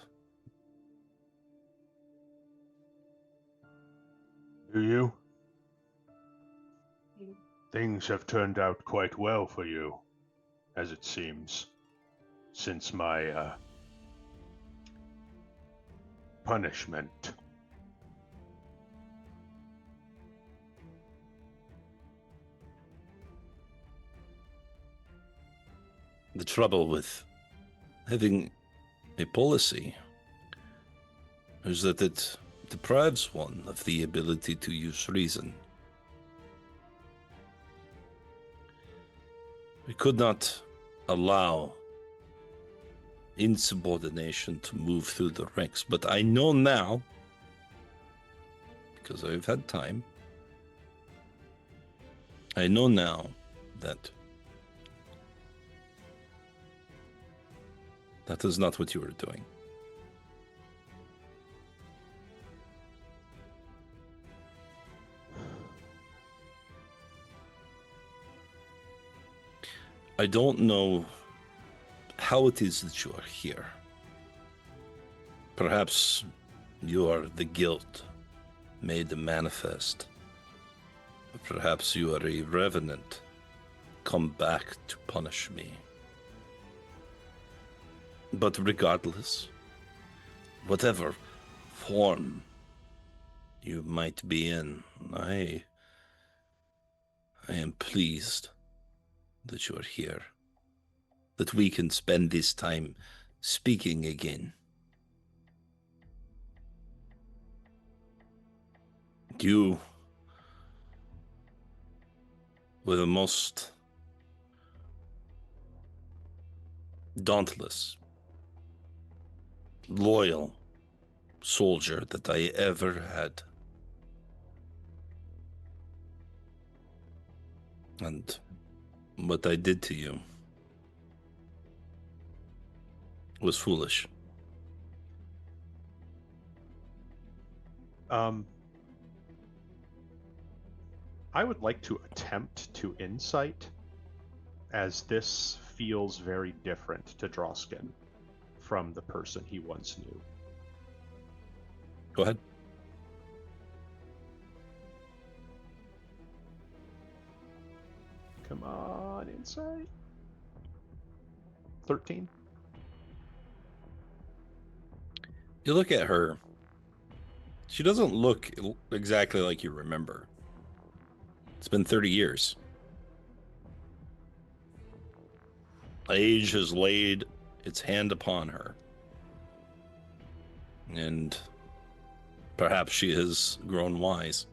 Speaker 5: Do you? Things have turned out quite well for you, as it seems, since my punishment.
Speaker 2: The trouble with having a policy is that it deprives one of the ability to use reason. We could not allow insubordination to move through the ranks, but I know now, because I've had time, I know now that that is not what you were doing. I don't know how it is that you are here. Perhaps you are the guilt made manifest. Perhaps you are a revenant come back to punish me. But regardless, whatever form you might be in, I am pleased that you are here, that we can spend this time speaking again. You were the most dauntless, loyal soldier that I ever had. And what I did to you was foolish.
Speaker 5: I would like to attempt to insight, as this feels very different to Drausken from the person he once knew.
Speaker 2: Go ahead.
Speaker 5: Come on, insight. 13.
Speaker 2: You look at her. She doesn't look exactly like you remember. It's been 30 years. Age has laid its hand upon her. And perhaps she has grown wise.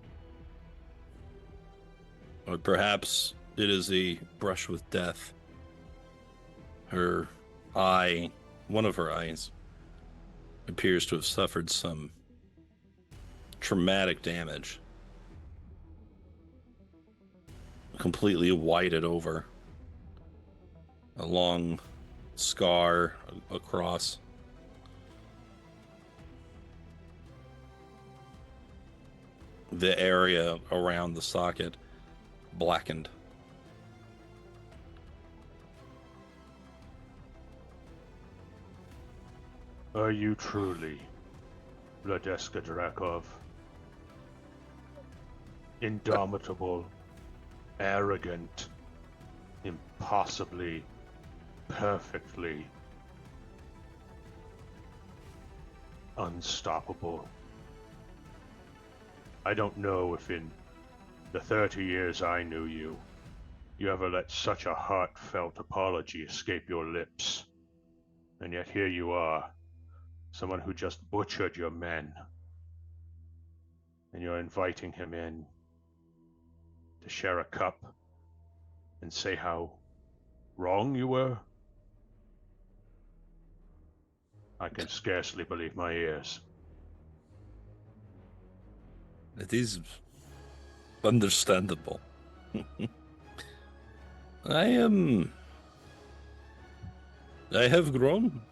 Speaker 2: Or perhaps it is a brush with death. Her eye, one of her eyes, appears to have suffered some traumatic damage. Completely whited over. A long scar across. The area around the socket blackened.
Speaker 5: Are you truly Vladeska Drakov? Indomitable, arrogant, impossibly, perfectly unstoppable. I don't know if in the 30 years I knew you, you ever let such a heartfelt apology escape your lips. And yet here you are, someone who just butchered your men. And you're inviting him in to share a cup and say how wrong you were? I can scarcely believe my ears.
Speaker 2: It is understandable. I have grown.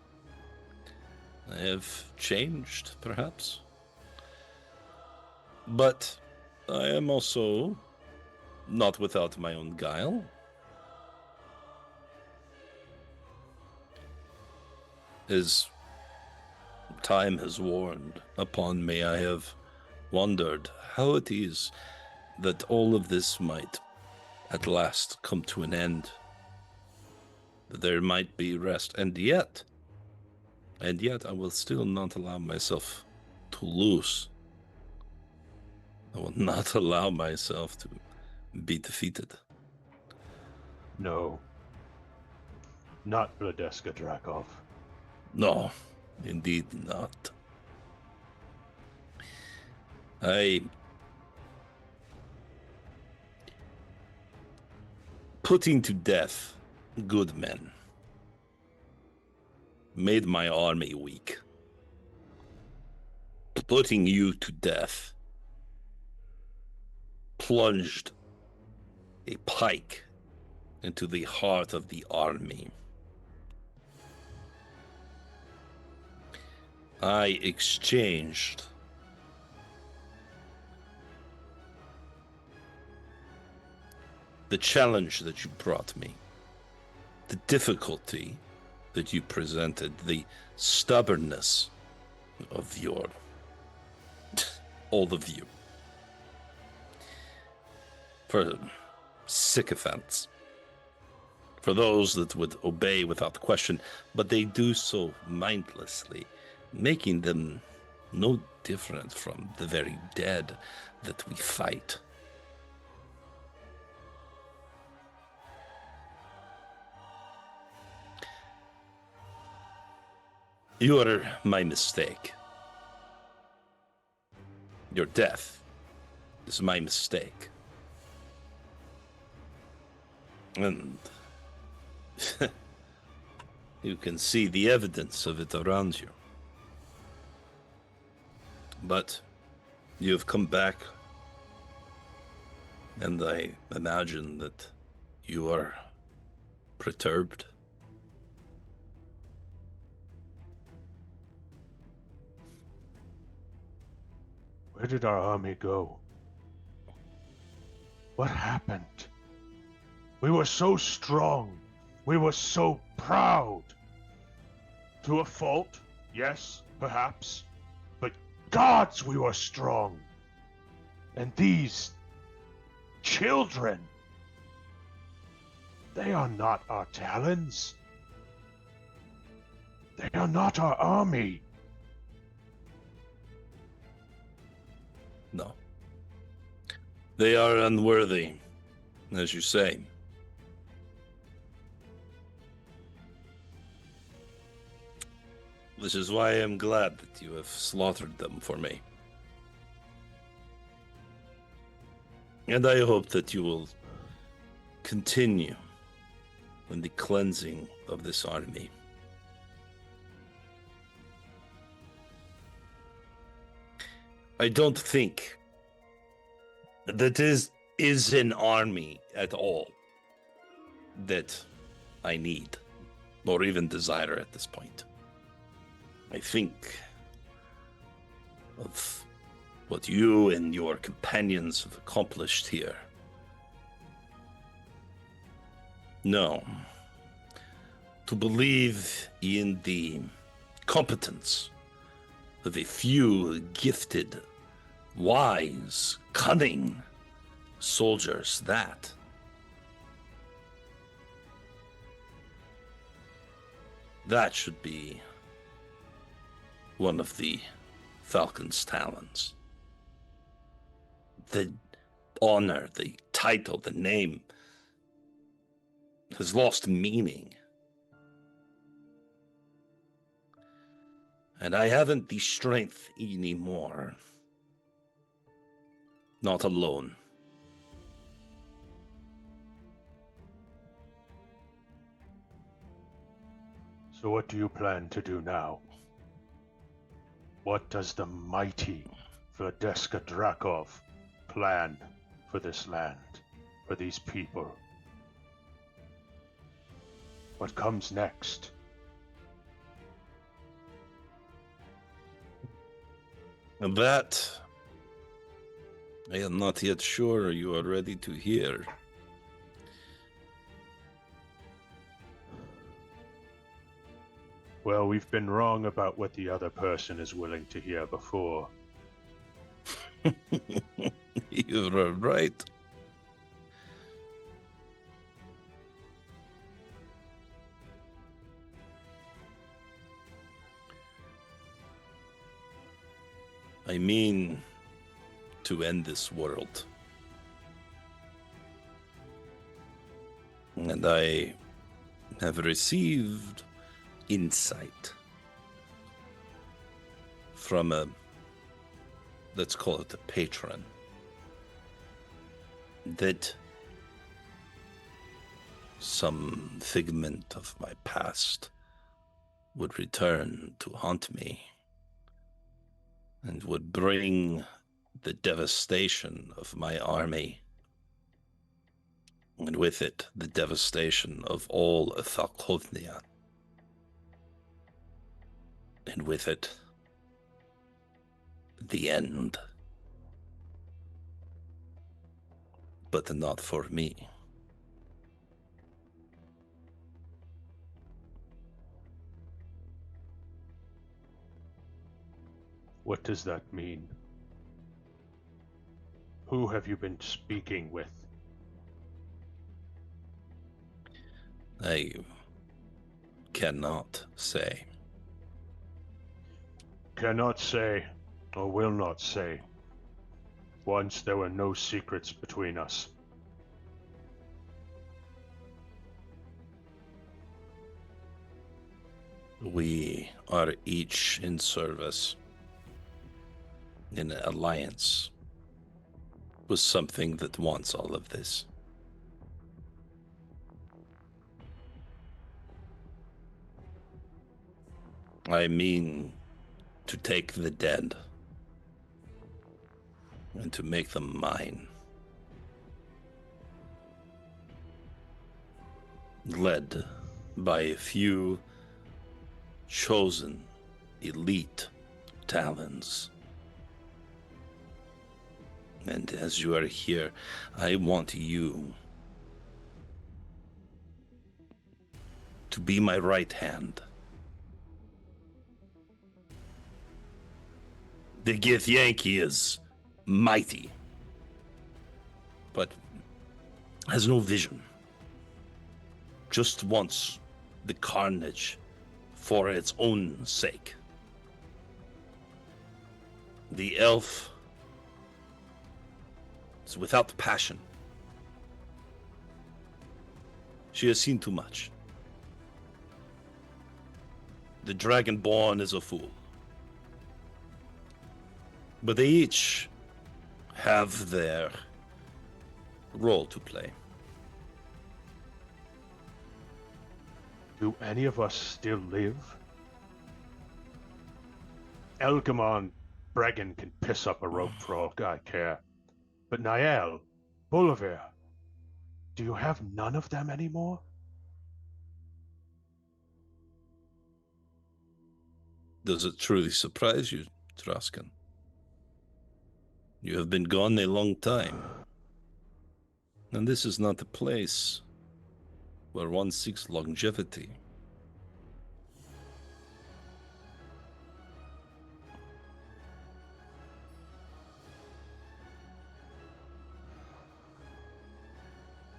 Speaker 2: I have changed, perhaps. But I am also not without my own guile. As time has worn upon me, I have wondered how it is that all of this might at last come to an end. That there might be rest, and yet I will still not allow myself to lose. I will not allow myself to be defeated.
Speaker 5: No. Not Vladeska Drakov.
Speaker 2: No, indeed not. Putting to death good men made my army weak. Putting you to death plunged a pike into the heart of the army. I exchanged the challenge that you brought me, the difficulty that you presented, the stubbornness of all of you, for sycophants, for those that would obey without question, but they do so mindlessly, making them no different from the very dead that we fight. You are my mistake. Your death is my mistake. And you can see the evidence of it around you. But you have come back, and I imagine that you are perturbed.
Speaker 5: Where did our army go? What happened? We were so strong. We were so proud. To a fault, yes, perhaps. But gods, we were strong. And these children, they are not our talons. They are not our army.
Speaker 2: No. They are unworthy, as you say. This is why I am glad that you have slaughtered them for me. And I hope that you will continue in the cleansing of this army. I don't think that is an army at all that I need or even desire at this point. I think of what you and your companions have accomplished here. No. To believe in the competence of a few gifted, wise, cunning soldiers. That should be one of the Falcon's talents. The honor, the title, the name has lost meaning. And I haven't the strength anymore. Not alone.
Speaker 5: So what do you plan to do now? What does the mighty Vladeska Drakov plan for this land, for these people? What comes next?
Speaker 2: That I am not yet sure you are ready to hear.
Speaker 5: Well, we've been wrong about what the other person is willing to hear before.
Speaker 2: You are right. I mean to end this world. And I have received insight from let's call it a patron, that some figment of my past would return to haunt me and would bring the devastation of my army, and with it the devastation of all of Falkovnia, and with it the end. But not for me.
Speaker 5: What does that mean? Who have you been speaking with?
Speaker 2: I cannot say.
Speaker 5: Cannot say, or will not say. Once there were no secrets between us.
Speaker 2: We are each in service, in an alliance with something that wants all of this. I mean to take the dead and to make them mine. Led by a few chosen elite talents. And as you are here, I want you to be my right hand. The Githyanki is mighty, but has no vision. Just wants the carnage for its own sake. The elf is without passion. She has seen too much. The Dragonborn is a fool. But they each have their role to play.
Speaker 5: Do any of us still live? Elgamon Bregan can piss up a rope for all I care. But Niall, Bolivar, do you have none of them anymore?
Speaker 2: Does it truly surprise you, Drausken? You have been gone a long time. And this is not a place where one seeks longevity.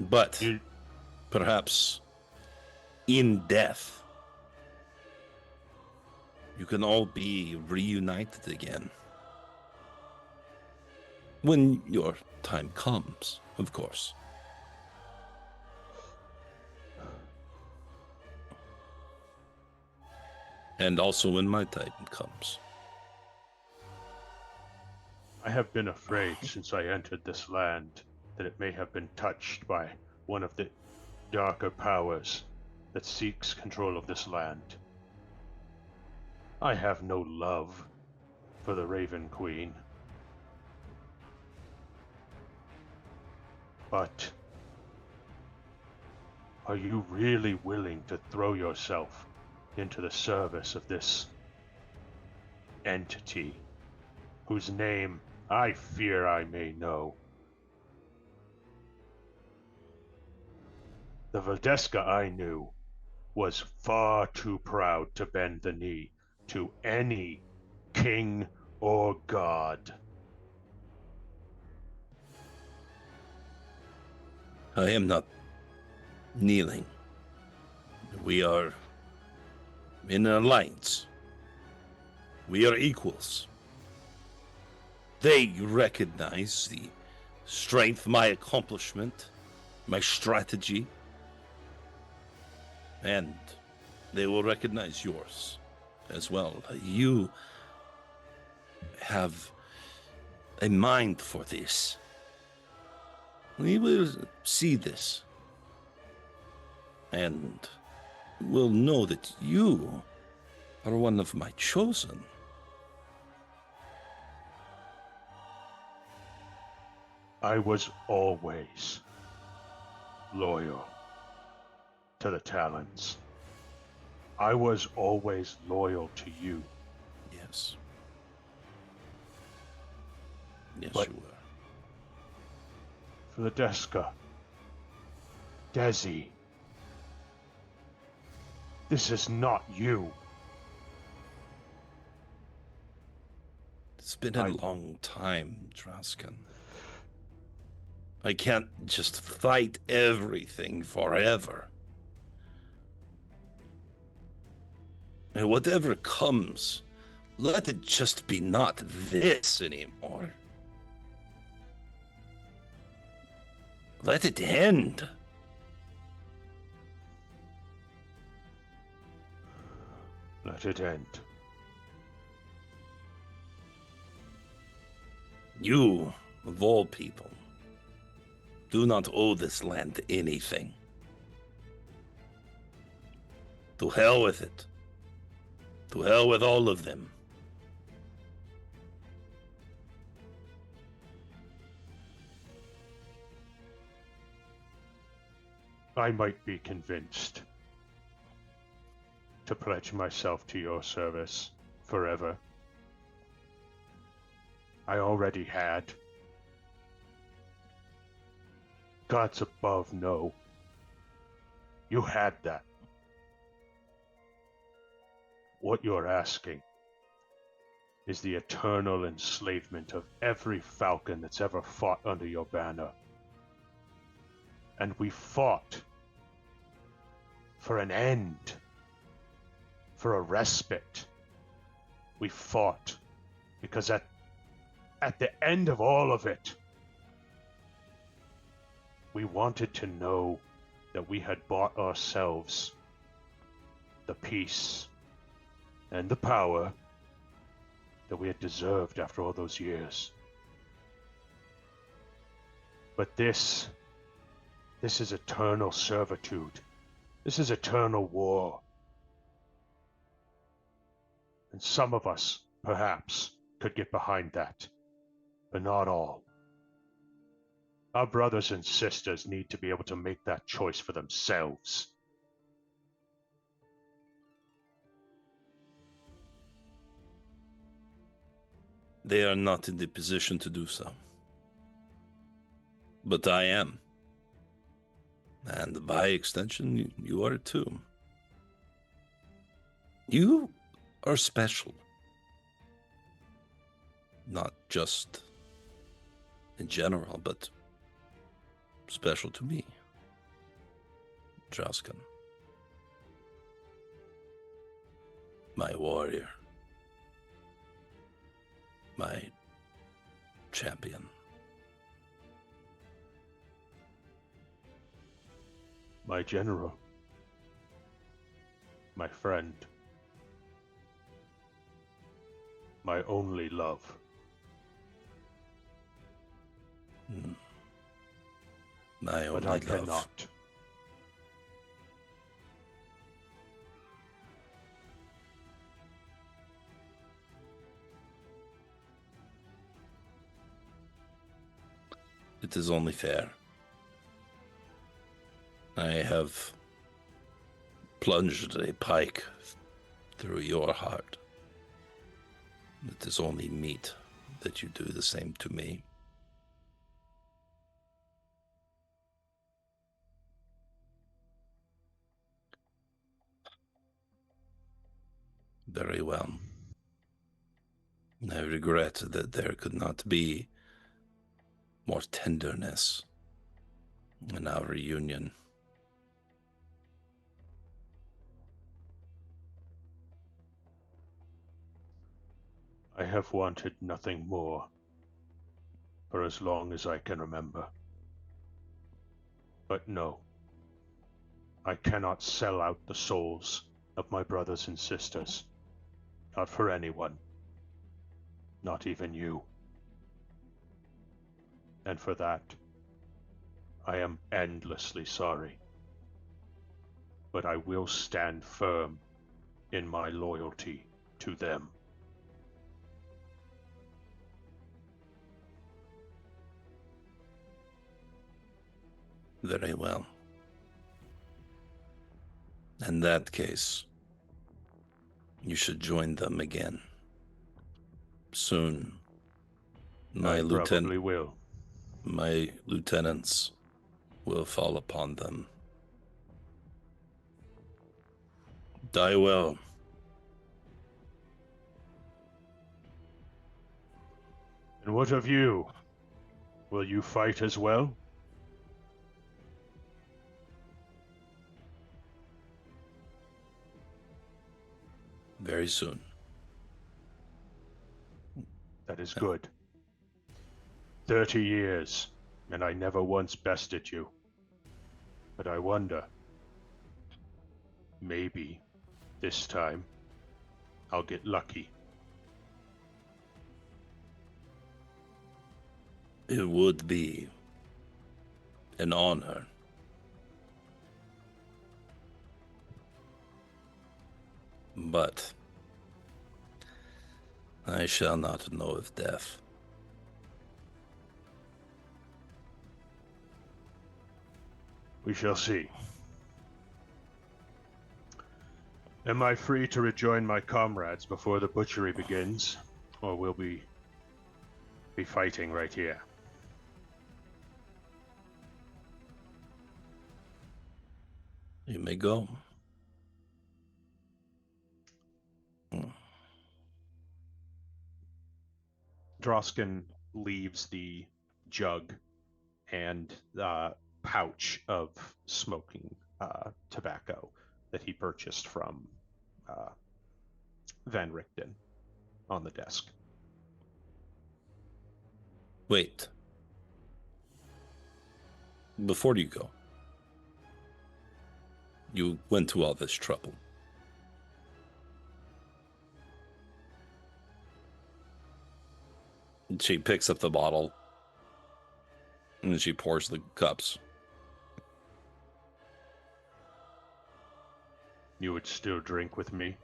Speaker 2: But
Speaker 5: You,
Speaker 2: perhaps in death, you can all be reunited again. When your time comes, of course. And also when my time comes.
Speaker 5: I have been afraid since I entered this land that it may have been touched by one of the darker powers that seeks control of this land. I have no love for the Raven Queen. But are you really willing to throw yourself into the service of this entity whose name I fear I may know? The Valdeska I knew was far too proud to bend the knee to any king or god.
Speaker 2: I am not kneeling. We are in an alliance. We are equals. They recognize the strength, my accomplishment, my strategy, and they will recognize yours as well. You have a mind for this. We will see this, and will know that you are one of my chosen.
Speaker 5: I was always loyal to the Talons. I was always loyal to you.
Speaker 2: Yes. Yes,
Speaker 5: But-
Speaker 2: you were.
Speaker 5: Valdeska, Desi, this is not you.
Speaker 2: It's been a
Speaker 5: I-
Speaker 2: long time, Drausken. I can't just fight everything forever. And whatever comes, let it just be not this anymore. Let it end.
Speaker 5: Let it end.
Speaker 2: You, of all people, do not owe this land anything. To hell with it. To hell with all of them.
Speaker 5: I might be convinced to pledge myself to your service forever. I already had. Gods above know. You had that. What you're asking is the eternal enslavement of every falcon that's ever fought under your banner. And we fought for an end, for a respite. We fought because at the end of all of it, we wanted to know that we had bought ourselves the peace and the power that we had deserved after all those years. But this is eternal servitude. This is eternal war. And some of us, perhaps, could get behind that, but not all. Our brothers and sisters need to be able to make that choice for themselves.
Speaker 2: They are not in the position to do so. But I am. And by extension, you are too. You are special. Not just in general, but special to me. Drausken. My warrior. My champion.
Speaker 5: My general. My friend. My only love.
Speaker 2: My only
Speaker 5: But I
Speaker 2: love.
Speaker 5: cannot.
Speaker 2: It is only fair. I have plunged a pike through your heart. It is only meet that you do the same to me. Very well. I regret that there could not be more tenderness in our reunion.
Speaker 5: I have wanted nothing more for as long as I can remember. But no, I cannot sell out the souls of my brothers and sisters. Not for anyone. Not even you. And for that, I am endlessly sorry. But I will stand firm in my loyalty to them.
Speaker 2: Very well. In that case, you should join them again. Soon.
Speaker 5: I probably will.
Speaker 2: My lieutenants will fall upon them. Die well.
Speaker 5: And what of you? Will you fight as well?
Speaker 2: Very soon.
Speaker 5: That is good. 30 years, and I never once bested you. But I wonder, maybe this time I'll get lucky.
Speaker 2: It would be an honor. But I shall not know of death.
Speaker 5: We shall see. Am I free to rejoin my comrades before the butchery begins? Or will we be fighting right here?
Speaker 2: You may go.
Speaker 5: Drausken leaves the jug and pouch of smoking tobacco that he purchased from Van Richten on the desk.
Speaker 2: Wait. Before you go, you went to all this trouble. She picks up the bottle and she pours the cups.
Speaker 5: You would still drink with me?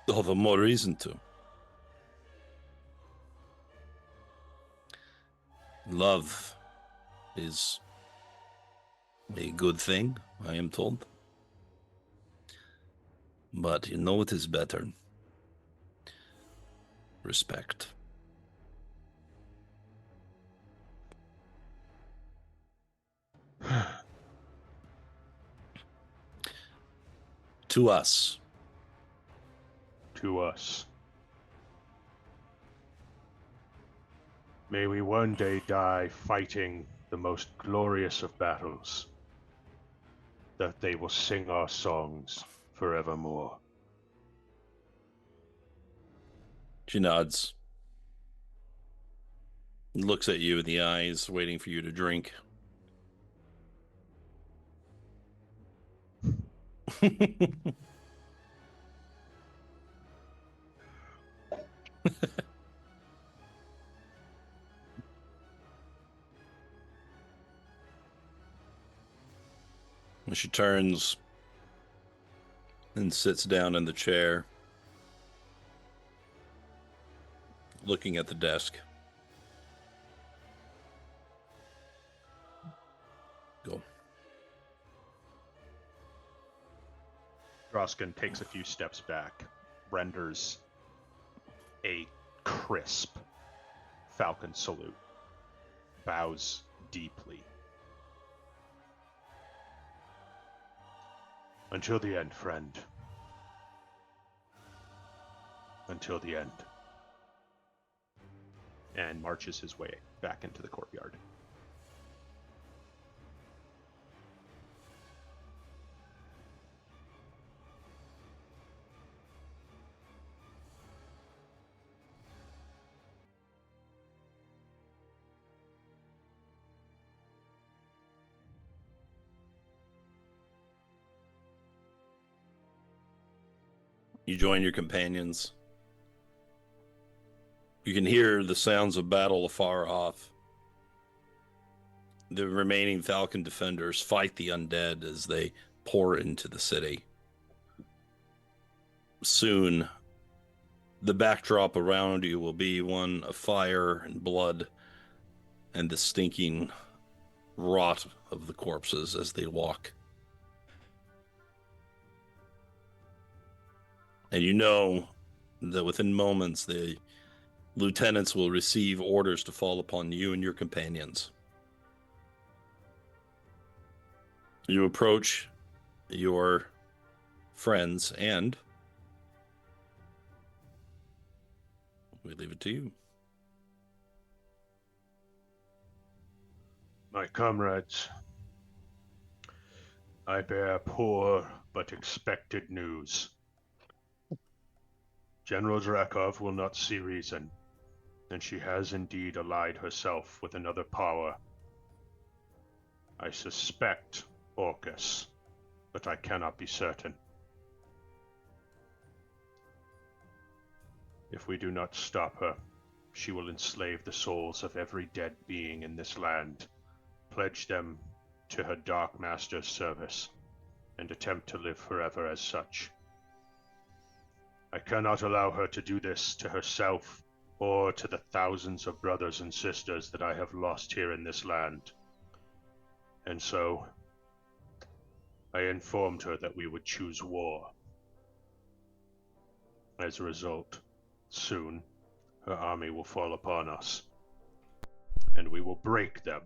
Speaker 2: All the more reason to. Love is a good thing, I am told. But you know what is better? Respect. To us.
Speaker 5: To us. May we one day die fighting the most glorious of battles, that they will sing our songs forevermore.
Speaker 2: She nods. Looks at you in the eyes, waiting for you to drink. She turns and sits down in the chair, looking at the desk. Go.
Speaker 5: Drausken takes a few steps back, renders a crisp falcon salute, bows deeply. Until the end, friend. Until the end. And marches his way back into the courtyard.
Speaker 2: You join your companions. You can hear the sounds of battle afar off. The remaining Falcon defenders fight the undead as they pour into the city. Soon, the backdrop around you will be one of fire and blood and the stinking rot of the corpses as they walk. And you know that within moments, the lieutenants will receive orders to fall upon you and your companions. You approach your friends and we leave it to you.
Speaker 5: My comrades, I bear poor but expected news. General Drakov will not see reason, and she has indeed allied herself with another power. I suspect Orcus, but I cannot be certain. If we do not stop her, she will enslave the souls of every dead being in this land, pledge them to her Dark Master's service, and attempt to live forever as such. I cannot allow her to do this to herself or to the thousands of brothers and sisters that I have lost here in this land. And so, I informed her that we would choose war. As a result, soon, her army will fall upon us, and we will break them,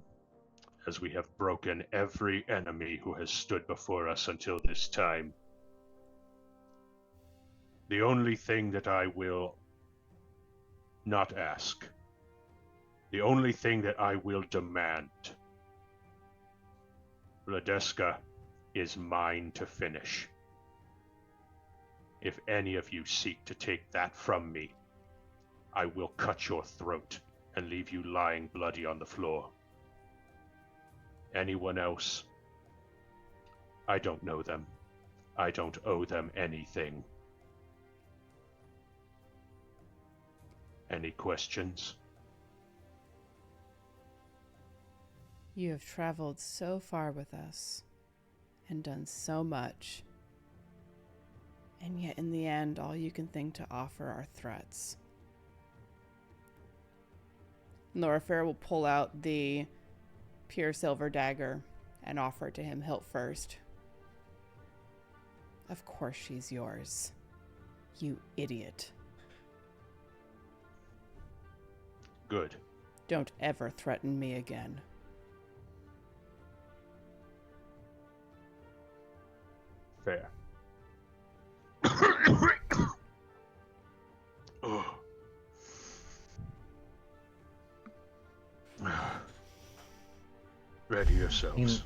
Speaker 5: as we have broken every enemy who has stood before us until this time. The only thing that I will not ask, the only thing that I will demand, Radeska is mine to finish. If any of you seek to take that from me, I will cut your throat and leave you lying bloody on the floor. Anyone else? I don't know them. I don't owe them anything. Any questions?
Speaker 1: You have traveled so far with us and done so much. And yet in the end, all you can think to offer are threats. Loraphyra will pull out the pure silver dagger and offer it to him hilt first. Of course she's yours. You idiot.
Speaker 5: Good.
Speaker 1: Don't ever threaten me again.
Speaker 5: Fair. Oh. Ready yourselves.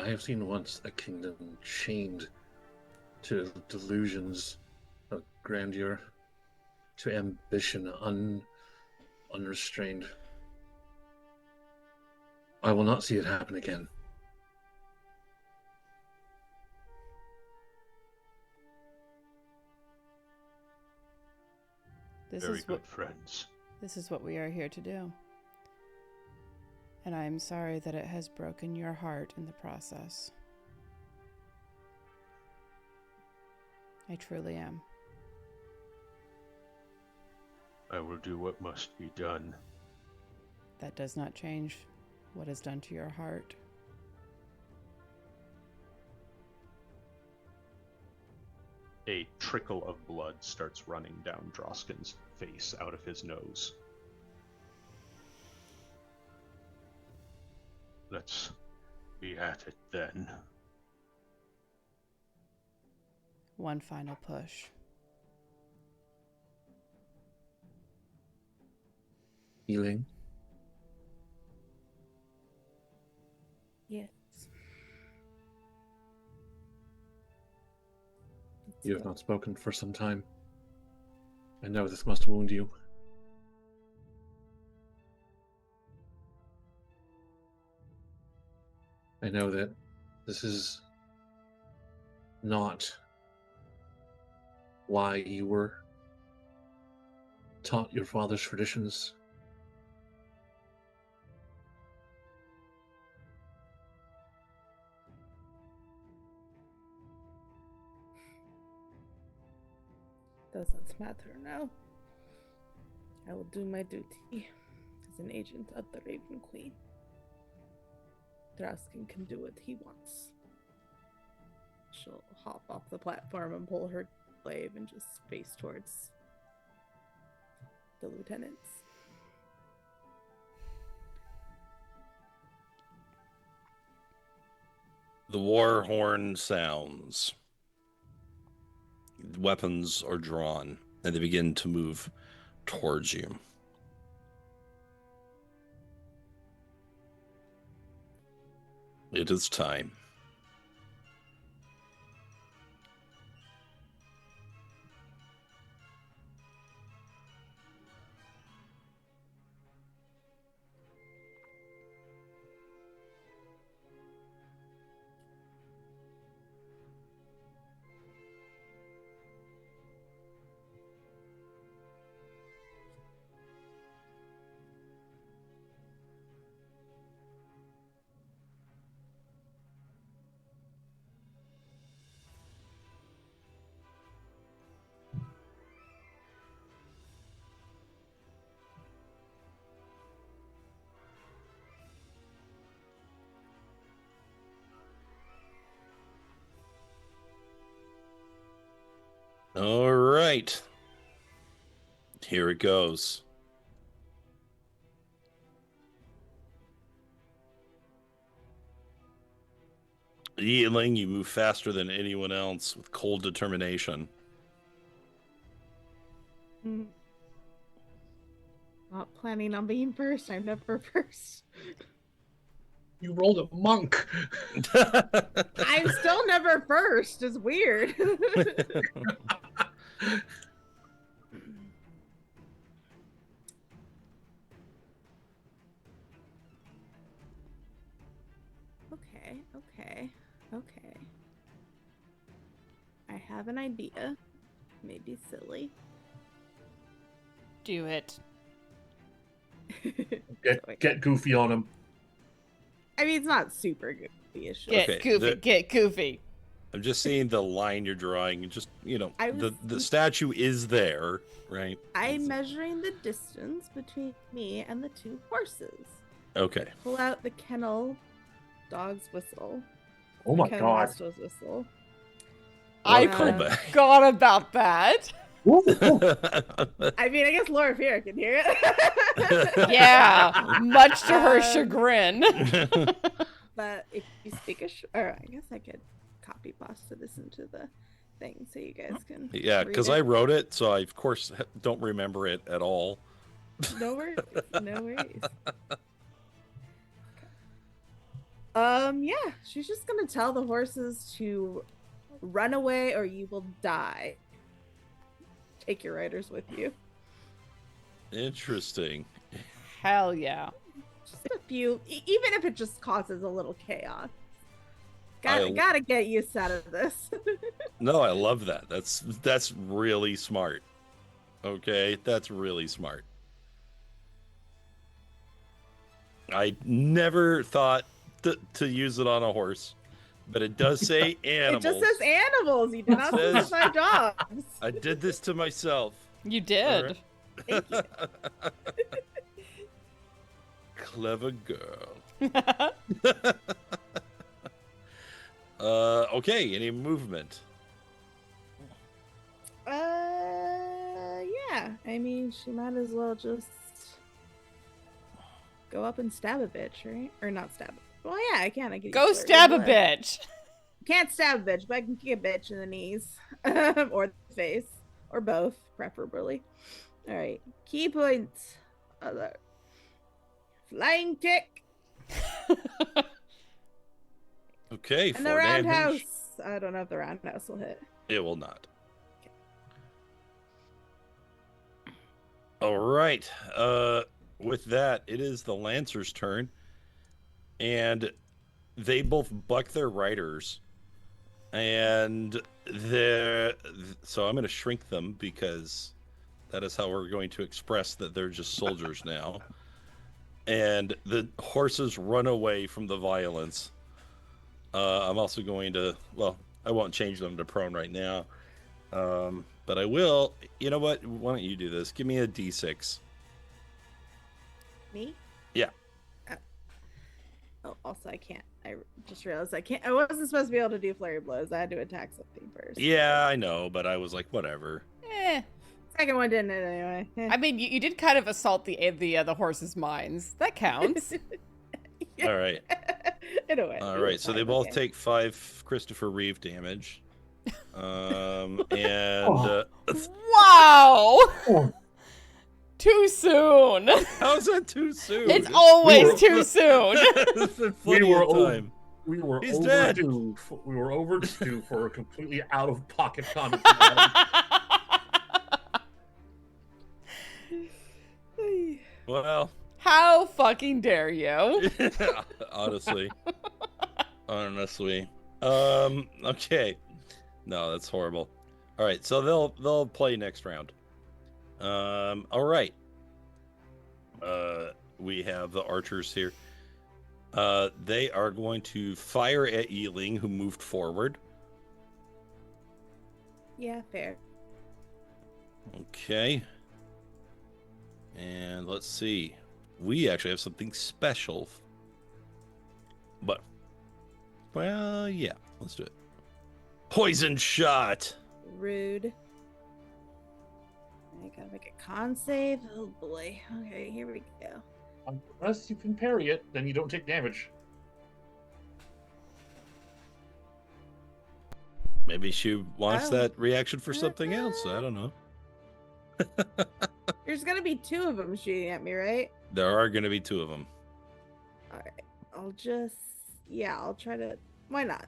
Speaker 4: I have seen once a kingdom chained to delusions of grandeur, to ambition unrestrained. I will not see it happen again.
Speaker 5: Very good friends.
Speaker 1: This is what we are here to do. And I am sorry that it has broken your heart in the process. I truly am.
Speaker 5: I will do what must be done.
Speaker 1: That does not change what is done to your heart.
Speaker 5: A trickle of blood starts running down Drausken's face out of his nose. Let's be at it then.
Speaker 1: One final push.
Speaker 4: Yi-Ling,
Speaker 3: Yes.
Speaker 4: you have not spoken for some time. I know this must wound you. I know that this is not why you were taught your father's traditions.
Speaker 3: Doesn't matter now. I will do my duty as an agent of the Raven Queen. Drausken can do what he wants. She'll hop off the platform and pull her glaive and just face towards the lieutenants.
Speaker 2: The war horn sounds. Weapons are drawn, and they begin to move towards you. It is time. All right. Here it goes. Yi-Ling, you move faster than anyone else with cold determination.
Speaker 3: Not planning on being first. I'm never first.
Speaker 4: You rolled a monk.
Speaker 3: I'm still never first. It's weird. Okay. I have an idea. Maybe silly.
Speaker 1: Do it.
Speaker 4: Get goofy on him.
Speaker 3: I mean, it's not super goofy. It's just...
Speaker 1: Get goofy. Get goofy.
Speaker 2: I'm just seeing the line you're drawing. Just, the statue is there, right?
Speaker 3: I'm measuring the distance between me and the two horses.
Speaker 2: Okay.
Speaker 3: Pull out the kennel dog's whistle.
Speaker 4: Oh my
Speaker 3: kennel
Speaker 4: god.
Speaker 3: master's whistle.
Speaker 1: I
Speaker 2: callback.
Speaker 1: forgot about that.
Speaker 3: I mean, I guess Loraphyra can hear it.
Speaker 1: Yeah, much to her chagrin.
Speaker 3: But if you speak or I guess I could copy pasta this into the thing so you guys can.
Speaker 2: Yeah, because I wrote it, so I of course don't remember it at all.
Speaker 3: No worries. No worries. Yeah, she's just gonna tell the horses to run away or you will die. Take your riders with you.
Speaker 2: Interesting.
Speaker 1: Hell yeah.
Speaker 3: Just a few, even if it just causes a little chaos.
Speaker 2: I-
Speaker 3: Gotta get used out of this.
Speaker 2: No, I love that. That's really smart. Okay, that's really smart. I never thought to use it on a horse, but it does say animals.
Speaker 3: It just says animals. You did not
Speaker 2: Says-
Speaker 3: specify dogs.
Speaker 2: I did this to myself.
Speaker 1: You did.
Speaker 3: Thank you.
Speaker 2: Clever girl. Okay, any movement?
Speaker 3: Yeah. I mean, she might as well just go up and stab a bitch, right? Or not stab. Well, yeah, I can. I can
Speaker 1: Go
Speaker 3: use
Speaker 1: stab a
Speaker 3: flurry,
Speaker 1: bitch.
Speaker 3: but Can't stab a bitch, but I can kick a bitch in the knees or the face or both, preferably. All right. Key points. Other. Flying kick
Speaker 2: Okay,
Speaker 3: and
Speaker 2: 4
Speaker 3: the
Speaker 2: damage.
Speaker 3: roundhouse. I don't know if the roundhouse will hit.
Speaker 2: It will not. All right. With that, it is the Lancer's turn, and they both buck their riders, and so I'm going to shrink them because that is how we're going to express that they're just soldiers now. And the horses run away from the violence. I'm also going to, well, I won't change them to prone right now. But I will. You know what? Why don't you do this? Give me a D6.
Speaker 3: Me?
Speaker 2: Yeah.
Speaker 3: Oh, also I can't. I just realized I can't. I wasn't supposed to be able to do flurry blows. I had to attack something first.
Speaker 2: Yeah, I know, but I was like, whatever.
Speaker 1: Eh.
Speaker 3: Second one didn't it anyway.
Speaker 1: I mean, you did kind of assault the horses' minds. That counts.
Speaker 2: All right.
Speaker 3: In a way.
Speaker 2: All
Speaker 3: it
Speaker 2: right.
Speaker 3: was
Speaker 2: So they
Speaker 3: fine,
Speaker 2: both
Speaker 3: okay.
Speaker 2: take 5 Christopher Reeve damage. And
Speaker 1: Wow.
Speaker 4: Oh.
Speaker 1: Too soon.
Speaker 2: how's that too soon?
Speaker 1: It's always
Speaker 4: were-
Speaker 1: too soon.
Speaker 2: There's been plenty
Speaker 4: were
Speaker 2: of time.
Speaker 4: We were
Speaker 2: He's dead.
Speaker 4: overdue. We were overdue for a completely out of pocket comment from Adam.
Speaker 2: Well,
Speaker 1: How fucking dare you?
Speaker 2: honestly. Okay. No, that's horrible. All right, so they'll play next round. All right. We have the archers here. They are going to fire at Yi-Ling, who moved forward.
Speaker 3: Yeah, fair.
Speaker 2: Okay. And let's see. We actually have something special. But, well, yeah, let's do it. Poison shot.
Speaker 3: Rude. I gotta make a con save. Oh boy. Okay, here we go.
Speaker 4: Unless you can parry it, then you don't take damage.
Speaker 2: Maybe she wants
Speaker 3: Oh.
Speaker 2: that reaction for something else. I don't know.
Speaker 3: There's gonna be 2 of them shooting at me, right?
Speaker 2: There are going to be 2 of them.
Speaker 3: All right. I'll try to. Why not?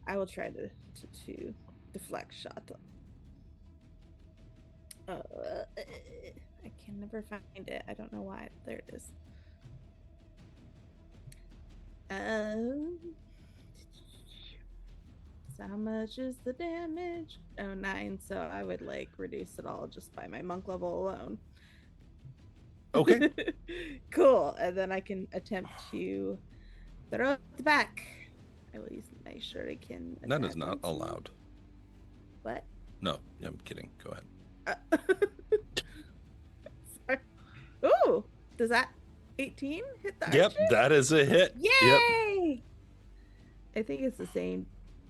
Speaker 3: I will try to deflect shot. I can never find it. I don't know why. There it is. So how much is the damage? Oh, 9. So I would like reduce it all just by my monk level alone.
Speaker 2: Okay.
Speaker 3: Cool. And then I can attempt to throw it back. I will use my shuriken.
Speaker 2: That is
Speaker 3: attack
Speaker 2: not
Speaker 3: once more.
Speaker 2: allowed.
Speaker 3: What?
Speaker 2: No, I'm kidding. Go ahead.
Speaker 3: Sorry. Ooh, does that 18 hit the
Speaker 2: Yep,
Speaker 3: archer?
Speaker 2: that is a hit.
Speaker 3: Yay!
Speaker 2: Yep.
Speaker 3: I think it's the same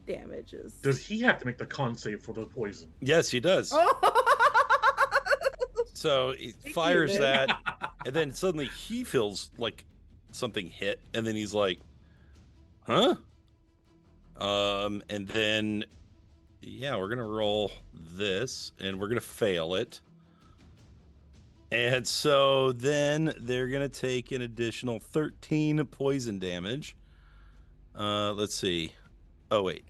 Speaker 3: damages.
Speaker 4: Does he have to make the con save for the poison?
Speaker 2: Yes, he does.
Speaker 3: Oh!
Speaker 2: So he
Speaker 3: Thank you,
Speaker 2: fires
Speaker 3: man.
Speaker 2: that, and then suddenly he feels like something hit, and then he's like, "Huh?" And then, yeah, we're gonna roll this, and we're gonna fail it. And so then they're going to take an additional 13 poison damage. Let's see. Oh, wait.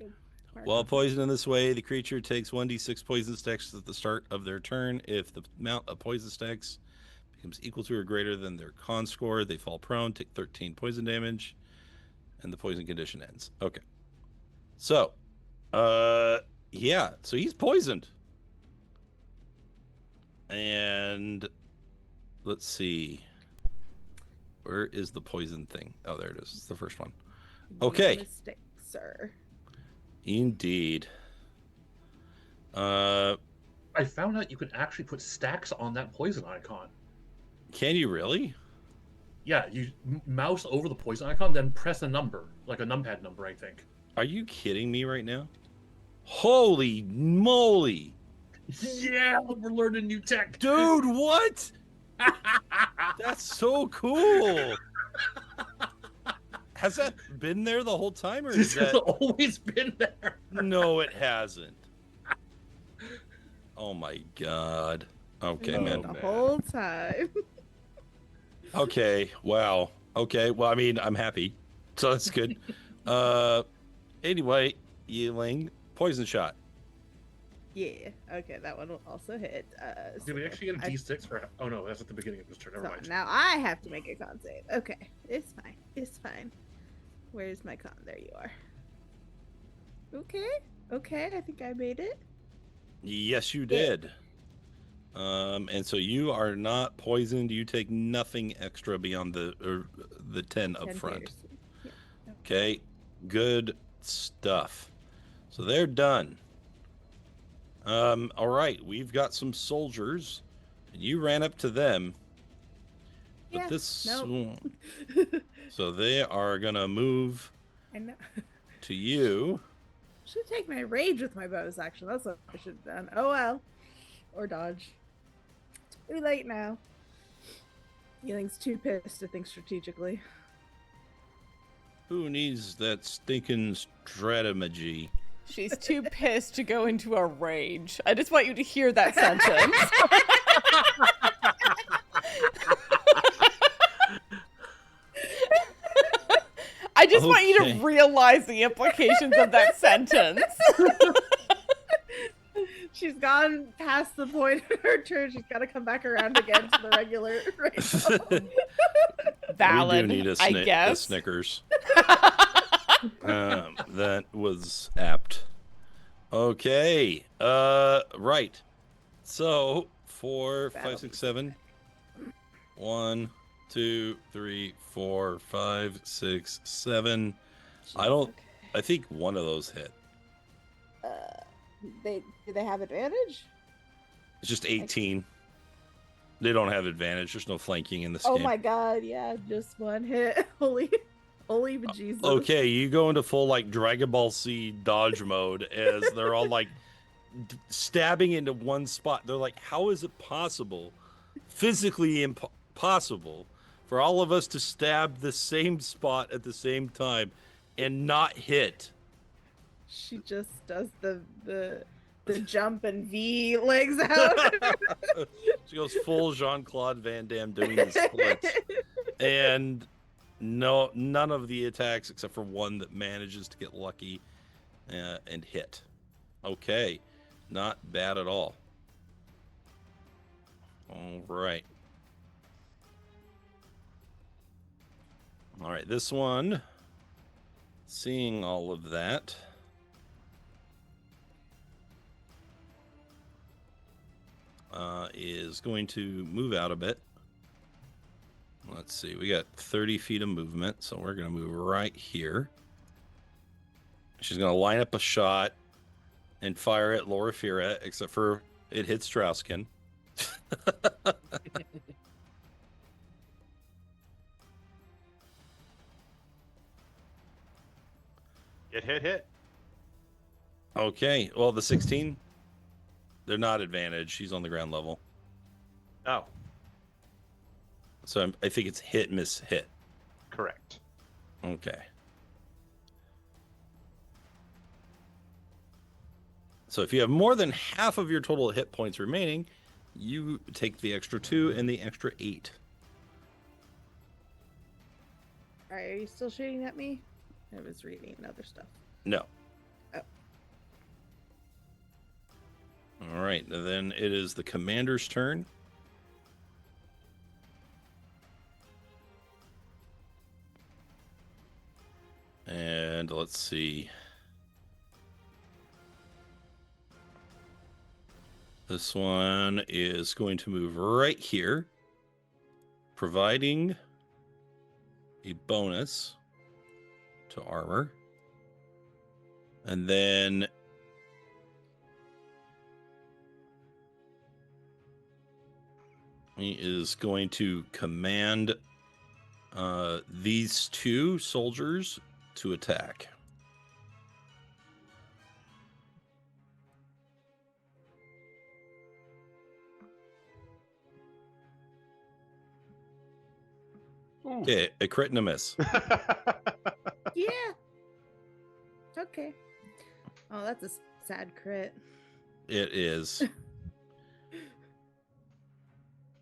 Speaker 2: While poisoned in this way, the creature takes 1d6 poison stacks at the start of their turn. If the amount of poison stacks becomes equal to or greater than their con score, they fall prone, take 13 poison damage, and the poison condition ends. Okay. So, yeah, so he's poisoned. And let's see. Where is the poison thing? Oh, there it is. It's the first one. Okay.
Speaker 3: No mistake, sir.
Speaker 2: Indeed.
Speaker 4: I found out you could actually put stacks on that poison icon.
Speaker 2: Can you really?
Speaker 4: Yeah, you mouse over the poison icon, then press a number, like a numpad number, I think.
Speaker 2: Are you kidding me right now? Holy moly!
Speaker 4: Yeah, we're learning new tech.
Speaker 2: Dude, what? That's so cool. Has that been there the whole time, or is
Speaker 4: This has
Speaker 2: that...
Speaker 4: always been there.
Speaker 2: No, it hasn't. Oh my god. Okay, man.
Speaker 3: The whole time.
Speaker 2: Okay, wow. Okay, well, I mean, I'm happy. So that's good. Anyway, Yi-Ling, poison shot.
Speaker 3: Yeah. Okay, that one will also hit.
Speaker 4: Did we actually get a D6 for... Oh no, that's at the beginning of this turn. Never
Speaker 3: So
Speaker 4: mind.
Speaker 3: now I have to make a con save. Okay, it's fine. It's fine. Where's my con? There you are. Okay. Okay, I think I made it.
Speaker 2: Yes, you did. And so you are not poisoned. You take nothing extra beyond the 10 up
Speaker 3: 10
Speaker 2: front.
Speaker 3: piercing. Yeah.
Speaker 2: Okay, good stuff. So they're done. All right, we've got some soldiers, and you ran up to them. But
Speaker 3: Yeah,
Speaker 2: this,
Speaker 3: nope.
Speaker 2: so they are gonna move
Speaker 3: I know.
Speaker 2: to you.
Speaker 3: Should take my rage with my bonus action. That's what I should have done. Oh well. Or dodge. Too late now. Yi-Ling's too pissed to think strategically.
Speaker 2: Who needs that stinking strategy?
Speaker 1: She's too pissed to go into a rage. I just want you to hear that sentence. I just want you to realize the implications of that sentence.
Speaker 3: She's gone past the point of her turn. She's got to come back around again to the regular rate.
Speaker 1: Valid,
Speaker 2: We do need
Speaker 1: I
Speaker 2: a
Speaker 1: guess.
Speaker 2: Snickers. That was apt. Okay. Right. So 4, 5, 6, 7. 1, 2, 3, 4, 5, 6, 7. I think one of those hit.
Speaker 3: Do they have advantage?
Speaker 2: It's just 18. They don't have advantage. There's no flanking in this
Speaker 3: Oh
Speaker 2: game.
Speaker 3: my god, yeah, just one hit. Holy bejesus.
Speaker 2: Okay, you go into full like Dragon Ball Z dodge mode as they're all like stabbing into one spot. They're like, how is it possible, physically impossible, for all of us to stab the same spot at the same time and not hit?
Speaker 3: She just does the jump and V legs out.
Speaker 2: She goes full Jean-Claude Van Damme doing the splits. And none of the attacks except for one that manages to get lucky and hit. Okay, not bad at all. All right. All right, this one, seeing all of that, is going to move out a bit. Let's see, we got 30 feet of movement, so we're going to move right here. She's going to line up a shot and fire at Loraphyra, except for it hits Drausken.
Speaker 5: Hit.
Speaker 2: Okay, well, the 16, they're not advantage. She's on the ground level.
Speaker 5: Oh,
Speaker 2: So I think it's hit, miss, hit.
Speaker 5: correct.
Speaker 2: Okay. So if you have more than half of your total hit points remaining, you take the extra 2 and the extra 8.
Speaker 3: All right, are you still shooting at me? I was reading other stuff.
Speaker 2: No.
Speaker 3: Oh.
Speaker 2: All right, and then it is the commander's turn. And let's see. This one is going to move right here, providing a bonus to armor. And then he is going to command these 2 soldiers to attack. Okay, a crit and a miss.
Speaker 3: Yeah. Okay. Oh, that's a sad crit.
Speaker 2: It is.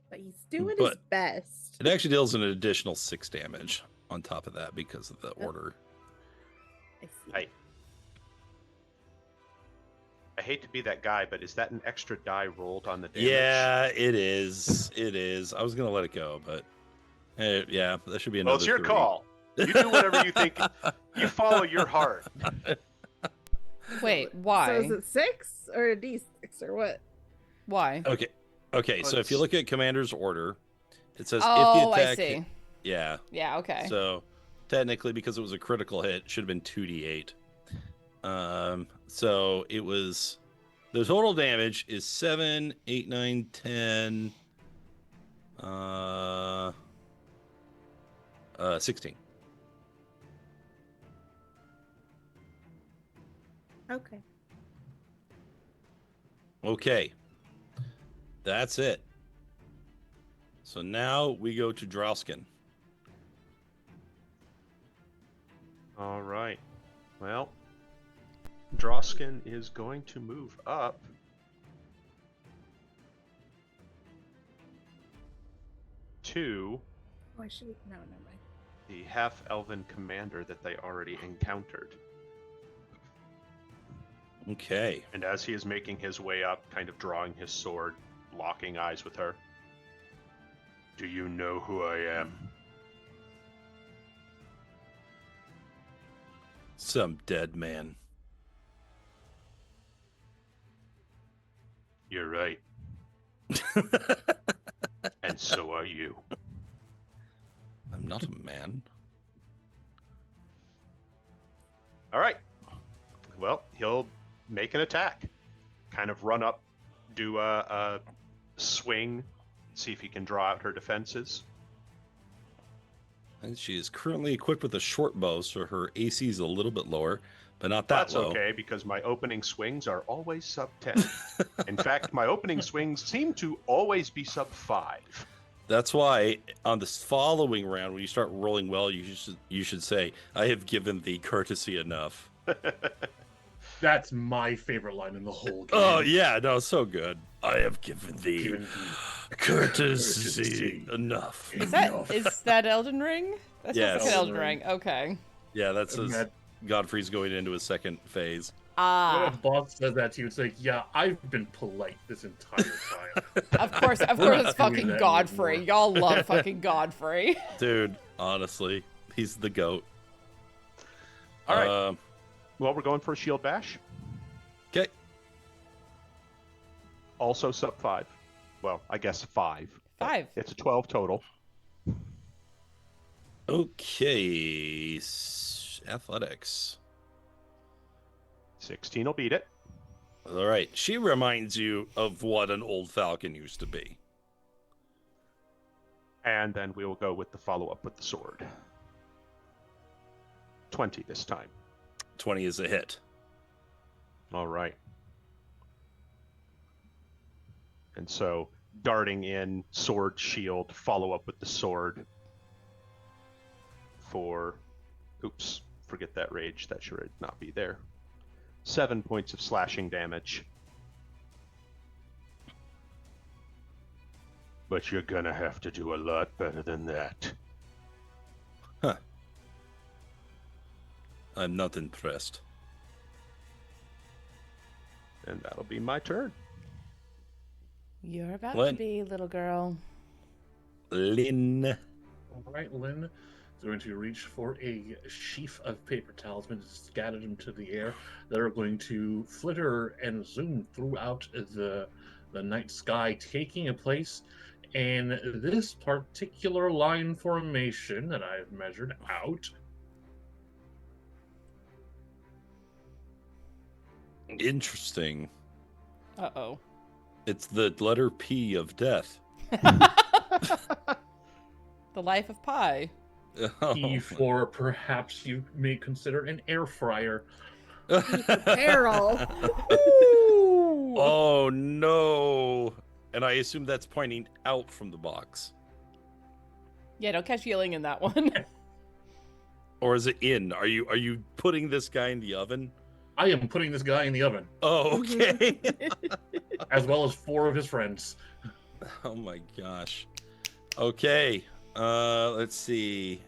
Speaker 3: But he's doing his
Speaker 2: But-
Speaker 3: best.
Speaker 2: It actually deals an additional 6 damage on top of that because of the
Speaker 3: Oh.
Speaker 2: order.
Speaker 3: I see.
Speaker 5: I hate to be that guy, but is that an extra die rolled on the damage?
Speaker 2: Yeah, it is. It is. I was going to let it go, but yeah, that should be another
Speaker 5: Well, it's your
Speaker 2: 3.
Speaker 5: call. You do whatever you think. You follow your heart.
Speaker 1: Wait,
Speaker 3: So
Speaker 1: why?
Speaker 3: is it 6 or a D6 or what?
Speaker 1: Why?
Speaker 2: Okay, so if you look at commander's order, it says
Speaker 1: Oh,
Speaker 2: if the
Speaker 1: I
Speaker 2: attack
Speaker 1: see.
Speaker 2: Yeah.
Speaker 1: Yeah, okay.
Speaker 2: So technically, because it was a critical hit, it should have been 2d8. So it was the total damage is 7, 8, 9, 10, 16.
Speaker 3: Okay.
Speaker 2: Okay. That's it. So now we go to Drausken.
Speaker 5: All right. Well, Drausken is going to move up to
Speaker 3: Oh, I should. No, never mind.
Speaker 5: the half-elven commander that they already encountered.
Speaker 2: Okay.
Speaker 5: And as he is making his way up, kind of drawing his sword, locking eyes with her, do you know who I am?
Speaker 2: Some dead man.
Speaker 5: You're right. And so are you.
Speaker 2: I'm not a man.
Speaker 5: All right. Well, he'll make an attack. Kind of run up, do a swing, see if he can draw out her defenses.
Speaker 2: And she is currently equipped with a short bow, so her AC is a little bit lower, but not that
Speaker 5: That's
Speaker 2: low.
Speaker 5: okay, because my opening swings are always sub 10. In fact, my opening swings seem to always be sub 5.
Speaker 2: That's why on this following round, when you start rolling well, you should say, "I have given thee courtesy enough."
Speaker 4: That's my favorite line in the whole game.
Speaker 2: Oh yeah, no, so good. I have given thee
Speaker 4: Given thee
Speaker 2: courtesy enough.
Speaker 1: Is that Elden Ring? That
Speaker 2: Yes.
Speaker 1: sounds like an Elden
Speaker 4: Elden
Speaker 1: Ring. Okay.
Speaker 2: Yeah, that's
Speaker 4: And
Speaker 2: his.
Speaker 4: that-
Speaker 2: Godfrey's going into his second phase.
Speaker 4: When
Speaker 1: Ah,
Speaker 4: a boss says that to you, it's like, yeah, I've been polite this entire time.
Speaker 1: of course
Speaker 4: We're
Speaker 1: it's
Speaker 4: not doing
Speaker 1: fucking
Speaker 4: that
Speaker 1: Godfrey.
Speaker 4: anymore.
Speaker 1: Y'all love fucking Godfrey.
Speaker 2: Dude, honestly, he's the goat.
Speaker 5: All right. Well, we're going for a shield bash.
Speaker 2: Okay.
Speaker 5: Also sub 5. Well, I guess 5.
Speaker 1: 5.
Speaker 5: It's a 12 total.
Speaker 2: Okay. Athletics.
Speaker 5: 16 will beat it.
Speaker 2: All right. She reminds you of what an old falcon used to be.
Speaker 5: And then we will go with the follow-up with the sword. 20 this time.
Speaker 2: 20 is a hit.
Speaker 5: All right. And so, darting in, sword, shield, follow up with the sword for... Oops, forget that rage. That should not be there. 7 points of slashing damage. But you're gonna have to do a lot better than that.
Speaker 2: Huh. I'm not impressed.
Speaker 5: And that'll be my turn.
Speaker 1: You're about
Speaker 2: What?
Speaker 1: to be, little girl.
Speaker 2: Lynn.
Speaker 4: All right, Lynn is going to reach for a sheaf of paper towels and scatter them to the air that are going to flitter and zoom throughout the night sky, taking a place in this particular line formation that I've measured out.
Speaker 2: Interesting.
Speaker 1: Uh-oh.
Speaker 2: It's the letter P of death.
Speaker 1: The life of Pi.
Speaker 4: P for perhaps you may consider an air fryer.
Speaker 3: Barrel.
Speaker 2: Oh no! And I assume that's pointing out from the box.
Speaker 1: Yeah, don't catch Yi-Ling in that one.
Speaker 2: Or is it in? Are you putting this guy in the oven?
Speaker 4: I am putting this guy in the oven,
Speaker 2: Oh, okay.
Speaker 4: as well as 4 of his friends.
Speaker 2: Oh my gosh. Okay. Let's see.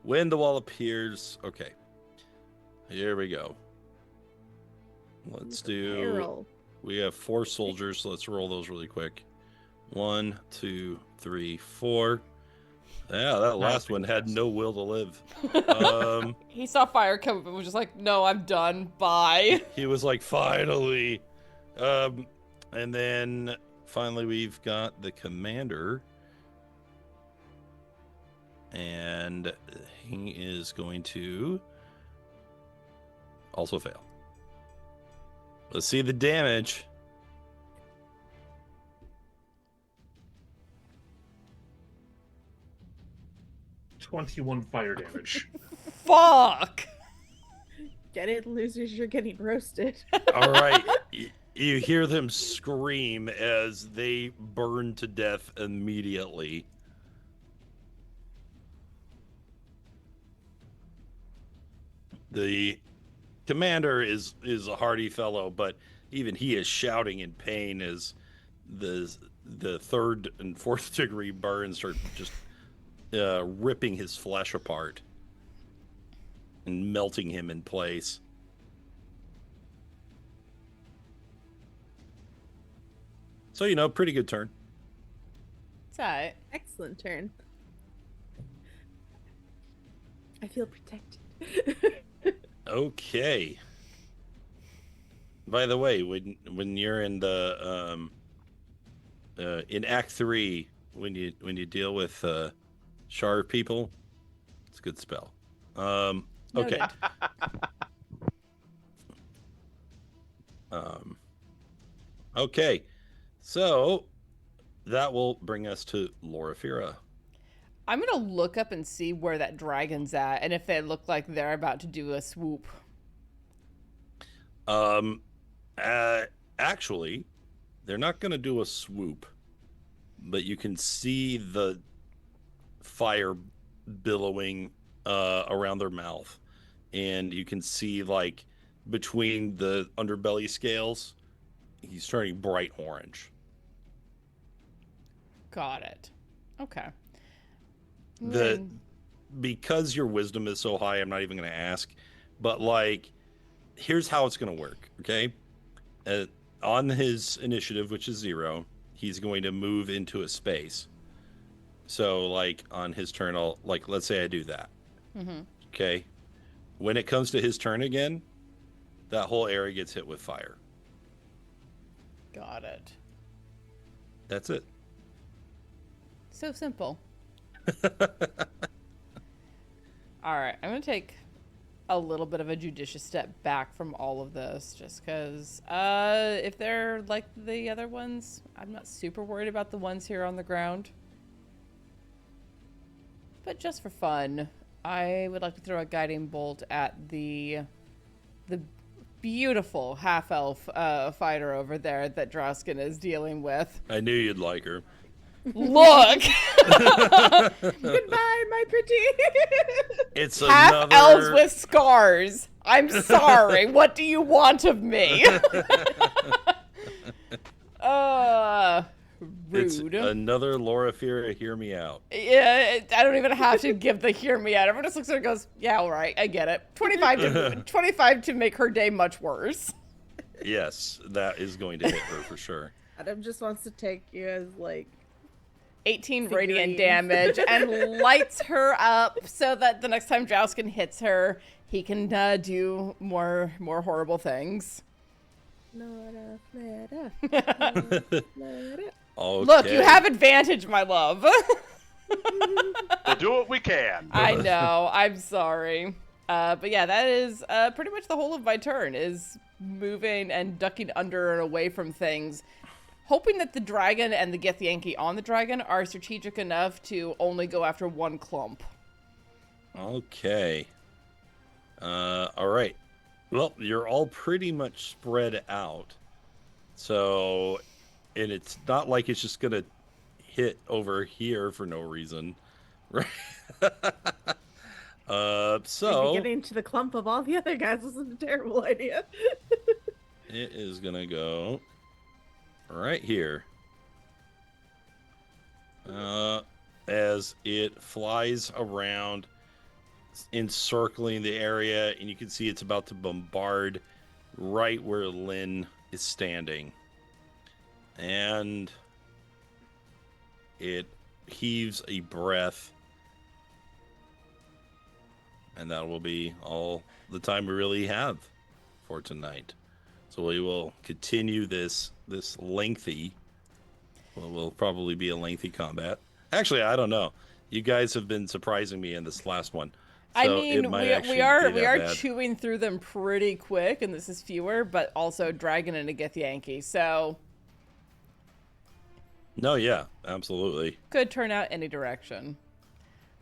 Speaker 2: When the wall appears. Okay. Here we go. Let's do.
Speaker 3: Barrel.
Speaker 2: We have 4 soldiers, so let's roll those really quick. 1, 2, 3, 4. Yeah, that last one had no will to live.
Speaker 1: He saw fire come up and was just like, no, I'm done. Bye.
Speaker 2: He was like, finally. And then finally we've got the commander. And he is going to also fail. Let's see the damage.
Speaker 4: "21 fire damage."
Speaker 1: Fuck.
Speaker 3: Get it, losers? You're getting roasted.
Speaker 2: All right. You hear them scream as they burn to death immediately. The commander is a hardy fellow, but even he is shouting in pain as the 3rd and 4th degree burns are just ripping his flesh apart and melting him in place. So, pretty good turn.
Speaker 1: It's alright.
Speaker 3: Excellent turn. I feel protected.
Speaker 2: Okay. By the way, when you're in the in Act 3, when you deal with Shard people, it's a good spell. Okay.
Speaker 1: Noted.
Speaker 2: Okay. So that will bring us to Loraphyra.
Speaker 1: I'm going to look up and see where that dragon's at and if they look like they're about to do a swoop.
Speaker 2: Actually, they're not going to do a swoop, but you can see the fire billowing around their mouth, and you can see like between the underbelly scales, he's turning bright orange.
Speaker 1: Got it. Okay.
Speaker 2: Because your wisdom is so high, I'm not even going to ask, but like, here's how it's going to work. Okay. On his initiative, which is 0, he's going to move into a space. So like on his turn, let's say I do that.
Speaker 1: Mm-hmm.
Speaker 2: Okay. When it comes to his turn again, that whole area gets hit with fire.
Speaker 1: Got it.
Speaker 2: That's it.
Speaker 1: So simple. All right, I'm going to take a little bit of a judicious step back from all of this just because if they're like the other ones, I'm not super worried about the ones here on the ground. But just for fun, I would like to throw a guiding bolt at the beautiful half-elf fighter over there that Drausken is dealing with.
Speaker 2: I knew you'd like her.
Speaker 1: Look!
Speaker 3: Goodbye, my pretty.
Speaker 2: It's
Speaker 1: Half
Speaker 2: another
Speaker 1: elves with scars. I'm sorry. What do you want of me?
Speaker 2: It's It's another Loraphyra, hear me out.
Speaker 1: Yeah, I don't even have to give the hear me out. Everyone just looks at her and goes, yeah, all right, I get it. 25 to make her day much worse.
Speaker 2: Yes, that is going to hit her for sure.
Speaker 3: Adam just wants to take you as, like,
Speaker 1: 18
Speaker 3: figurines.
Speaker 1: radiant damage and lights her up so that the next time Drausken hits her, he can do more horrible things.
Speaker 3: Loraphyra.
Speaker 2: Okay.
Speaker 1: Look, you have advantage, my love.
Speaker 5: We'll do what we can.
Speaker 1: I know. I'm sorry. But yeah, that is pretty much the whole of my turn, is moving and ducking under and away from things, hoping that the dragon and the Githyanki on the dragon are strategic enough to only go after one clump.
Speaker 2: Okay. All right. Well, you're all pretty much spread out. So, and it's not like it's just going to hit over here for no reason. Right? So
Speaker 3: Maybe getting to the clump of all the other guys wasn't a terrible idea.
Speaker 2: it is going to go right here. As it flies around, encircling the area, and you can see it's about to bombard right where Lynn is standing. And it heaves a breath. And that will be all the time we really have for tonight. So we will continue this lengthy, well, will probably be a lengthy combat. Actually, I don't know. You guys have been surprising me in this last one. So
Speaker 1: I mean,
Speaker 2: it might
Speaker 1: we
Speaker 2: actually
Speaker 1: are
Speaker 2: be that bad.
Speaker 1: chewing through them pretty quick, and this is fewer, but also Dragon and a Githyanki, so
Speaker 2: No, yeah, absolutely.
Speaker 1: could turn out any direction.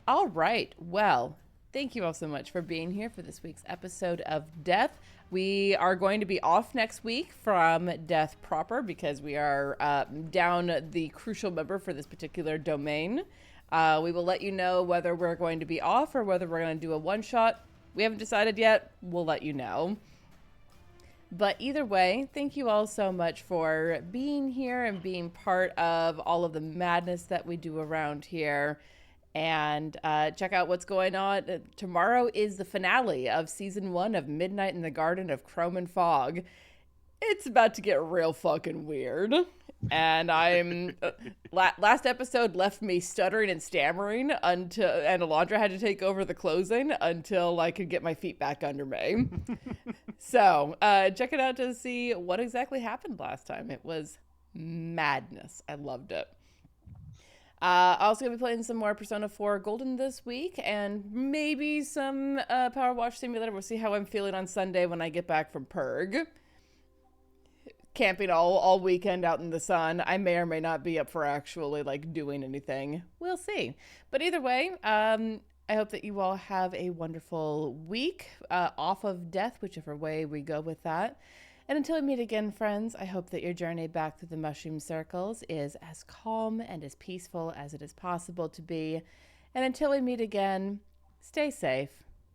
Speaker 1: All right, well, thank you all so much for being here for this week's episode of Death. We are going to be off next week from Death proper because we are down the crucial member for this particular domain. We will let you know whether we're going to be off or whether we're going to do a one-shot. We haven't decided yet. We'll let you know. But either way, thank you all so much for being here and being part of all of the madness that we do around here. And check out what's going on. Tomorrow is the finale of Season 1 of Midnight in the Garden of Chrome and Fog. It's about to get real fucking weird. And I'm last episode left me stuttering and stammering and Alondra had to take over the closing until I could get my feet back under me. So check it out to see what exactly happened last time. It was madness. I loved it. Also gonna be playing some more Persona 4 Golden this week and maybe some Power Wash Simulator. We'll see how I'm feeling on Sunday when I get back from Purg. Camping all weekend out in the sun. I may or may not be up for actually like doing anything. We'll see. But either way, I hope that you all have a wonderful week off of death, whichever way we go with that. And until we meet again, friends, I hope that your journey back through the mushroom circles is as calm and as peaceful as it is possible to be. And until we meet again, stay safe,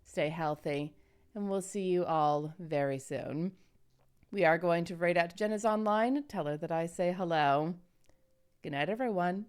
Speaker 1: stay healthy, and we'll see you all very soon. We are going to raid out to Jenna's online, tell her that I say hello. Good night, everyone.